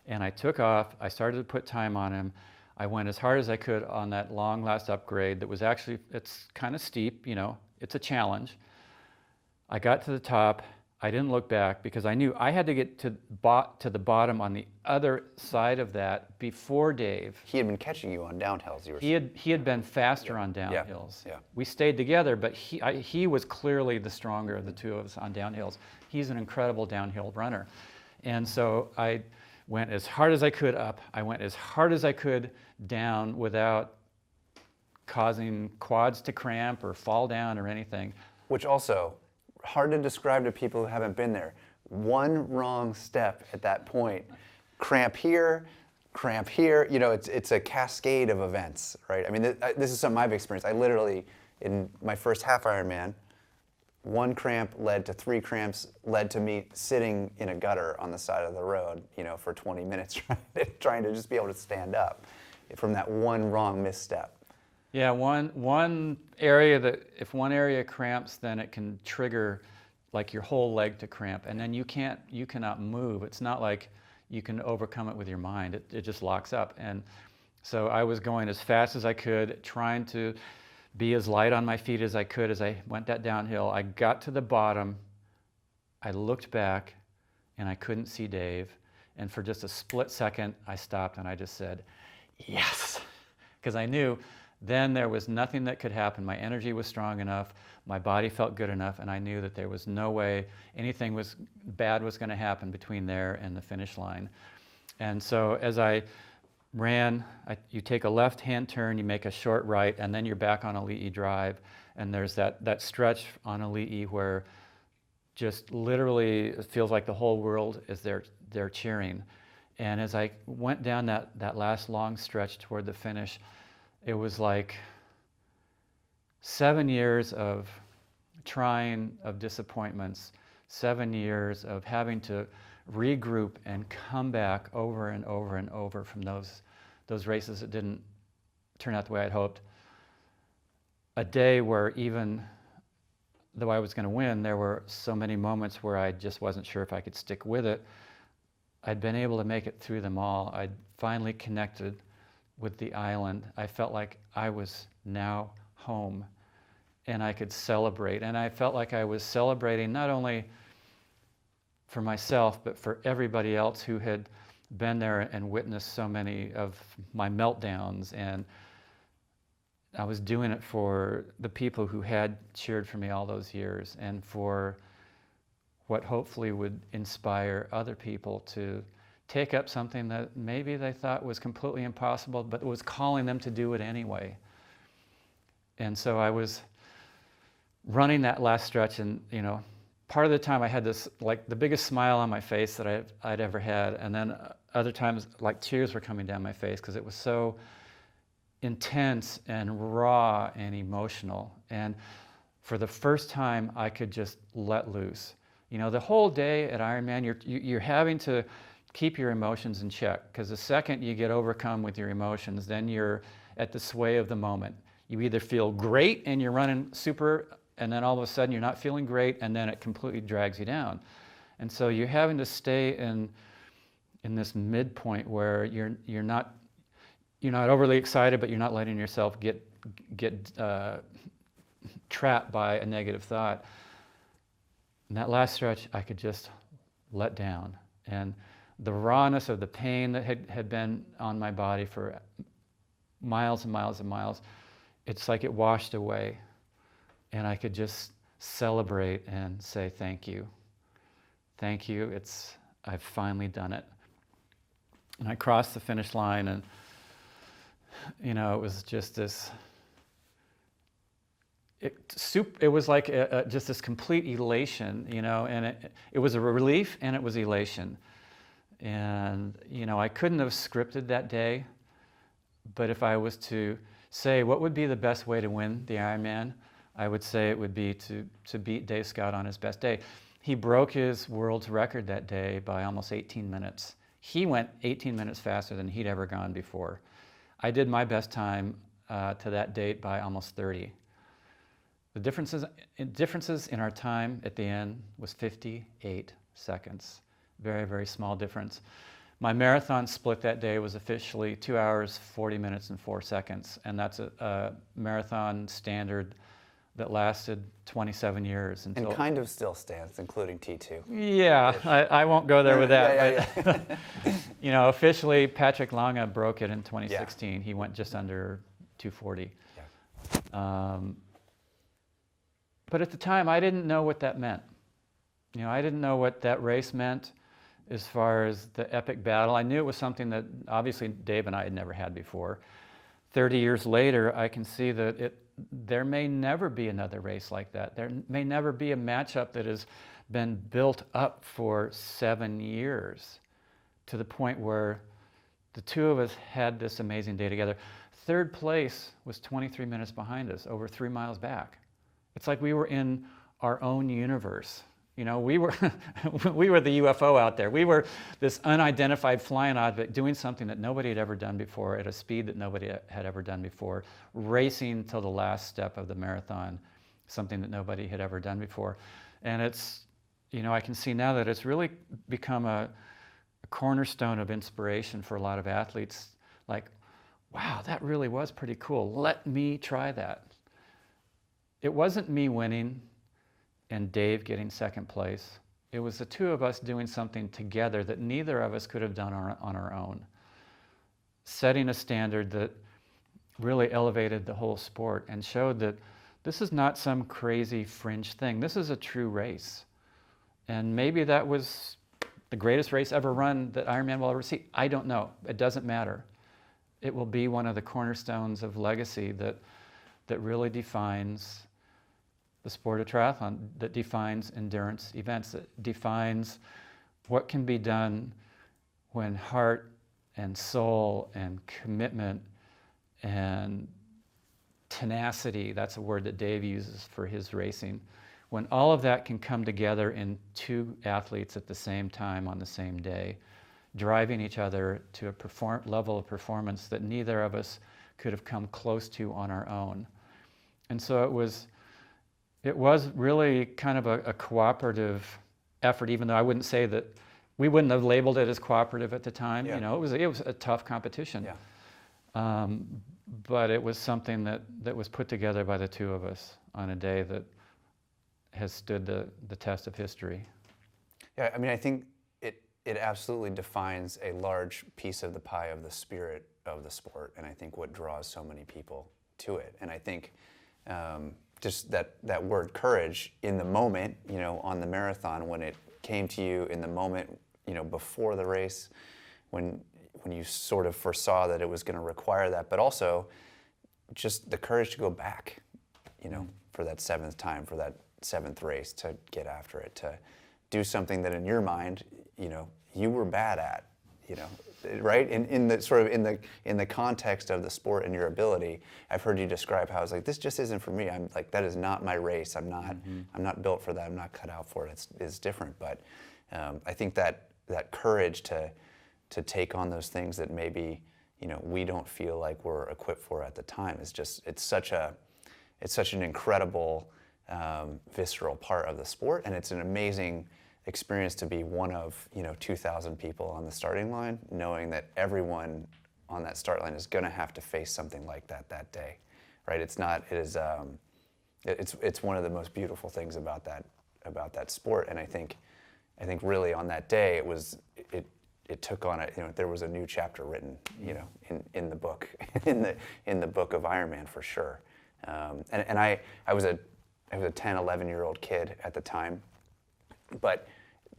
and I took off. I started to put time on him. I went as hard as I could on that long last upgrade that was actually, it's kind of steep, it's a challenge. I got to the top. I didn't look back because I knew I had to get to the bottom on the other side of that before Dave. He had been catching you on downhills. He had been faster on downhills. Yeah. We stayed together, but he was clearly the stronger of the two of us on downhills. He's an incredible downhill runner. And so I went as hard as I could up. I went as hard as I could down without causing quads to cramp or fall down or anything. Which also, hard to describe to people who haven't been there. One wrong step at that point, cramp here, it's a cascade of events, right? I mean, this is something I've experienced. I literally, in my first half Ironman, one cramp led to 3 cramps, led to me sitting in a gutter on the side of the road, for 20 minutes trying to just be able to stand up from that one wrong misstep. Yeah, one area if one area cramps, then it can trigger like your whole leg to cramp, and then you cannot move. It's not like you can overcome it with your mind. It just locks up. And so I was going as fast as I could, trying to be as light on my feet as I could as I went that downhill. I got to the bottom. I looked back, and I couldn't see Dave. And for just a split second, I stopped and I just said, yes, because I knew then there was nothing that could happen. My energy was strong enough, my body felt good enough, and I knew that there was no way anything bad was going to happen between there and the finish line. And so as I ran, you take a left-hand turn, you make a short right, and then you're back on Ali'i Drive, and there's that stretch on Ali'i where just literally it feels like the whole world is there cheering. And as I went down that last long stretch toward the finish, it was like 7 years of trying, of disappointments, 7 years of having to regroup and come back over and over and over from those races that didn't turn out the way I'd hoped. A day where even though I was going to win, there were so many moments where I just wasn't sure if I could stick with it. I'd been able to make it through them all. I'd finally connected with the island. I felt like I was now home and I could celebrate. And I felt like I was celebrating not only for myself, but for everybody else who had been there and witnessed so many of my meltdowns. And I was doing it for the people who had cheered for me all those years, and for what hopefully would inspire other people to take up something that maybe they thought was completely impossible, but was calling them to do it anyway. And so I was running that last stretch, and part of the time I had this like the biggest smile on my face that I'd ever had, and then other times like tears were coming down my face because it was so intense and raw and emotional. And for the first time, I could just let loose. The whole day at Ironman, you're having to keep your emotions in check, because the second you get overcome with your emotions, then you're at the sway of the moment. You either feel great and you're running super, and then all of a sudden you're not feeling great, and then it completely drags you down. And so you're having to stay in this midpoint where you're not overly excited, but you're not letting yourself get trapped by a negative thought. In that last stretch, I could just let down, and the rawness of the pain that had been on my body for miles and miles and miles, it's like it washed away, and I could just celebrate and say thank you. Thank you, I've finally done it. And I crossed the finish line, and it was just this, it was like just this complete elation, and it was a relief and it was elation. And, I couldn't have scripted that day, but if I was to say what would be the best way to win the Ironman, I would say it would be to beat Dave Scott on his best day. He broke his world's record that day by almost 18 minutes. He went 18 minutes faster than he'd ever gone before. I did my best time to that date by almost 30. The differences in our time at the end was 58 seconds. Very, very small difference. My marathon split that day was officially 2 hours, 40 minutes, and 4 seconds. And that's a marathon standard that lasted 27 years. And kind of still stands, including T2. Yeah, I won't go there with that. Yeah. Officially, Patrick Lange broke it in 2016. Yeah. He went just under 240. Yeah. But at the time, I didn't know what that meant. I didn't know what that race meant as far as the epic battle. I knew it was something that obviously Dave and I had never had before. 30 years later, I can see that there may never be another race like that. There may never be a matchup that has been built up for 7 years to the point where the two of us had this amazing day together. Third place was 23 minutes behind us, over 3 miles back. It's like we were in our own universe. We were the UFO out there. We were this unidentified flying object doing something that nobody had ever done before at a speed that nobody had ever done before, racing till the last step of the marathon, something that nobody had ever done before. And it's, I can see now that it's really become a cornerstone of inspiration for a lot of athletes. Like, wow, that really was pretty cool. Let me try that. It wasn't me winning and Dave getting second place. It was the two of us doing something together that neither of us could have done on our own, setting a standard that really elevated the whole sport and showed that this is not some crazy fringe thing. This is a true race. And maybe that was the greatest race ever run that Ironman will ever see. I don't know. It doesn't matter. It will be one of the cornerstones of legacy that really defines the sport of triathlon, that defines endurance events, that defines what can be done when heart and soul and commitment and tenacity, that's a word that Dave uses for his racing, when all of that can come together in two athletes at the same time on the same day, driving each other to a level of performance that neither of us could have come close to on our own. And so it was really kind of a cooperative effort, even though I wouldn't say that, we wouldn't have labeled it as cooperative at the time. Yeah. It was a tough competition. Yeah. But it was something that was put together by the two of us on a day that has stood the test of history. Yeah, I think it absolutely defines a large piece of the pie of the spirit of the sport, and I think what draws so many people to it. And I think just that word courage in the moment, on the marathon, when it came to you in the moment, before the race, when you sort of foresaw that it was going to require that, but also just the courage to go back, for that seventh time, for that seventh race, to get after it, to do something that in your mind, you were bad at, right? In the sort of in the context of the sport and your ability, I've heard you describe how I was like, this just isn't for me. I'm like, that is not my race. I'm not built for that. I'm not cut out for it. It's different. But I think that courage to take on those things that maybe we don't feel like we're equipped for at the time is just it's such an incredible visceral part of the sport, and it's an amazing experience to be one of 2,000 people on the starting line, knowing that everyone on that start line is going to have to face something like that day, right? It's one of the most beautiful things about that sport, and I think really on that day it took on there was a new chapter written in the book in the book of Ironman for sure, and I was a 10, 11-year-old kid at the time. But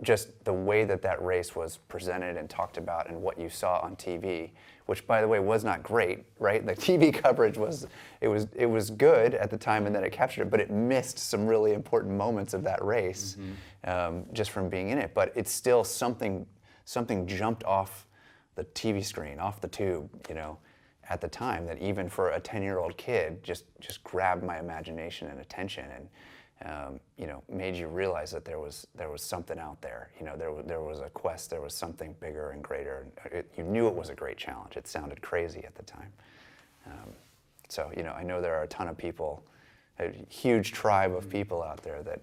just the way that race was presented and talked about and what you saw on TV, which by the way was not great, right? The TV coverage was good at the time, and then it captured it, but it missed some really important moments of that race just from being in it. But it's still something jumped off the TV screen, off the tube, at the time, that even for a 10-year-old kid just grabbed my imagination and attention, and made you realize that there was something out there. There was a quest, there was something bigger and greater. You knew it was a great challenge. It sounded crazy at the time. So I know there are a ton of people, a huge tribe of people out there that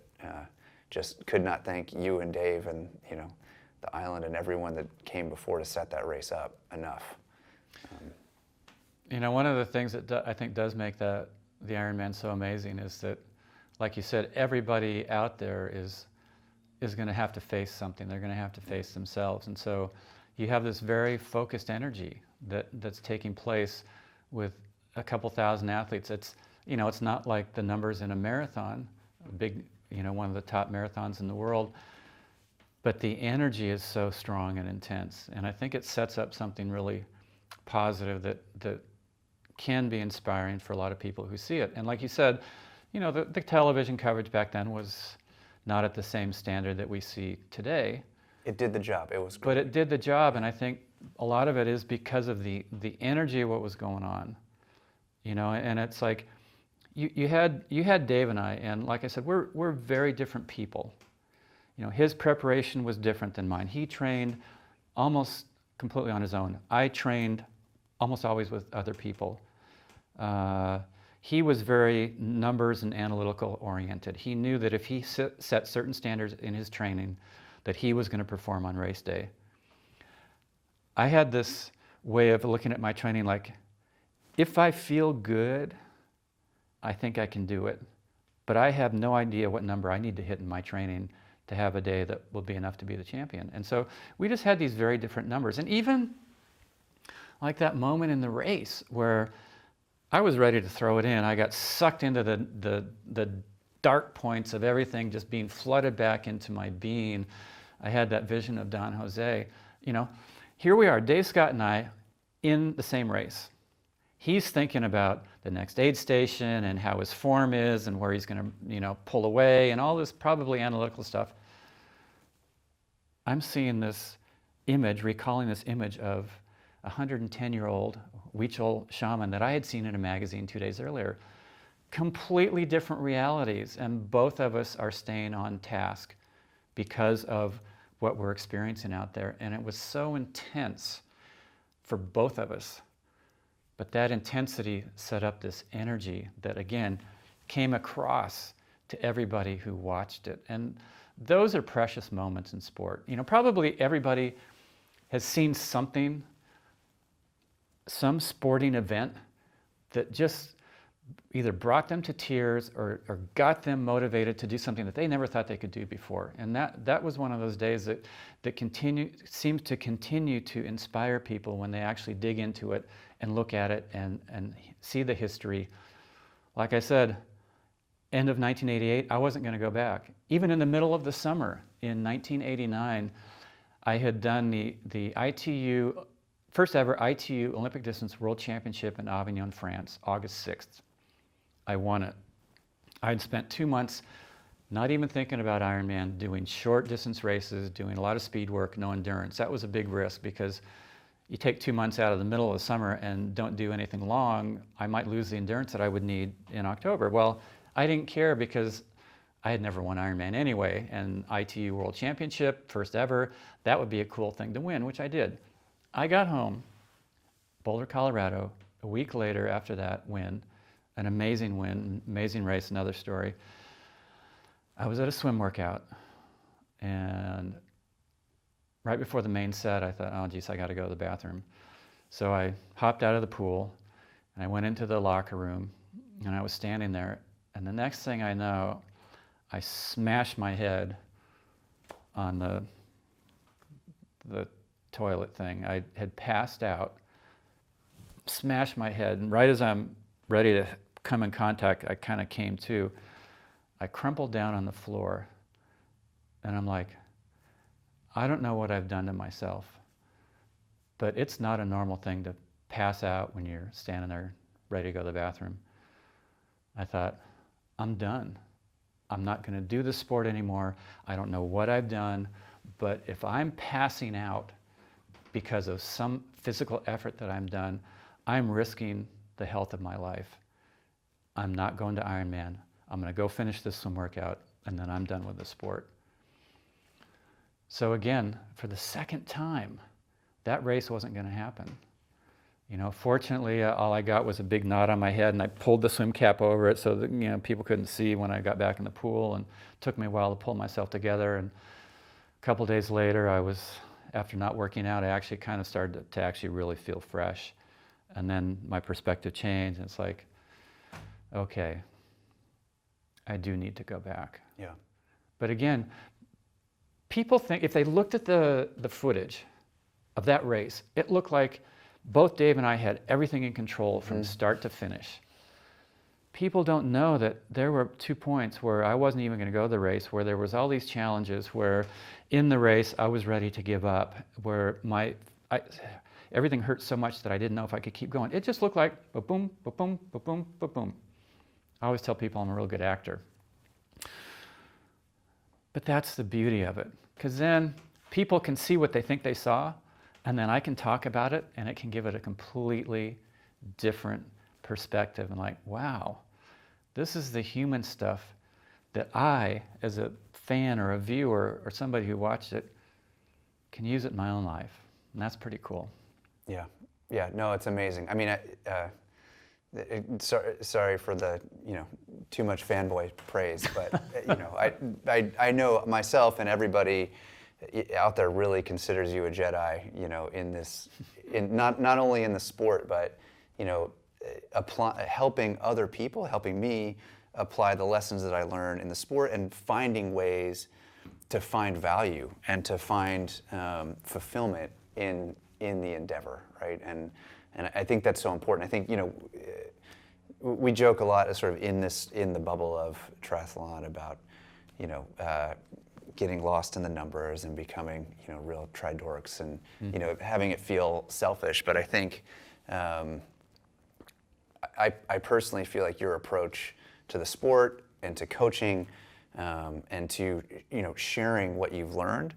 just could not thank you and Dave and the island and everyone that came before to set that race up enough. One of the things that I think does make the Ironman so amazing is that, like you said, everybody out there is going to have to face something. They're going to have to face themselves. And so you have this very focused energy that's taking place with a couple thousand athletes. It's not like the numbers in a marathon, a big, one of the top marathons in the world, but the energy is so strong and intense. And I think it sets up something really positive that can be inspiring for a lot of people who see it. And like you said, the television coverage back then was not at the same standard that we see today. It did the job. It was great. But it did the job, and I think a lot of it is because of the energy of what was going on. And it's like you had Dave and I, and like I said, we're very different people. His preparation was different than mine. He trained almost completely on his own. I trained almost always with other people. He was very numbers and analytical oriented. He knew that if he set certain standards in his training, that he was going to perform on race day. I had this way of looking at my training like, if I feel good, I think I can do it. But I have no idea what number I need to hit in my training to have a day that will be enough to be the champion. And so we just had these very different numbers. And even like that moment in the race where I was ready to throw it in. I got sucked into the dark points of everything just being flooded back into my being. I had that vision of Don Jose. Here we are, Dave Scott and I, in the same race. He's thinking about the next aid station and how his form is and where he's going to, pull away and all this probably analytical stuff. I'm seeing this image, recalling this image of a 110-year-old Huichol shaman that I had seen in a magazine 2 days earlier. Completely different realities, and both of us are staying on task because of what we're experiencing out there. And it was so intense for both of us. But that intensity set up this energy that, again, came across to everybody who watched it. And those are precious moments in sport. Probably everybody has seen something, some sporting event that just either brought them to tears or got them motivated to do something that they never thought they could do before. And that was one of those days that seems to continue to inspire people when they actually dig into it and look at it and see the history. Like I said, end of 1988, I wasn't going to go back. Even in the middle of the summer in 1989, I had done the ITU, first ever ITU Olympic Distance World Championship in Avignon, France, August 6th. I won it. I'd spent 2 months not even thinking about Ironman, doing short distance races, doing a lot of speed work, no endurance. That was a big risk because you take 2 months out of the middle of the summer and don't do anything long, I might lose the endurance that I would need in October. Well, I didn't care because I had never won Ironman anyway, and ITU World Championship, first ever, that would be a cool thing to win, which I did. I got home, Boulder, Colorado, a week later after that win, an amazing win, amazing race, another story. I was at a swim workout, and right before the main set, I thought, oh geez, I gotta go to the bathroom. So I hopped out of the pool, and I went into the locker room, and I was standing there, and the next thing I know, I smashed my head on the toilet thing. I had passed out, smashed my head, and right as I'm ready to come in contact, I kind of came to. I crumpled down on the floor, and I'm like, I don't know what I've done to myself, but it's not a normal thing to pass out when you're standing there ready to go to the bathroom. I thought, I'm done. I'm not going to do this sport anymore. I don't know what I've done, but if I'm passing out because of some physical effort that I'm done, I'm risking the health of my life. I'm not going to Ironman. I'm going to go finish this swim workout, and then I'm done with the sport. So again, for the second time, that race wasn't going to happen. You know, fortunately, all I got was a big knot on my head, and I pulled the swim cap over it so that, you know, people couldn't see when I got back in the pool, and it took me a while to pull myself together. And a couple days later, after not working out, I actually kind of started to actually really feel fresh. And then my perspective changed, and it's like, okay, I do need to go back. Yeah. But again, people think, if they looked at the footage of that race, it looked like both Dave and I had everything in control from start to finish. People don't know that there were 2 points where I wasn't even going to go to the race, where there was all these challenges, where in the race I was ready to give up, where everything hurt so much that I didn't know if I could keep going. It just looked like ba-boom, ba-boom, ba-boom, ba-boom. I always tell people I'm a real good actor. But that's the beauty of it, because then people can see what they think they saw, and then I can talk about it, and it can give it a completely different perspective. And like, wow, this is the human stuff that I, as a fan or a viewer or somebody who watched it, can use it in my own life. And that's pretty cool. Yeah. Yeah. No, it's amazing. I mean, sorry for the, too much fanboy praise, but I know myself and everybody out there really considers you a Jedi, in not only in the sport, but helping other people, helping me apply the lessons that I learned in the sport, and finding ways to find value and to find fulfillment in the endeavor, right? And I think that's so important. I think we joke a lot, sort of in the bubble of triathlon, about getting lost in the numbers and becoming real tri-dorks, and having it feel selfish. But I think I personally feel like your approach to the sport and to coaching and to sharing what you've learned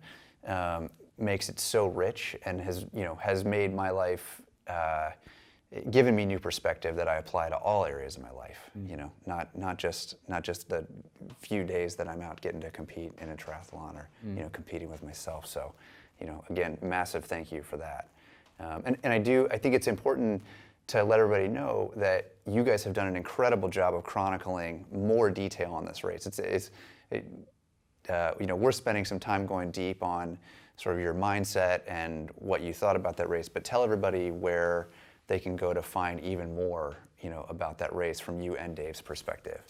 makes it so rich, and has made my life, given me new perspective that I apply to all areas of my life. Not just the few days that I'm out getting to compete in a triathlon, or competing with myself. So, again, massive thank you for that. And I think it's important to let everybody know that you guys have done an incredible job of chronicling more detail on this race. We're spending some time going deep on sort of your mindset and what you thought about that race, but tell everybody where they can go to find even more, about that race from you and Dave's perspective.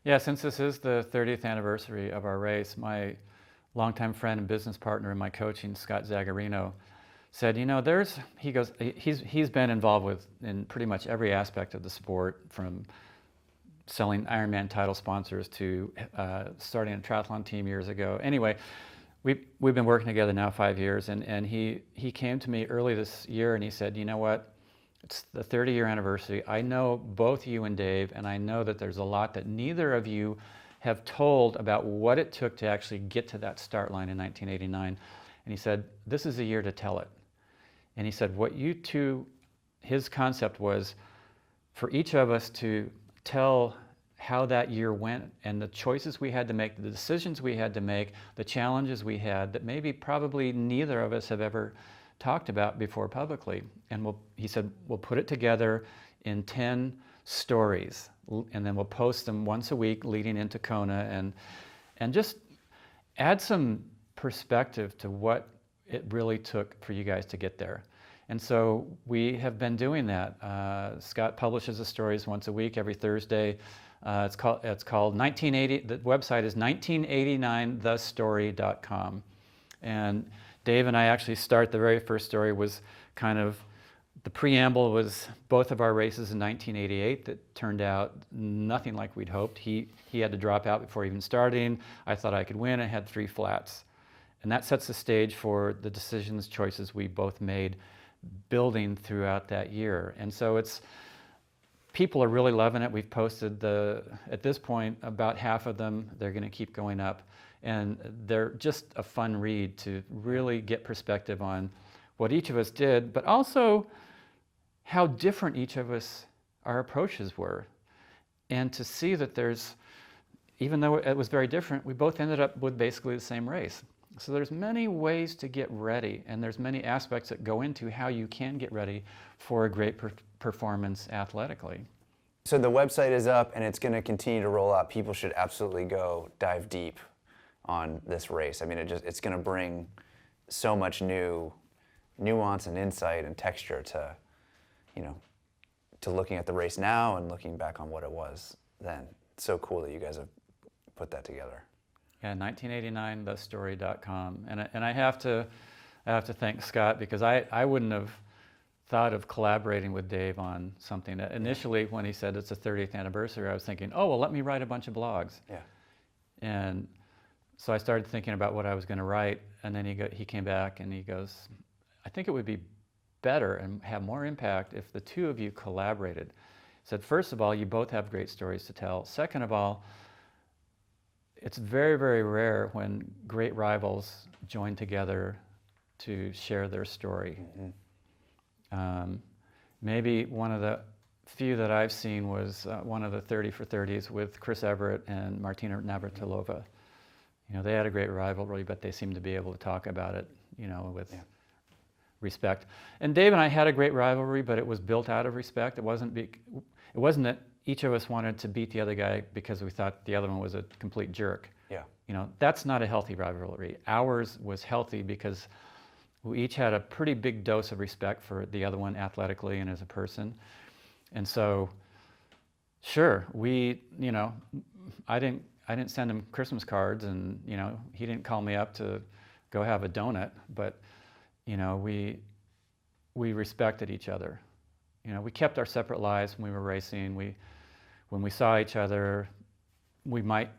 Yeah, since this is the 30th anniversary of our race, my longtime friend and business partner in my coaching, Scott Zagarino, said, he's been involved in pretty much every aspect of the sport, from selling Ironman title sponsors to starting a triathlon team years ago. Anyway, we've been working together now 5 years, and he came to me early this year and he said, you know what, It's the 30-year anniversary. I know both you and Dave, and I know that there's a lot that neither of you have told about what it took to actually get to that start line in 1989. And he said, this is a year to tell it. And he said, what you two, his concept was for each of us to tell how that year went and the choices we had to make, the decisions we had to make, the challenges we had that maybe probably neither of us have ever talked about before publicly. And he said, we'll put it together in 10 stories, and then we'll post them once a week leading into Kona, and just add some perspective to what it really took for you guys to get there. And so we have been doing that. Scott publishes the stories once a week, every Thursday. It's called 1980. The website is 1989thestory.com. And Dave and I actually start, the very first story was kind of, the preamble was both of our races in 1988 that turned out nothing like we'd hoped. He had to drop out before even starting. I thought I could win. I had 3 flats. And that sets the stage for the decisions, choices we both made building throughout that year. And so people are really loving it. We've posted at this point, about half of them, they're going to keep going up. And they're just a fun read to really get perspective on what each of us did, but also how different each of us, our approaches were. And to see that even though it was very different, we both ended up with basically the same race. So there's many ways to get ready, and there's many aspects that go into how you can get ready for a great performance athletically. So the website is up, and it's going to continue to roll out. People should absolutely go dive deep on this race. I mean, it's going to bring so much new nuance and insight and texture to, to looking at the race now and looking back on what it was then. It's so cool that you guys have put that together. Yeah, 1989thestory.com. And I have to thank Scott, because I wouldn't have thought of collaborating with Dave on something. Initially, when he said it's the 30th anniversary, I was thinking, oh, well, let me write a bunch of blogs. Yeah. And so I started thinking about what I was going to write, and then he came back and he goes, I think it would be better and have more impact if the two of you collaborated. He said, first of all, you both have great stories to tell. Second of all, it's very, very rare when great rivals join together to share their story. Mm-hmm. Maybe one of the few that I've seen was one of the 30 for 30s with Chris Everett and Martina Navratilova. They had a great rivalry, but they seemed to be able to talk about it, with respect. And Dave and I had a great rivalry, but it was built out of respect. It wasn't that each of us wanted to beat the other guy because we thought the other one was a complete jerk. Yeah. That's not a healthy rivalry. Ours was healthy because we each had a pretty big dose of respect for the other one athletically and as a person. And so, sure, I didn't send him Christmas cards, and he didn't call me up to go have a donut, but we respected each other. We kept our separate lives when we were racing. When we saw each other, we might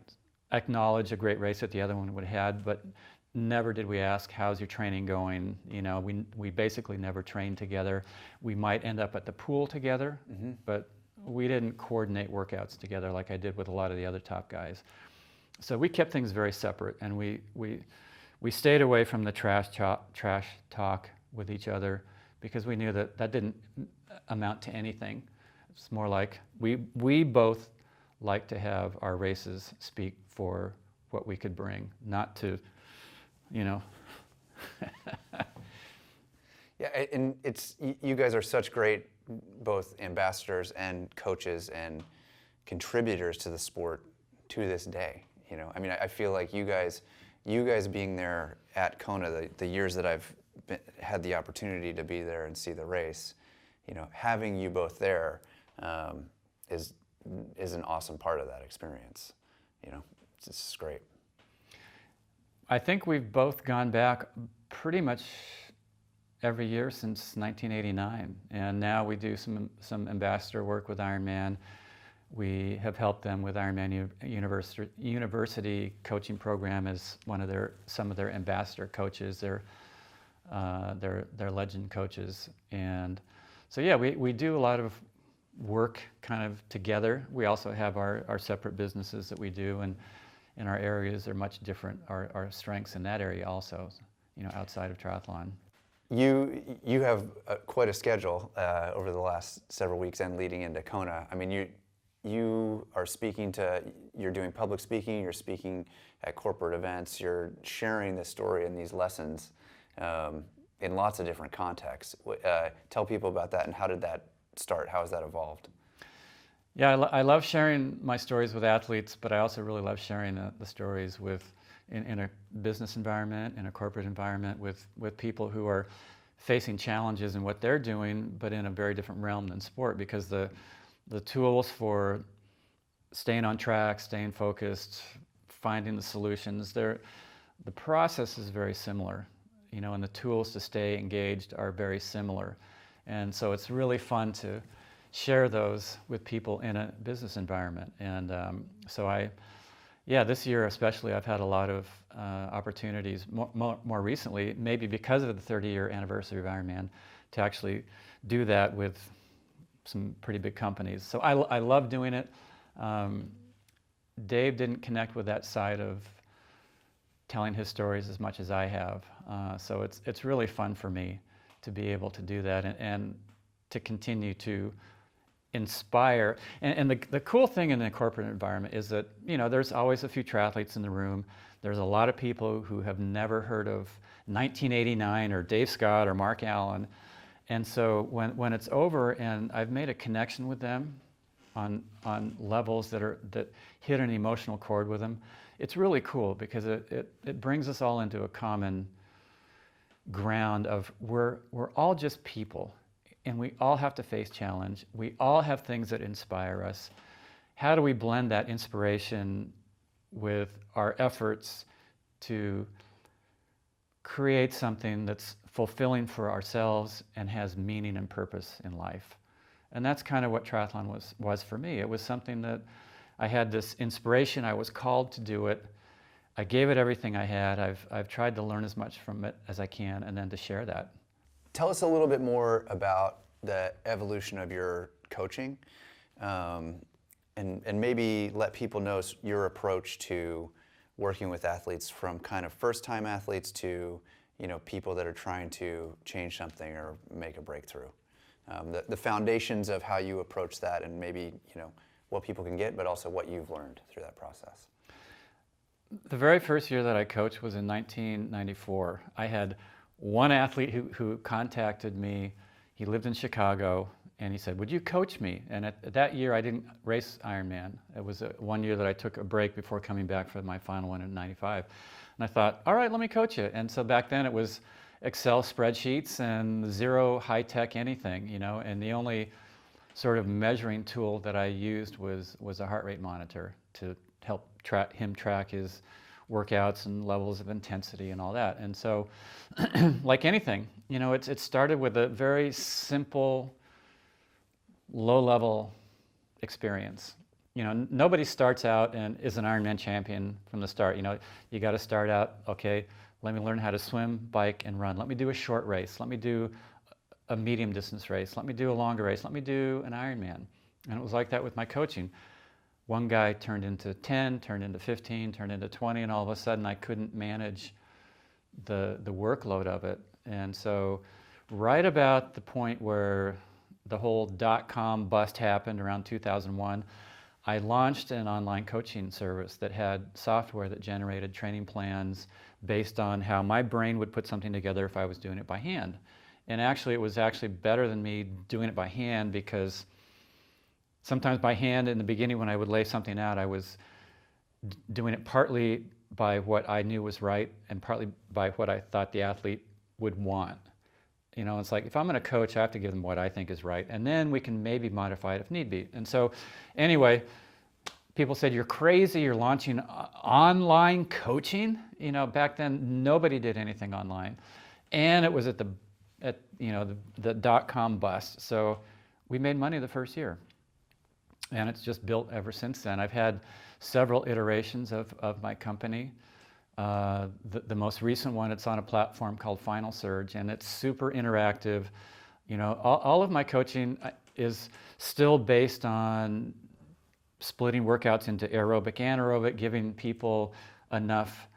acknowledge a great race that the other one would have had, but never did we ask, how's your training going? We basically never trained together. We might end up at the pool together, mm-hmm. but we didn't coordinate workouts together like I did with a lot of the other top guys. So we kept things very separate, and we stayed away from the trash talk with each other, because we knew that didn't amount to anything. It's more like we both like to have our races speak for what we could bring, not to, Yeah, and you guys are such great both ambassadors and coaches and contributors to the sport to this day. I mean, I feel like you guys being there at Kona, the years that I've had the opportunity to be there and see the race, having you both there is an awesome part of that experience. It's just great. I think we've both gone back pretty much every year since 1989, and now we do some ambassador work with IRONMAN. We have helped them with IRONMAN University coaching program as some of their ambassador coaches, their legend coaches, and So yeah, we do a lot of work kind of together. We also have our separate businesses that we do, and our areas are much different, our strengths in that area also, outside of triathlon. You have quite a schedule over the last several weeks and leading into Kona. I mean, you are you're doing public speaking, you're speaking at corporate events, you're sharing this story and these lessons in lots of different contexts. Tell people about that, and how did that start? How has that evolved? Yeah, I love sharing my stories with athletes, but I also really love sharing the stories in a business environment, in a corporate environment, with people who are facing challenges in what they're doing, but in a very different realm than sport, because the tools for staying on track, staying focused, finding the solutions, the process is very similar, and the tools to stay engaged are very similar. And so it's really fun to share those with people in a business environment. And this year especially, I've had a lot of opportunities, more recently, maybe because of the 30-year anniversary of Ironman, to actually do that with some pretty big companies. So I love doing it. Dave didn't connect with that side of telling his stories as much as I have. So it's really fun for me to be able to do that and to continue to inspire. And the cool thing in the corporate environment is that, there's always a few triathletes in the room. There's a lot of people who have never heard of 1989 or Dave Scott or Mark Allen. And so when it's over and I've made a connection with them on levels that hit an emotional chord with them, it's really cool, because it brings us all into a common ground of we're all just people, and we all have to face challenge. We all have things that inspire us. How do we blend that inspiration with our efforts to create something that's fulfilling for ourselves and has meaning and purpose in life? And that's kind of what triathlon was for me. It was something that I had this inspiration. I was called to do it. I gave it everything I had. I've tried to learn as much from it as I can, and then to share that. Tell us a little bit more about the evolution of your coaching, and maybe let people know your approach to working with athletes, from kind of first-time athletes to people that are trying to change something or make a breakthrough. The foundations of how you approach that, and maybe what people can get, but also what you've learned through that process. The very first year that I coached was in 1994. I had one athlete who contacted me. He lived in Chicago, and he said, "Would you coach me?" And at that year, I didn't race Ironman. It was one year that I took a break before coming back for my final one in '95. And I thought, all right, let me coach you. And so back then it was Excel spreadsheets and zero high-tech anything, and the only sort of measuring tool that I used was a heart rate monitor to help him track his workouts and levels of intensity and all that. And so, like anything, it started with a very simple, low-level experience. Nobody starts out and is an Ironman champion from the start. You got to start out, okay, let me learn how to swim, bike, and run. Let me do a short race. Let me do a medium distance race. Let me do a longer race. Let me do an Ironman. And it was like that with my coaching. One guy turned into 10, turned into 15, turned into 20, and all of a sudden I couldn't manage the workload of it. And so right about the point where the whole .com bust happened around 2001, I launched an online coaching service that had software that generated training plans based on how my brain would put something together if I was doing it by hand. And actually, it was actually better than me doing it by hand, because sometimes by hand in the beginning when I would lay something out, I was doing it partly by what I knew was right and partly by what I thought the athlete would want. It's like, if I'm going to coach, I have to give them what I think is right, and then we can maybe modify it if need be. And so anyway, people said, "You're crazy, you're launching online coaching." Back then nobody did anything online, and it was at the .com bust. So we made money the first year, and it's just built ever since then. I've had several iterations of my company. The most recent one, it's on a platform called Final Surge, and it's super interactive. You know, all of my coaching is still based on splitting workouts into aerobic, anaerobic, giving people enough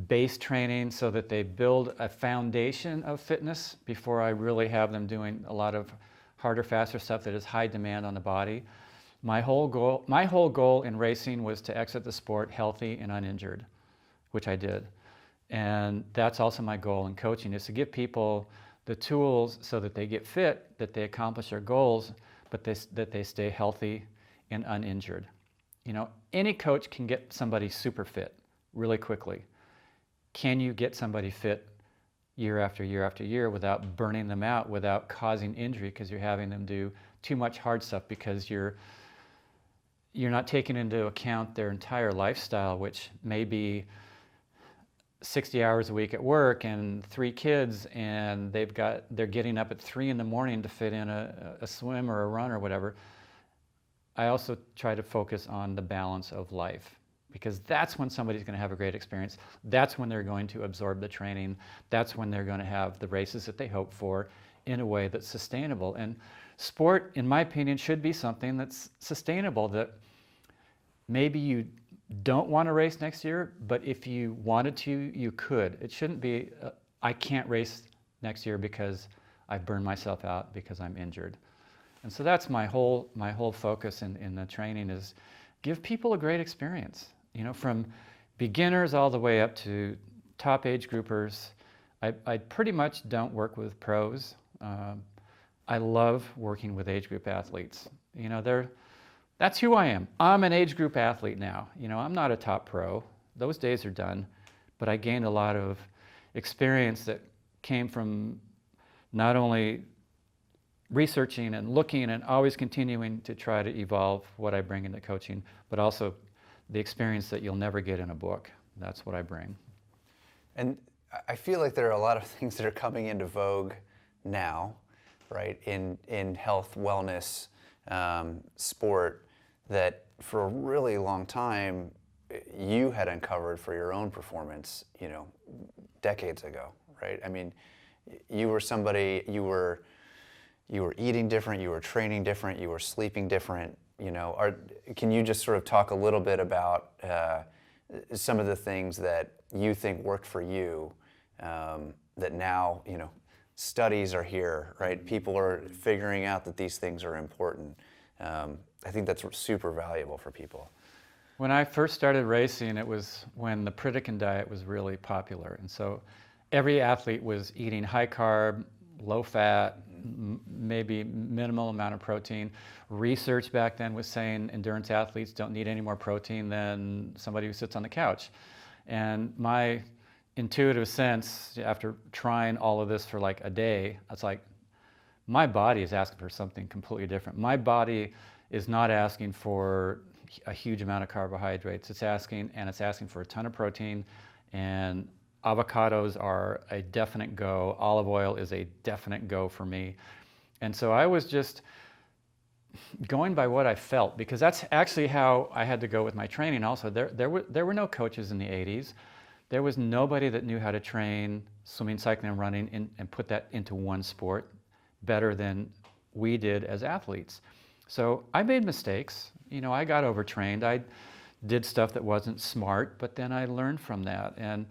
base training so that they build a foundation of fitness before I really have them doing a lot of harder, faster stuff that is high demand on the body. My whole goal in racing was to exit the sport healthy and uninjured, which I did. And that's also my goal in coaching, is to give people the tools so that they get fit, that they accomplish their goals, but that they stay healthy and uninjured. You know, any coach can get somebody super fit really quickly. Can you get somebody fit year after year after year without burning them out, without causing injury because you're having them do too much hard stuff because you're not taking into account their entire lifestyle, which may be 60 hours a week at work and 3 kids, and they're getting up at 3 in the morning to fit in a swim or a run or whatever. I also try to focus on the balance of life, because that's when somebody's going to have a great experience. That's when they're going to absorb the training. That's when they're going to have the races that they hope for in a way that's sustainable. And sport, in my opinion, should be something that's sustainable, that maybe you don't want to race next year, but if you wanted to, you could. It shouldn't be, I can't race next year because I've burned myself out because I'm injured. And so that's my whole focus in the training, is give people a great experience. You know, from beginners all the way up to top age groupers. I pretty much don't work with pros. I love working with age group athletes. You know, that's who I am. I'm an age group athlete now. You know, I'm not a top pro. Those days are done. But I gained a lot of experience that came from not only researching and looking and always continuing to try to evolve what I bring into coaching, but also the experience that you'll never get in a book. That's what I bring. And I feel like there are a lot of things that are coming into vogue now, right, in health, wellness, sport, that for a really long time you had uncovered for your own performance, you know, decades ago, right? I mean, you were somebody, you were eating different, you were training different, you were sleeping different. You know, can you just sort of talk a little bit about some of the things that you think worked for you, that now, you know, studies are here, right? People are figuring out that these things are important. I think that's super valuable for people. When I first started racing, it was when the Pritikin diet was really popular. And so every athlete was eating high carb, low fat, maybe minimal amount of protein. Research back then was saying endurance athletes don't need any more protein than somebody who sits on the couch. And my intuitive sense, after trying all of this for like a day, it's like, my body is asking for something completely different. My body is not asking for a huge amount of carbohydrates. It's asking for a ton of protein, and avocados are a definite go. Olive oil is a definite go for me. And so I was just going by what I felt, because that's actually how I had to go with my training also. There were no coaches in the 80s. There was nobody that knew how to train swimming, cycling, and running and put that into one sport better than we did as athletes. So I made mistakes. You know, I got overtrained. I did stuff that wasn't smart, but then I learned from that. And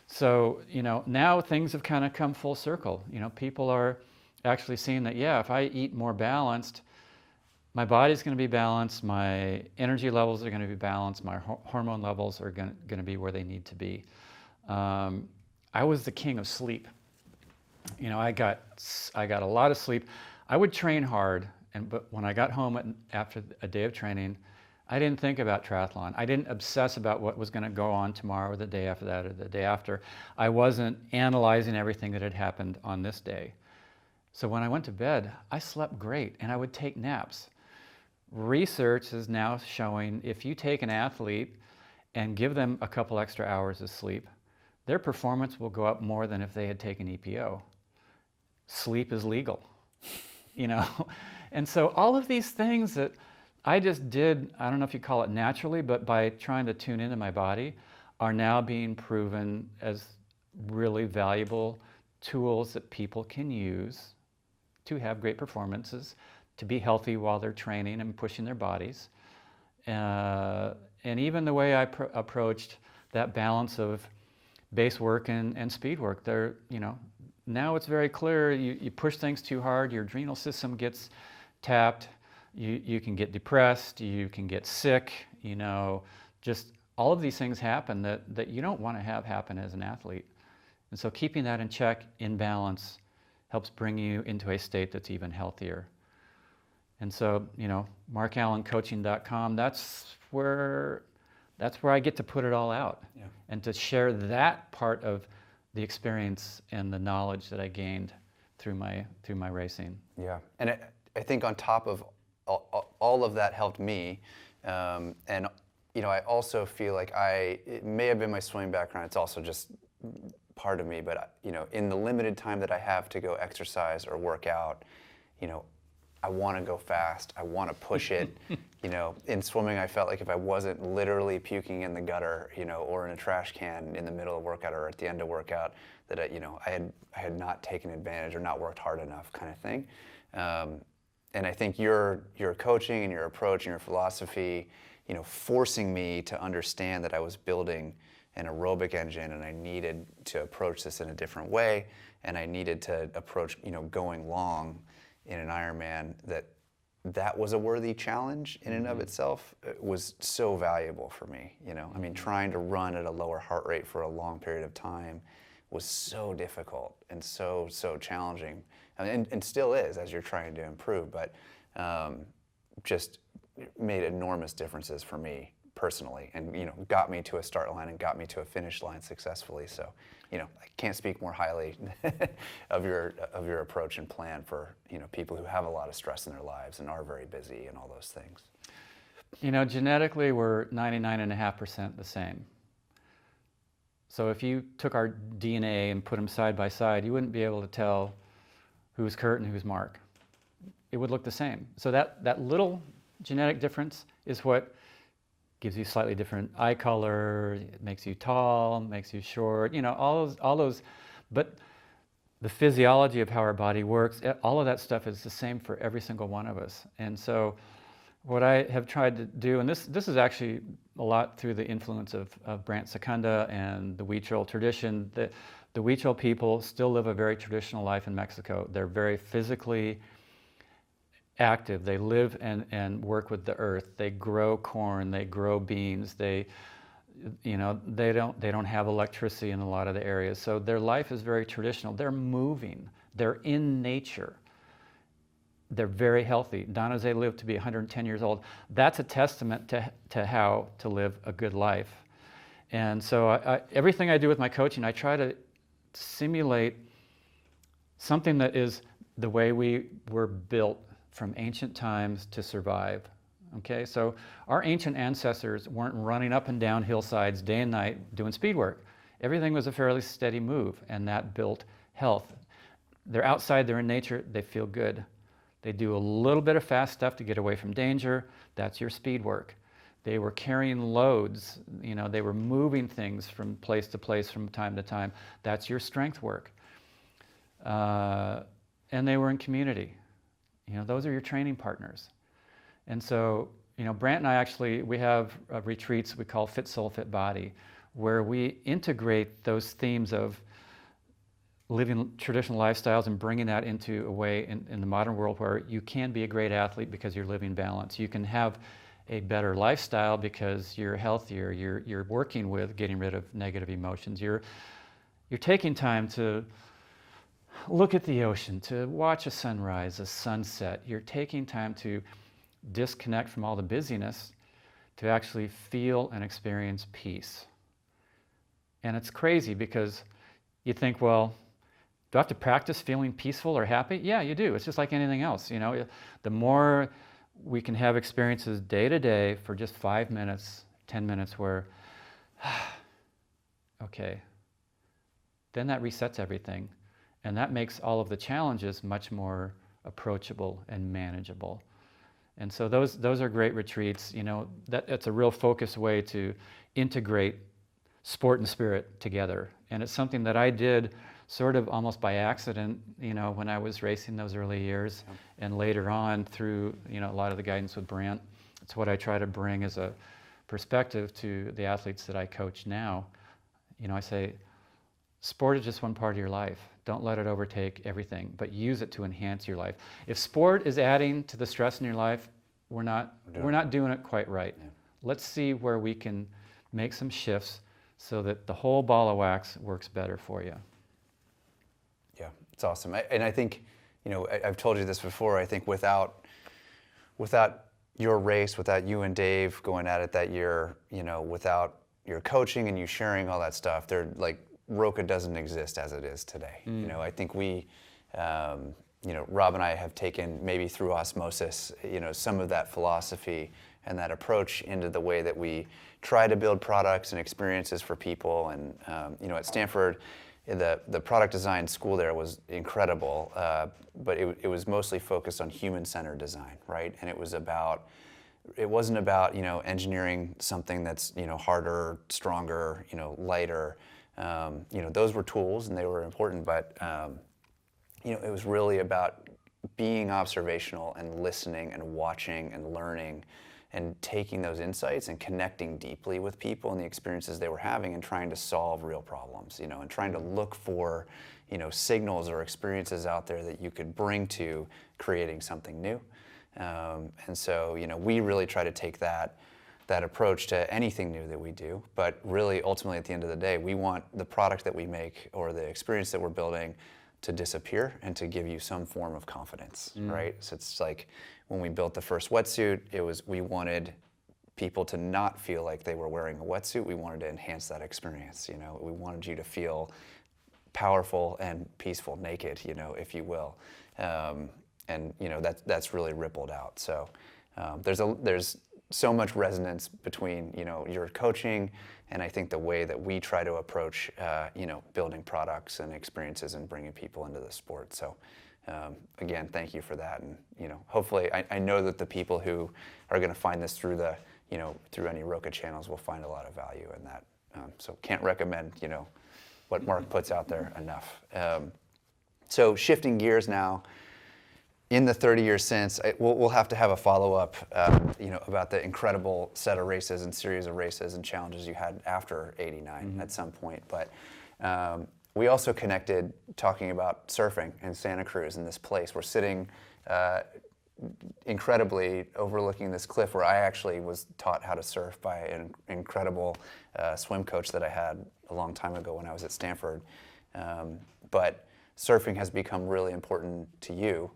so, you know, now things have kind of come full circle. You know, people are actually seeing that, yeah, if I eat more balanced, my body's going to be balanced, my energy levels are going to be balanced, my hormone levels are going to be where they need to be. I was the king of sleep. You know, I got a lot of sleep. I would train hard, but when I got home after a day of training, I didn't think about triathlon. I didn't obsess about what was going to go on tomorrow or the day after that or the day after. I wasn't analyzing everything that had happened on this day. So when I went to bed, I slept great, and I would take naps. Research is now showing if you take an athlete and give them a couple extra hours of sleep, their performance will go up more than if they had taken EPO. Sleep is legal, you know? And so all of these things that I just did, I don't know if you call it naturally, but by trying to tune into my body, are now being proven as really valuable tools that people can use to have great performances, to be healthy while they're training and pushing their bodies. And even the way I approached that balance of base work and speed work, there, now it's very clear, you push things too hard, your adrenal system gets tapped, you can get depressed, you can get sick, just all of these things happen that you don't want to have happen as an athlete. And so keeping that in check, in balance, helps bring you into a state that's even healthier. And so, markallencoaching.com, that's where I get to put it all out, and to share that part of the experience and the knowledge that I gained through my racing. Yeah, and I think on top of all of that helped me, and I also feel like it may have been my swimming background. It's also just part of me, but in the limited time that I have to go exercise or work out, I want to go fast. I want to push it. In swimming, I felt like if I wasn't literally puking in the gutter, or in a trash can in the middle of workout or at the end of workout, that I had not taken advantage or not worked hard enough, kind of thing. And I think your coaching and your approach and your philosophy, forcing me to understand that I was building an aerobic engine and I needed to approach this in a different way, and I needed to approach, going long in an Ironman, that was a worthy challenge in and of itself. It was so valuable for me, I mean, trying to run at a lower heart rate for a long period of time was so difficult and so challenging, and still is as you're trying to improve, but just made enormous differences for me personally, and got me to a start line and got me to a finish line successfully. So I can't speak more highly of your approach and plan for people who have a lot of stress in their lives and are very busy and all those things. Genetically we're 99.5% the same. So if you took our DNA and put them side by side, you wouldn't be able to tell who's Kurt and who's Mark. It would look the same. So that little genetic difference is what gives you slightly different eye color, it makes you tall, makes you short, all those, but the physiology of how our body works, all of that stuff is the same for every single one of us. And so what I have tried to do, and this is actually a lot through the influence of Brant Secunda and the Huichol tradition, the Huichol people still live a very traditional life in Mexico. They're very physically active. They live and work with the earth. They grow corn, they grow beans, they don't have electricity in a lot of the areas. So their life is very traditional. They're moving. They're in nature. They're very healthy. Don Jose lived to be 110 years old. That's a testament to how to live a good life. And so everything I do with my coaching, I try to simulate something that is the way we were built from ancient times to survive. Okay, so our ancient ancestors weren't running up and down hillsides day and night doing speed work. Everything was a fairly steady move, and that built health. They're outside, they're in nature, they feel good. They do a little bit of fast stuff to get away from danger. That's your speed work. They were carrying loads, they were moving things from place to place from time to time. That's your strength work. And they were in community. Those are your training partners. And so, Brant and I we have retreats we call Fit Soul, Fit Body, where we integrate those themes of living traditional lifestyles and bringing that into a way in the modern world where you can be a great athlete because you're living balance. You can have a better lifestyle because you're healthier, you're working with getting rid of negative emotions. You're taking time to look at the ocean, to watch a sunrise, a sunset. You're taking time to disconnect from all the busyness to actually feel and experience peace. And it's crazy because you think, well, do I have to practice feeling peaceful or happy? Yeah, you do. It's just like anything else. The more we can have experiences day to day for just 5 minutes, 10 minutes where, okay, then that resets everything. And that makes all of the challenges much more approachable and manageable. And so those are great retreats. That's a real focused way to integrate sport and spirit together. And it's something that I did sort of almost by accident, when I was racing those early years, and later on through, a lot of the guidance with Brant. It's what I try to bring as a perspective to the athletes that I coach now. I say, sport is just one part of your life. Don't let it overtake everything, but use it to enhance your life. If sport is adding to the stress in your life, we're not doing it quite right. Yeah. Let's see where we can make some shifts so that the whole ball of wax works better for you. Yeah, it's awesome. And I think, I've told you this before, I think without your race, without you and Dave going at it that year, without your coaching and you sharing all that stuff, ROKA doesn't exist as it is today. I think we, Rob and I have taken maybe through osmosis, some of that philosophy and that approach into the way that we try to build products and experiences for people. And, at Stanford, the product design school there was incredible, but it was mostly focused on human-centered design, right? And it wasn't about, engineering something that's, harder, stronger, lighter. Those were tools and they were important, but, it was really about being observational and listening and watching and learning and taking those insights and connecting deeply with people and the experiences they were having and trying to solve real problems, and trying to look for, signals or experiences out there that you could bring to creating something new. And so, we really try to take that approach to anything new that we do, but really ultimately at the end of the day, we want the product that we make or the experience that we're building to disappear and to give you some form of confidence, right? So it's like when we built the first wetsuit, we wanted people to not feel like they were wearing a wetsuit. We wanted to enhance that experience, We wanted you to feel powerful and peaceful, naked, if you will. And that's really rippled out. So there's so much resonance between your coaching and I think the way that we try to approach building products and experiences and bringing people into the sport. So again, thank you for that. And hopefully I know that the people who are going to find this through through any ROKA channels will find a lot of value in that. So can't recommend what Mark puts out there enough. So shifting gears now. In the 30 years since, we'll have to have a follow-up, about the incredible set of races and series of races and challenges you had after '89 at some point. But we also connected talking about surfing in Santa Cruz in this place. We're sitting incredibly overlooking this cliff where I actually was taught how to surf by an incredible swim coach that I had a long time ago when I was at Stanford. But surfing has become really important to you.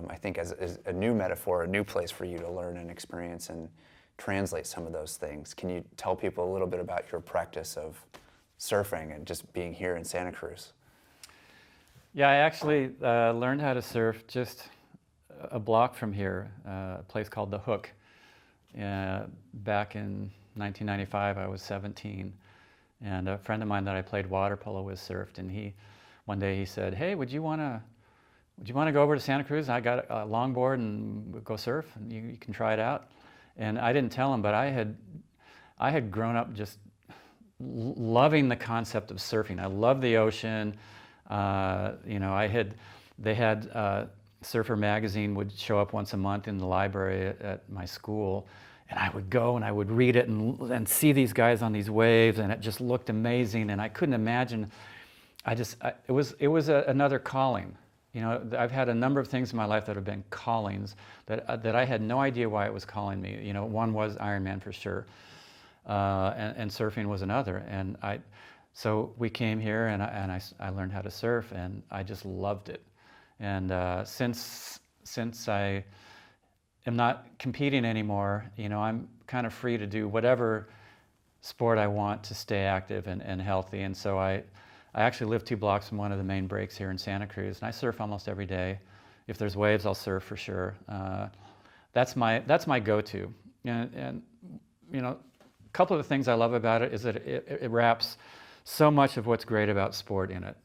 I think as a new metaphor, a new place for you to learn and experience and translate some of those things. Can you tell people a little bit about your practice of surfing and just being here in Santa Cruz? Yeah, I actually learned how to surf just a block from here, a place called The Hook. Back in 1995, I was 17, and a friend of mine that I played water polo with surfed, and one day he said, "Hey, would you want to go over to Santa Cruz? I got a longboard and we'll go surf, and you can try it out." And I didn't tell him, but I had grown up just loving the concept of surfing. I love the ocean. They had Surfer magazine would show up once a month in the library at my school, and I would go and I would read it and see these guys on these waves, and it just looked amazing. And I couldn't imagine. It was another calling. I've had a number of things in my life that have been callings that I had no idea why it was calling me. One was IRONMAN for sure, and surfing was another. And so we came here, and I learned how to surf, and I just loved it. And since I am not competing anymore, I'm kind of free to do whatever sport I want to stay active and healthy. And so I actually live 2 blocks from one of the main breaks here in Santa Cruz, and I surf almost every day. If there's waves, I'll surf for sure. That's my go-to. And a couple of the things I love about it is that it wraps so much of what's great about sport in it.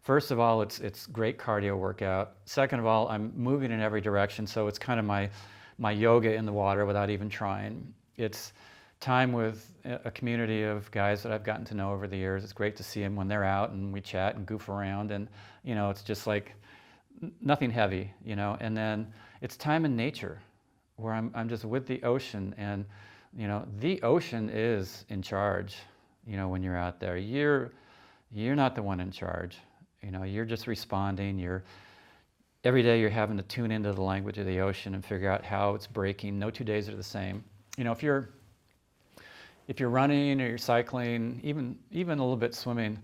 First of all, it's great cardio workout. Second of all, I'm moving in every direction, so it's kind of my yoga in the water without even trying. It's time with a community of guys that I've gotten to know over the years. It's great to see them when they're out and we chat and goof around, and it's just like nothing heavy, And then it's time in nature where I'm just with the ocean, and the ocean is in charge. When you're out there, you're not the one in charge. You're just responding. Every day you're having to tune into the language of the ocean and figure out how it's breaking. No 2 days are the same. If you're running or you're cycling, even a little bit swimming,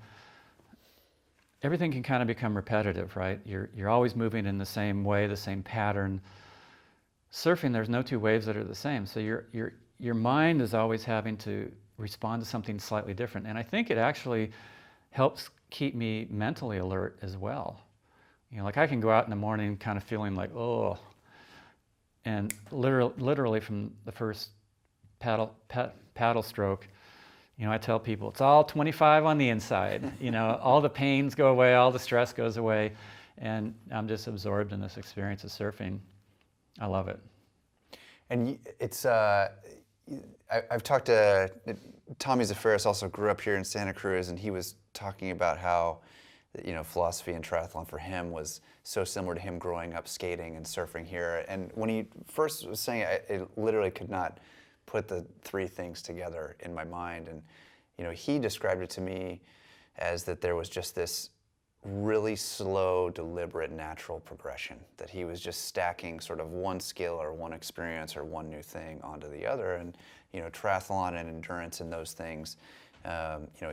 everything can kind of become repetitive, right? You're always moving in the same way, the same pattern. Surfing, there's no two waves that are the same. So your mind is always having to respond to something slightly different. And I think it actually helps keep me mentally alert as well. Like I can go out in the morning kind of feeling like, oh, and literally from the first paddle stroke, I tell people it's all 25 on the inside. All the pains go away, all the stress goes away, and I'm just absorbed in this experience of surfing. I love it. And it's I've talked to Tommy Zaferis, also grew up here in Santa Cruz, and he was talking about how philosophy and triathlon for him was so similar to him growing up skating and surfing here. And when he first was saying it, I literally could not put the three things together in my mind. And he described it to me as that there was just this really slow, deliberate, natural progression, that he was just stacking sort of one skill or one experience or one new thing onto the other. And triathlon and endurance and those things,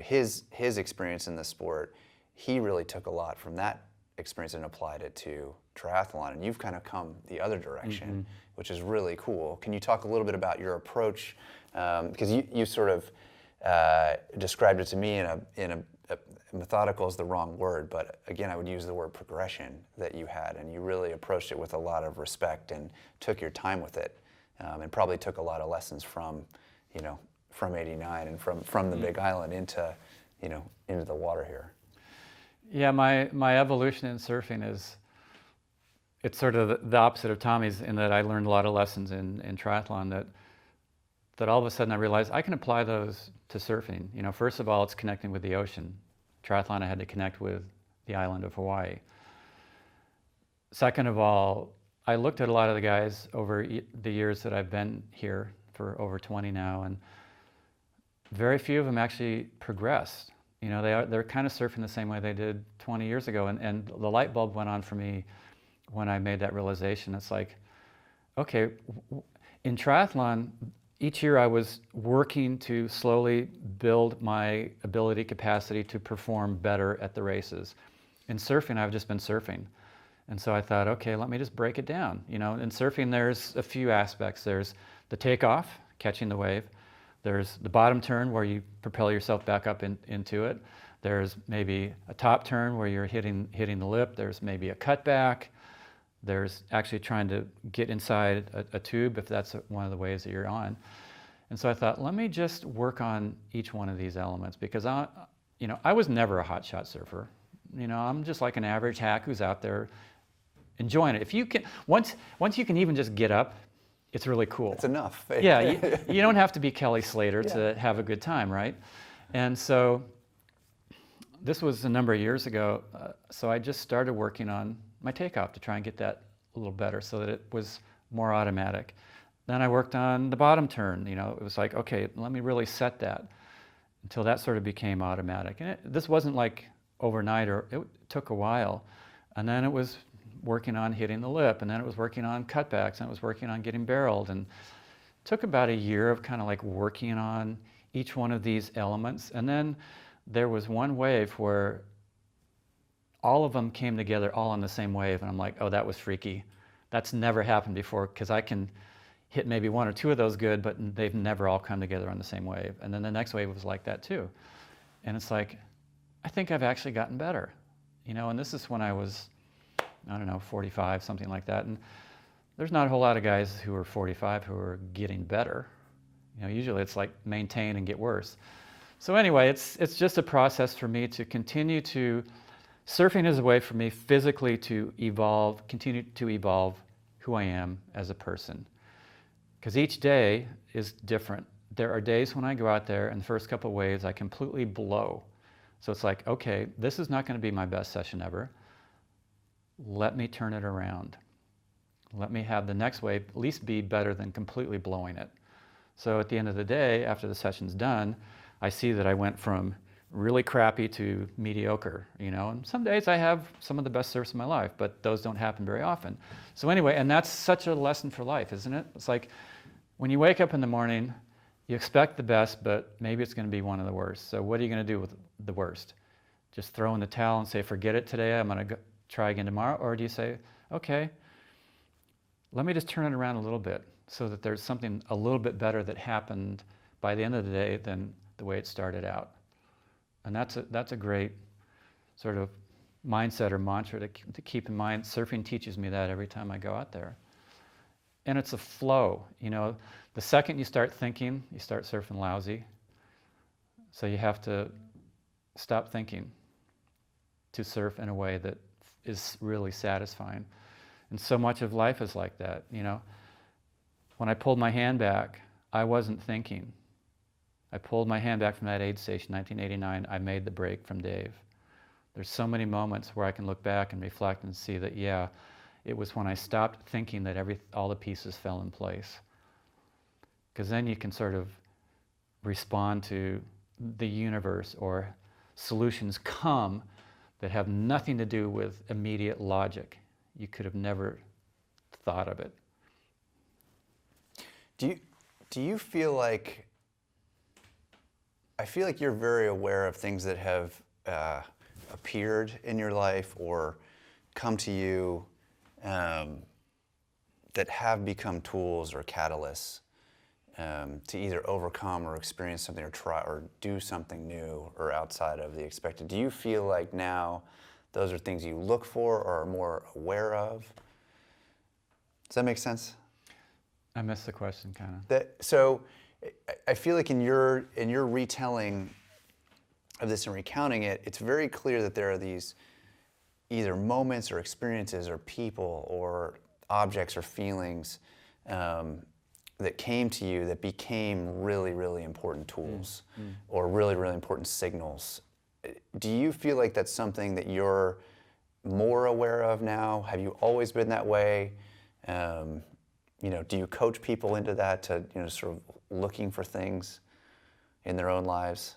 his experience in the sport, he really took a lot from that experience and applied it to triathlon. And you've kind of come the other direction, which is really cool. Can you talk a little bit about your approach? Because you sort of described it to me in a methodical is the wrong word, but again, I would use the word progression that you had, and you really approached it with a lot of respect and took your time with it, and probably took a lot of lessons from 89 and from the Big Island into the water here. Yeah, my evolution in surfing it's sort of the opposite of Tommy's, in that I learned a lot of lessons in triathlon that all of a sudden I realized I can apply those to surfing. First of all, it's connecting with the ocean. Triathlon, I had to connect with the island of Hawaii. Second of all, I looked at a lot of the guys over the years that I've been here, for over 20 now, and very few of them actually progressed. They're kind of surfing the same way they did 20 years ago, and the light bulb went on for me when I made that realization. It's like, okay, in triathlon, each year I was working to slowly build my ability capacity to perform better at the races. In surfing, I've just been surfing. And so I thought, okay, let me just break it down. In surfing, there's a few aspects. There's the takeoff, catching the wave. There's the bottom turn where you propel yourself back up into it. There's maybe a top turn where you're hitting the lip. There's maybe a cutback. There's actually trying to get inside a tube if that's one of the waves that you're on. And so I thought, let me just work on each one of these elements, because I was never a hotshot surfer. I'm just like an average hack who's out there enjoying it. If you can, once you can even just get up, it's really cool. It's enough. Yeah, you don't have to be Kelly Slater to have a good time, right? And so this was a number of years ago, so I just started working on my takeoff to try and get that a little better so that it was more automatic. Then I worked on the bottom turn. It was like, okay, let me really set that until that sort of became automatic. And this wasn't like overnight, or it took a while. And then it was working on hitting the lip, and then it was working on cutbacks, and it was working on getting barreled. And it took about a year of kind of like working on each one of these elements. And then there was one wave where all of them came together all on the same wave, and I'm like, oh, that was freaky. That's never happened before, because I can hit maybe one or two of those good, but they've never all come together on the same wave. And then the next wave was like that too. And it's like, I think I've actually gotten better. And this is when I was, 45, something like that. And there's not a whole lot of guys who are 45 who are getting better. Usually it's like maintain and get worse. So anyway, it's just a process for me to continue to, surfing is a way for me physically to evolve, continue to evolve who I am as a person. Because each day is different there are days when I go out there and the first couple of waves I completely blow. So it's like, okay, this is not going to be my best session ever. Let me turn it around. Let me have the next wave at least be better than completely blowing it. So at the end of the day, after the session's done, I see that I went from really crappy to mediocre, you know, and some days I have some of the best surfs in my life, but those don't happen very often. So anyway, and that's such a lesson for life, isn't it? It's like when you wake up in the morning, you expect the best, but maybe it's going to be one of the worst. So what are you going to do with the worst? Just throw in the towel and say, forget it today, I'm going to try again tomorrow? Or do you say, okay, let me just turn it around a little bit so that there's something a little bit better that happened by the end of the day than the way it started out. And that's a great sort of mindset or mantra to keep in mind. Surfing teaches me that every time I go out there. And it's a flow, you know. The second you start thinking, you start surfing lousy. So you have to stop thinking to surf in a way that is really satisfying. And so much of life is like that, you know. When I pulled my hand back, I wasn't thinking. I pulled my hand back from that aid station, 1989, I made the break from Dave. There's so many moments where I can look back and reflect and see that, yeah, it was when I stopped thinking that all the pieces fell in place. Because then you can sort of respond to the universe, or solutions come that have nothing to do with immediate logic. You could have never thought of it. Do you feel like, I feel like you're very aware of things that have appeared in your life or come to you that have become tools or catalysts to either overcome or experience something or try or do something new or outside of the expected. Do you feel like now those are things you look for or are more aware of? Does that make sense? I missed the question, kind of. So I feel like in your retelling of this and recounting it, it's very clear that there are these either moments or experiences or people or objects or feelings that came to you that became really, really important tools or really, really important signals. Do you feel like that's something that you're more aware of now? Have you always been that way? You know, do you coach people into that, to, you know, sort of looking for things in their own lives?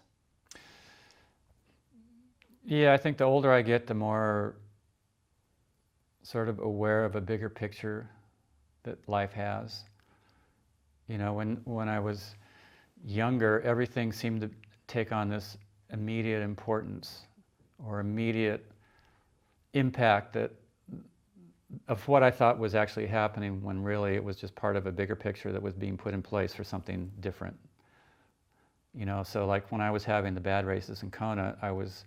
Yeah, I think the older I get, the more sort of aware of a bigger picture that life has. You know, when I was younger, everything seemed to take on this immediate importance or immediate impact of what I thought was actually happening, when really it was just part of a bigger picture that was being put in place for something different. You know, so like when I was having the bad races in Kona, I was,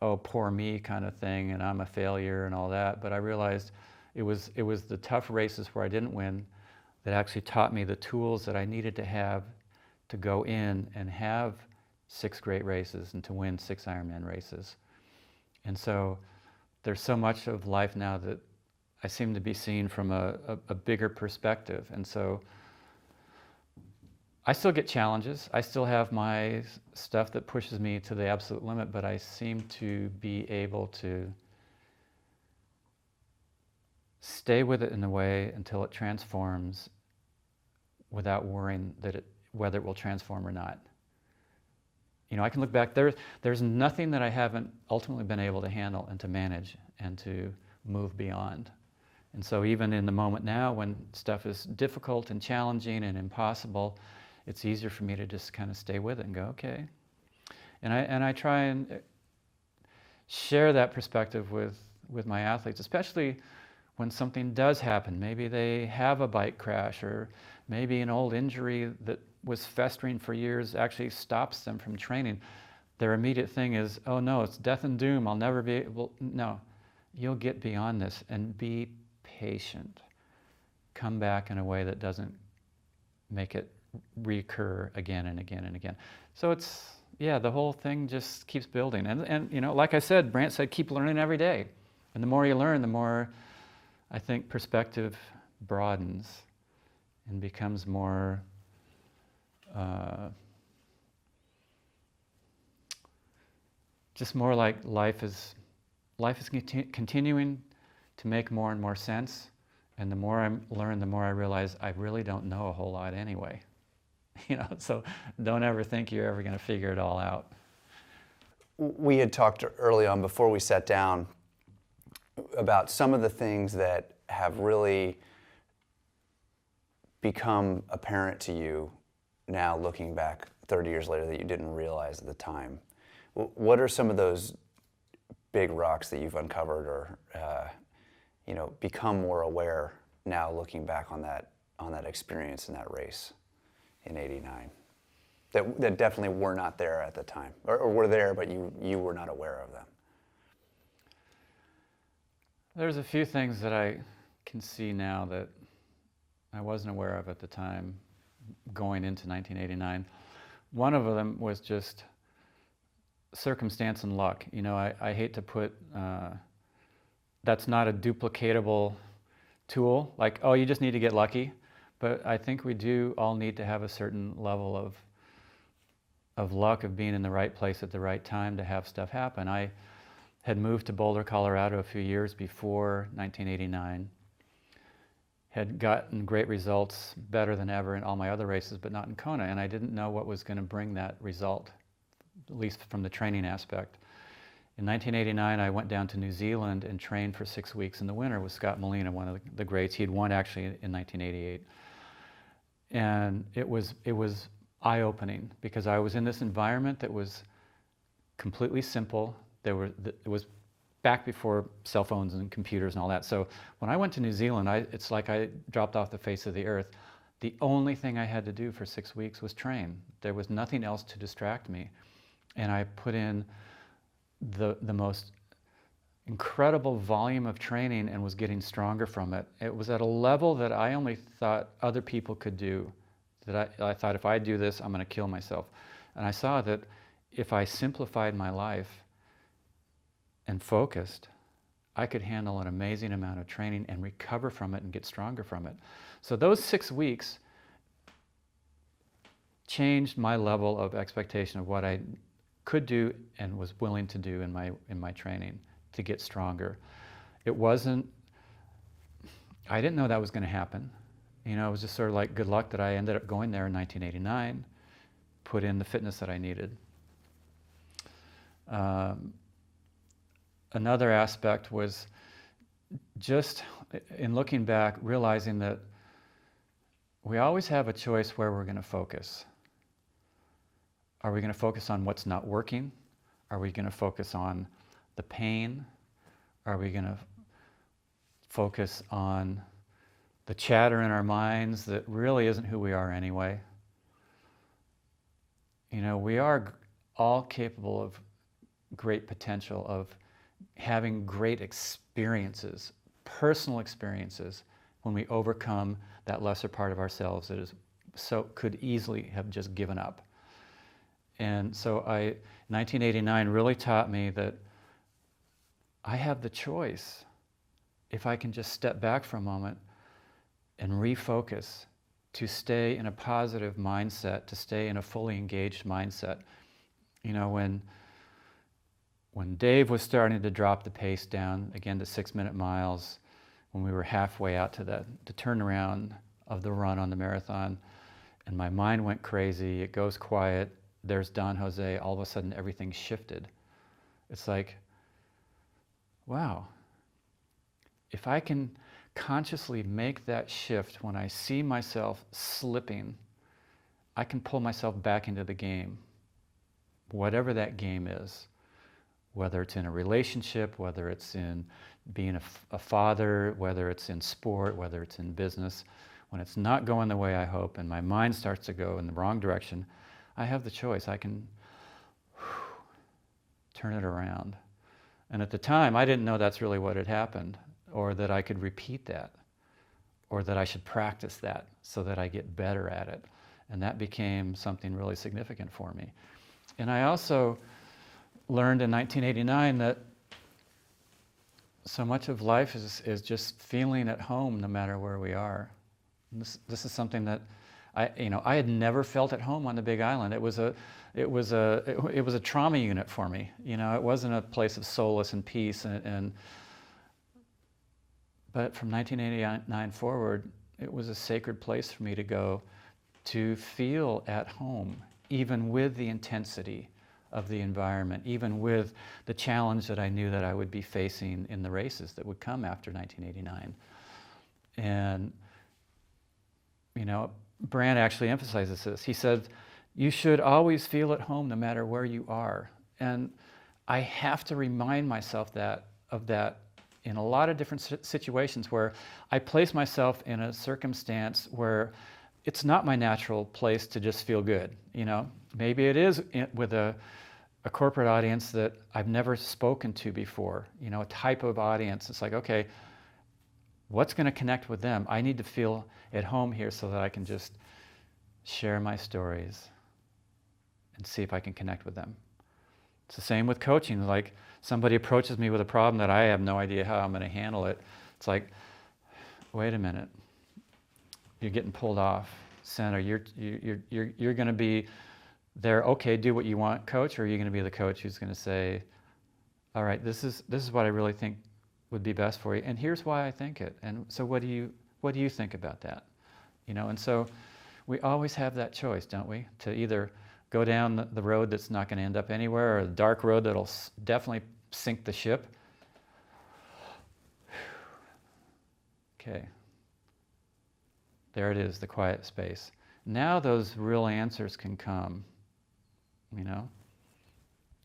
oh, poor me kind of thing, and I'm a failure and all that. But I realized it was the tough races where I didn't win that actually taught me the tools that I needed to have to go in and have 6 great races and to win 6 Ironman races. And so there's so much of life now that I seem to be seeing from a bigger perspective. And so I still get challenges. I still have my stuff that pushes me to the absolute limit, but I seem to be able to stay with it in a way until it transforms without worrying that whether it will transform or not. You know, I can look back, there's nothing that I haven't ultimately been able to handle and to manage and to move beyond. And so even in the moment now, when stuff is difficult and challenging and impossible, it's easier for me to just kind of stay with it and go, okay. And I try and share that perspective with my athletes, especially when something does happen. Maybe they have a bike crash, or maybe an old injury that was festering for years actually stops them from training. Their immediate thing is, oh no, it's death and doom, I'll never be able. No, you'll get beyond this, and be patient. Come back in a way that doesn't make it recur again and again and again. So it's, yeah, the whole thing just keeps building. And you know, like I said, Brant said, keep learning every day. And the more you learn, the more, I think, perspective broadens and becomes more just more like life is continuing to make more and more sense. And the more I learn, the more I realize I really don't know a whole lot anyway. So don't ever think you're ever going to figure it all out. We had talked early on before we sat down about some of the things that have really become apparent to you now looking back 30 years later that you didn't realize at the time. What are some of those big rocks that you've uncovered or become more aware now looking back on that experience in that race in '89 that definitely were not there at the time, or were there but you were not aware of them? There's a few things that I can see now that I wasn't aware of at the time going into 1989. One of them was just circumstance and luck. I hate to put, that's not a duplicatable tool, like, oh, you just need to get lucky. But I think we do all need to have a certain level of luck, of being in the right place at the right time to have stuff happen. I had moved to Boulder, Colorado a few years before 1989, had gotten great results, better than ever in all my other races, but not in Kona, and I didn't know what was going to bring that result, at least from the training aspect. In 1989, I went down to New Zealand and trained for 6 weeks in the winter with Scott Molina, one of the greats. He had won actually in 1988. And it was eye-opening because I was in this environment that was completely simple. It was back before cell phones and computers and all that. So when I went to New Zealand, it's like I dropped off the face of the earth. The only thing I had to do for 6 weeks was train. There was nothing else to distract me. And I put in the most incredible volume of training and was getting stronger from it. It was at a level that I only thought other people could do. That I thought, if I do this, I'm going to kill myself. And I saw that if I simplified my life and focused, I could handle an amazing amount of training and recover from it and get stronger from it. So those 6 weeks changed my level of expectation of what I could do and was willing to do in my training to get stronger. It wasn't, I didn't know that was going to happen. It was just sort of like good luck that I ended up going there in 1989, put in the fitness that I needed. Another aspect was just in looking back, realizing that we always have a choice where we're going to focus. Are we going to focus on what's not working? Are we going to focus on the pain? Are we going to focus on the chatter in our minds that really isn't who we are anyway? We are all capable of great potential, of having great experiences, personal experiences, when we overcome that lesser part of ourselves that could easily have just given up. And so 1989 really taught me that I have the choice, if I can just step back for a moment and refocus, to stay in a positive mindset, to stay in a fully engaged mindset. When Dave was starting to drop the pace down again to 6-minute miles, when we were halfway out to the turnaround of the run on the marathon, and my mind went crazy, it goes quiet, there's Don Jose, all of a sudden everything shifted. It's like, wow, if I can consciously make that shift when I see myself slipping, I can pull myself back into the game, whatever that game is, whether it's in a relationship, whether it's in being a father, whether it's in sport, whether it's in business. When it's not going the way I hope and my mind starts to go in the wrong direction, I have the choice. I can turn it around. And at the time, I didn't know that's really what had happened, or that I could repeat that, or that I should practice that so that I get better at it. And that became something really significant for me. And I also learned in 1989 that so much of life is just feeling at home no matter where we are. And this is something that I had never felt at home on the Big Island. It was a trauma unit for me. It wasn't a place of solace and peace. But from 1989 forward, it was a sacred place for me to go to feel at home, even with the intensity of the environment, even with the challenge that I knew that I would be facing in the races that would come after 1989. And, Brand actually emphasizes this. He said, you should always feel at home no matter where you are. And I have to remind myself of that in a lot of different situations where I place myself in a circumstance where it's not my natural place to just feel good. Maybe it is with a corporate audience that I've never spoken to before, a type of audience. It's like, okay, what's going to connect with them? I need to feel at home here so that I can just share my stories and see if I can connect with them. It's the same with coaching. Like, somebody approaches me with a problem that I have no idea how I'm going to handle it. It's like, wait a minute, you're getting pulled off center. You're going to be there. Okay, do what you want, coach. Or are you going to be the coach who's going to say, all right, this is what I really think would be best for you, and here's why I think it. And so, what do you think about that? And so, we always have that choice, don't we? To either go down the road that's not going to end up anywhere, or the dark road that'll definitely sink the ship. Okay. There it is, the quiet space. Now those real answers can come.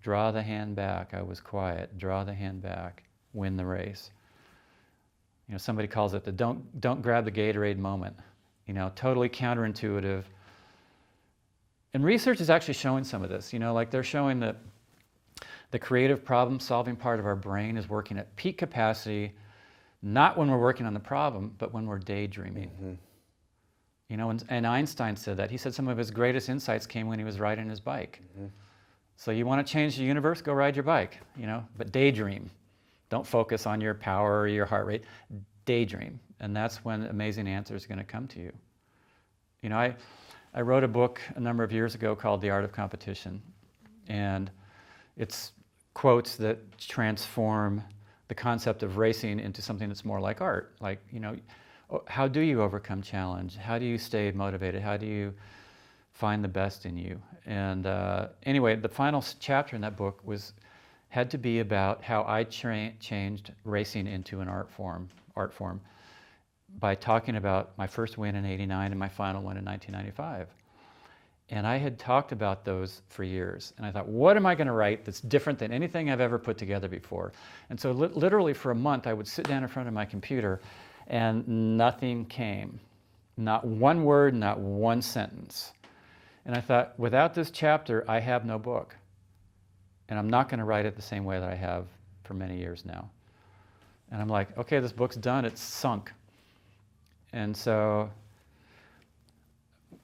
Draw the hand back. I was quiet. Draw the hand back. Win the race. Somebody calls it the don't grab the Gatorade moment. Totally counterintuitive. And research is actually showing some of this. Like, they're showing that the creative problem-solving part of our brain is working at peak capacity, not when we're working on the problem, but when we're daydreaming. Mm-hmm. And Einstein said that. He said some of his greatest insights came when he was riding his bike. Mm-hmm. So you want to change the universe, go ride your bike, but daydream. Don't focus on your power or your heart rate. Daydream. And that's when amazing answers are going to come to you. I wrote a book a number of years ago called The Art of Competition. And it's quotes that transform the concept of racing into something that's more like art. Like, how do you overcome challenge? How do you stay motivated? How do you find the best in you? And anyway, the final chapter in that book had to be about how I changed racing into an art form by talking about my first win in '89 and my final win in 1995. And I had talked about those for years. And I thought, what am I going to write that's different than anything I've ever put together before? And so literally for a month, I would sit down in front of my computer and nothing came. Not one word, not one sentence. And I thought, without this chapter, I have no book. And I'm not going to write it the same way that I have for many years now. And I'm like, okay, this book's done, it's sunk. And so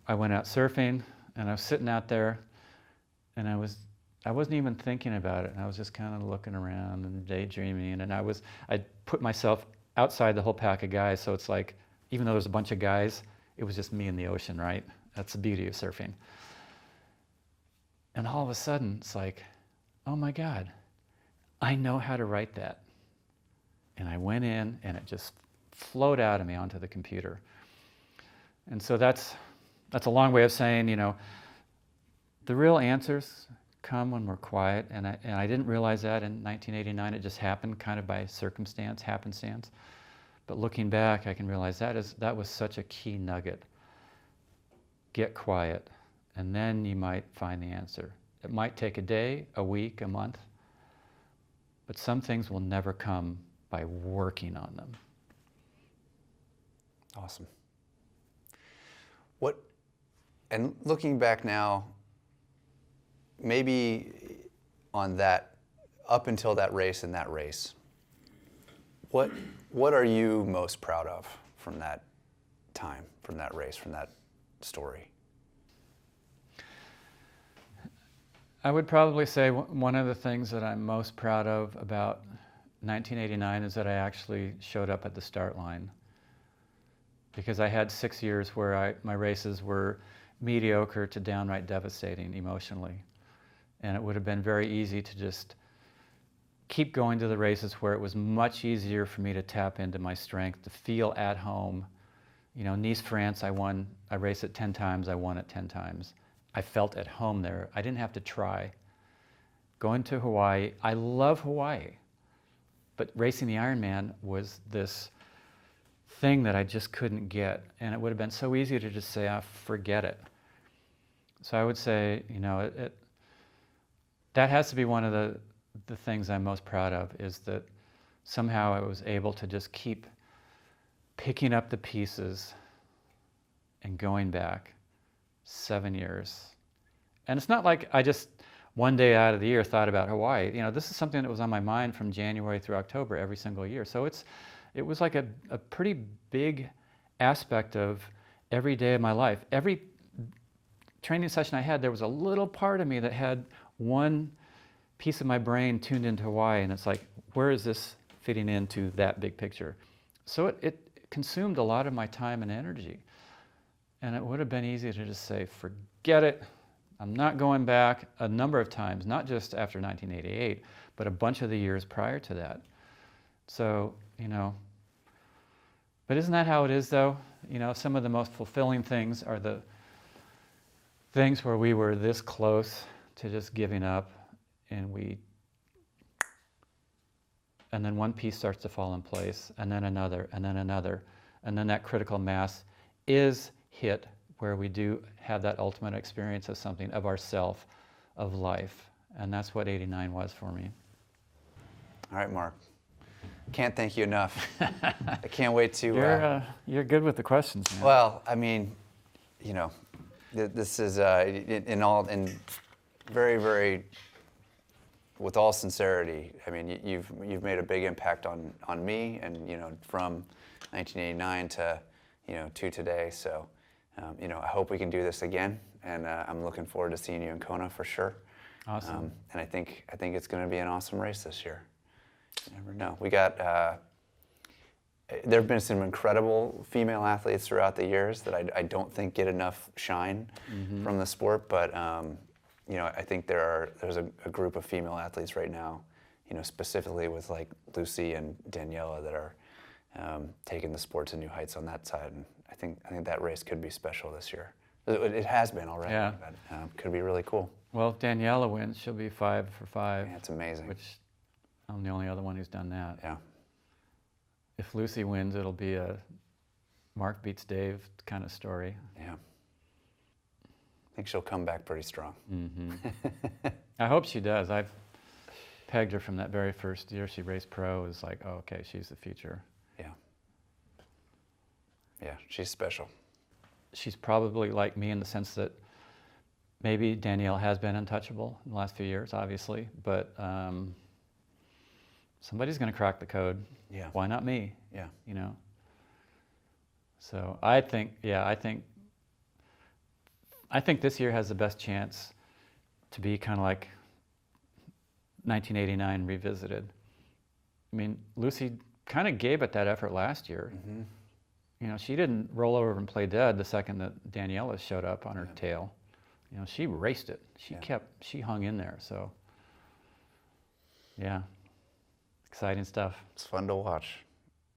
I went out surfing, and I was sitting out there, and I wasn't even thinking about it. I was just kind of looking around and daydreaming, and I put myself outside the whole pack of guys, so it's like, even though there's a bunch of guys, it was just me in the ocean, right? That's the beauty of surfing. And all of a sudden, it's like, oh my God, I know how to write that. And I went in, and it just flowed out of me onto the computer. And so that's a long way of saying, the real answers come when we're quiet. And I didn't realize that in 1989. It just happened kind of by happenstance. But looking back, I can realize that was such a key nugget. Get quiet, and then you might find the answer. It might take a day, a week, a month, but some things will never come by working on them. Awesome. And looking back now, maybe on that, up until that race and that race, what are you most proud of from that time, from that race, from that story? I would probably say one of the things that I'm most proud of about 1989 is that I actually showed up at the start line. because I had 6 years where my races were mediocre to downright devastating emotionally. And it would have been very easy to just keep going to the races where it was much easier for me to tap into my strength, to feel at home. You know, Nice, France, I raced it 10 times, I won it 10 times. I felt at home there. I didn't have to try. Going to Hawaii, I love Hawaii, but racing the Ironman was this thing that I just couldn't get, and it would have been so easy to just say, forget it. So I would say, you know, that has to be one of the things I'm most proud of, is that somehow I was able to just keep picking up the pieces and going back 7 years. And it's not like I just one day out of the year thought about Hawaii. You know, this is something that was on my mind from January through October every single year. So it was like a pretty big aspect of every day of my life. Every training session I had, there was a little part of me that had one piece of my brain tuned into Hawaii, and it's like, where is this fitting into that big picture? So it consumed a lot of my time and energy. And it would have been easy to just say, forget it. I'm not going back, a number of times, not just after 1988, but a bunch of the years prior to that. So, you know, but isn't that how it is, though? You know, some of the most fulfilling things are the things where we were this close to just giving up, and then one piece starts to fall in place, and then another, and then another, and then that critical mass is hit where we do have that ultimate experience of something, of ourself, of life. And that's what 89 was for me. All right, Mark. Can't thank you enough. I can't wait to... You're good with the questions, man. Well, I mean, you know, this is in very, very, with all sincerity, I mean, you've made a big impact on me, and, you know, from 1989 to, you know, to today. So, you know, I hope we can do this again, and I'm looking forward to seeing you in Kona for sure. Awesome. And I think it's going to be an awesome race this year. You never know. We got. There have been some incredible female athletes throughout the years that I don't think get enough shine from the sport, but you know, I think there's a group of female athletes right now, you know, specifically with like Lucy and Daniela, that are taking the sport to new heights on that side. And I think that race could be special this year. It has been already, yeah. But could be really cool. Well, if Daniela wins, she'll be 5 for 5. Yeah, it's amazing. Which I'm the only other one who's done that. Yeah. If Lucy wins, it'll be a Mark beats Dave kind of story. Yeah. I think she'll come back pretty strong. Mm-hmm. I hope she does. I've pegged her from that very first year she raced pro. It was like, oh, okay, she's the future. Yeah. Yeah, she's special. She's probably like me in the sense that maybe Danielle has been untouchable in the last few years, obviously, but somebody's going to crack the code. Yeah. Why not me? Yeah. You know? So I think this year has the best chance to be kind of like 1989 revisited. I mean, Lucy kind of gave it that effort last year. Mm-hmm. You know, she didn't roll over and play dead the second that Daniela showed up on her tail. You know, she raced it. She hung in there. So, yeah, exciting stuff. It's fun to watch.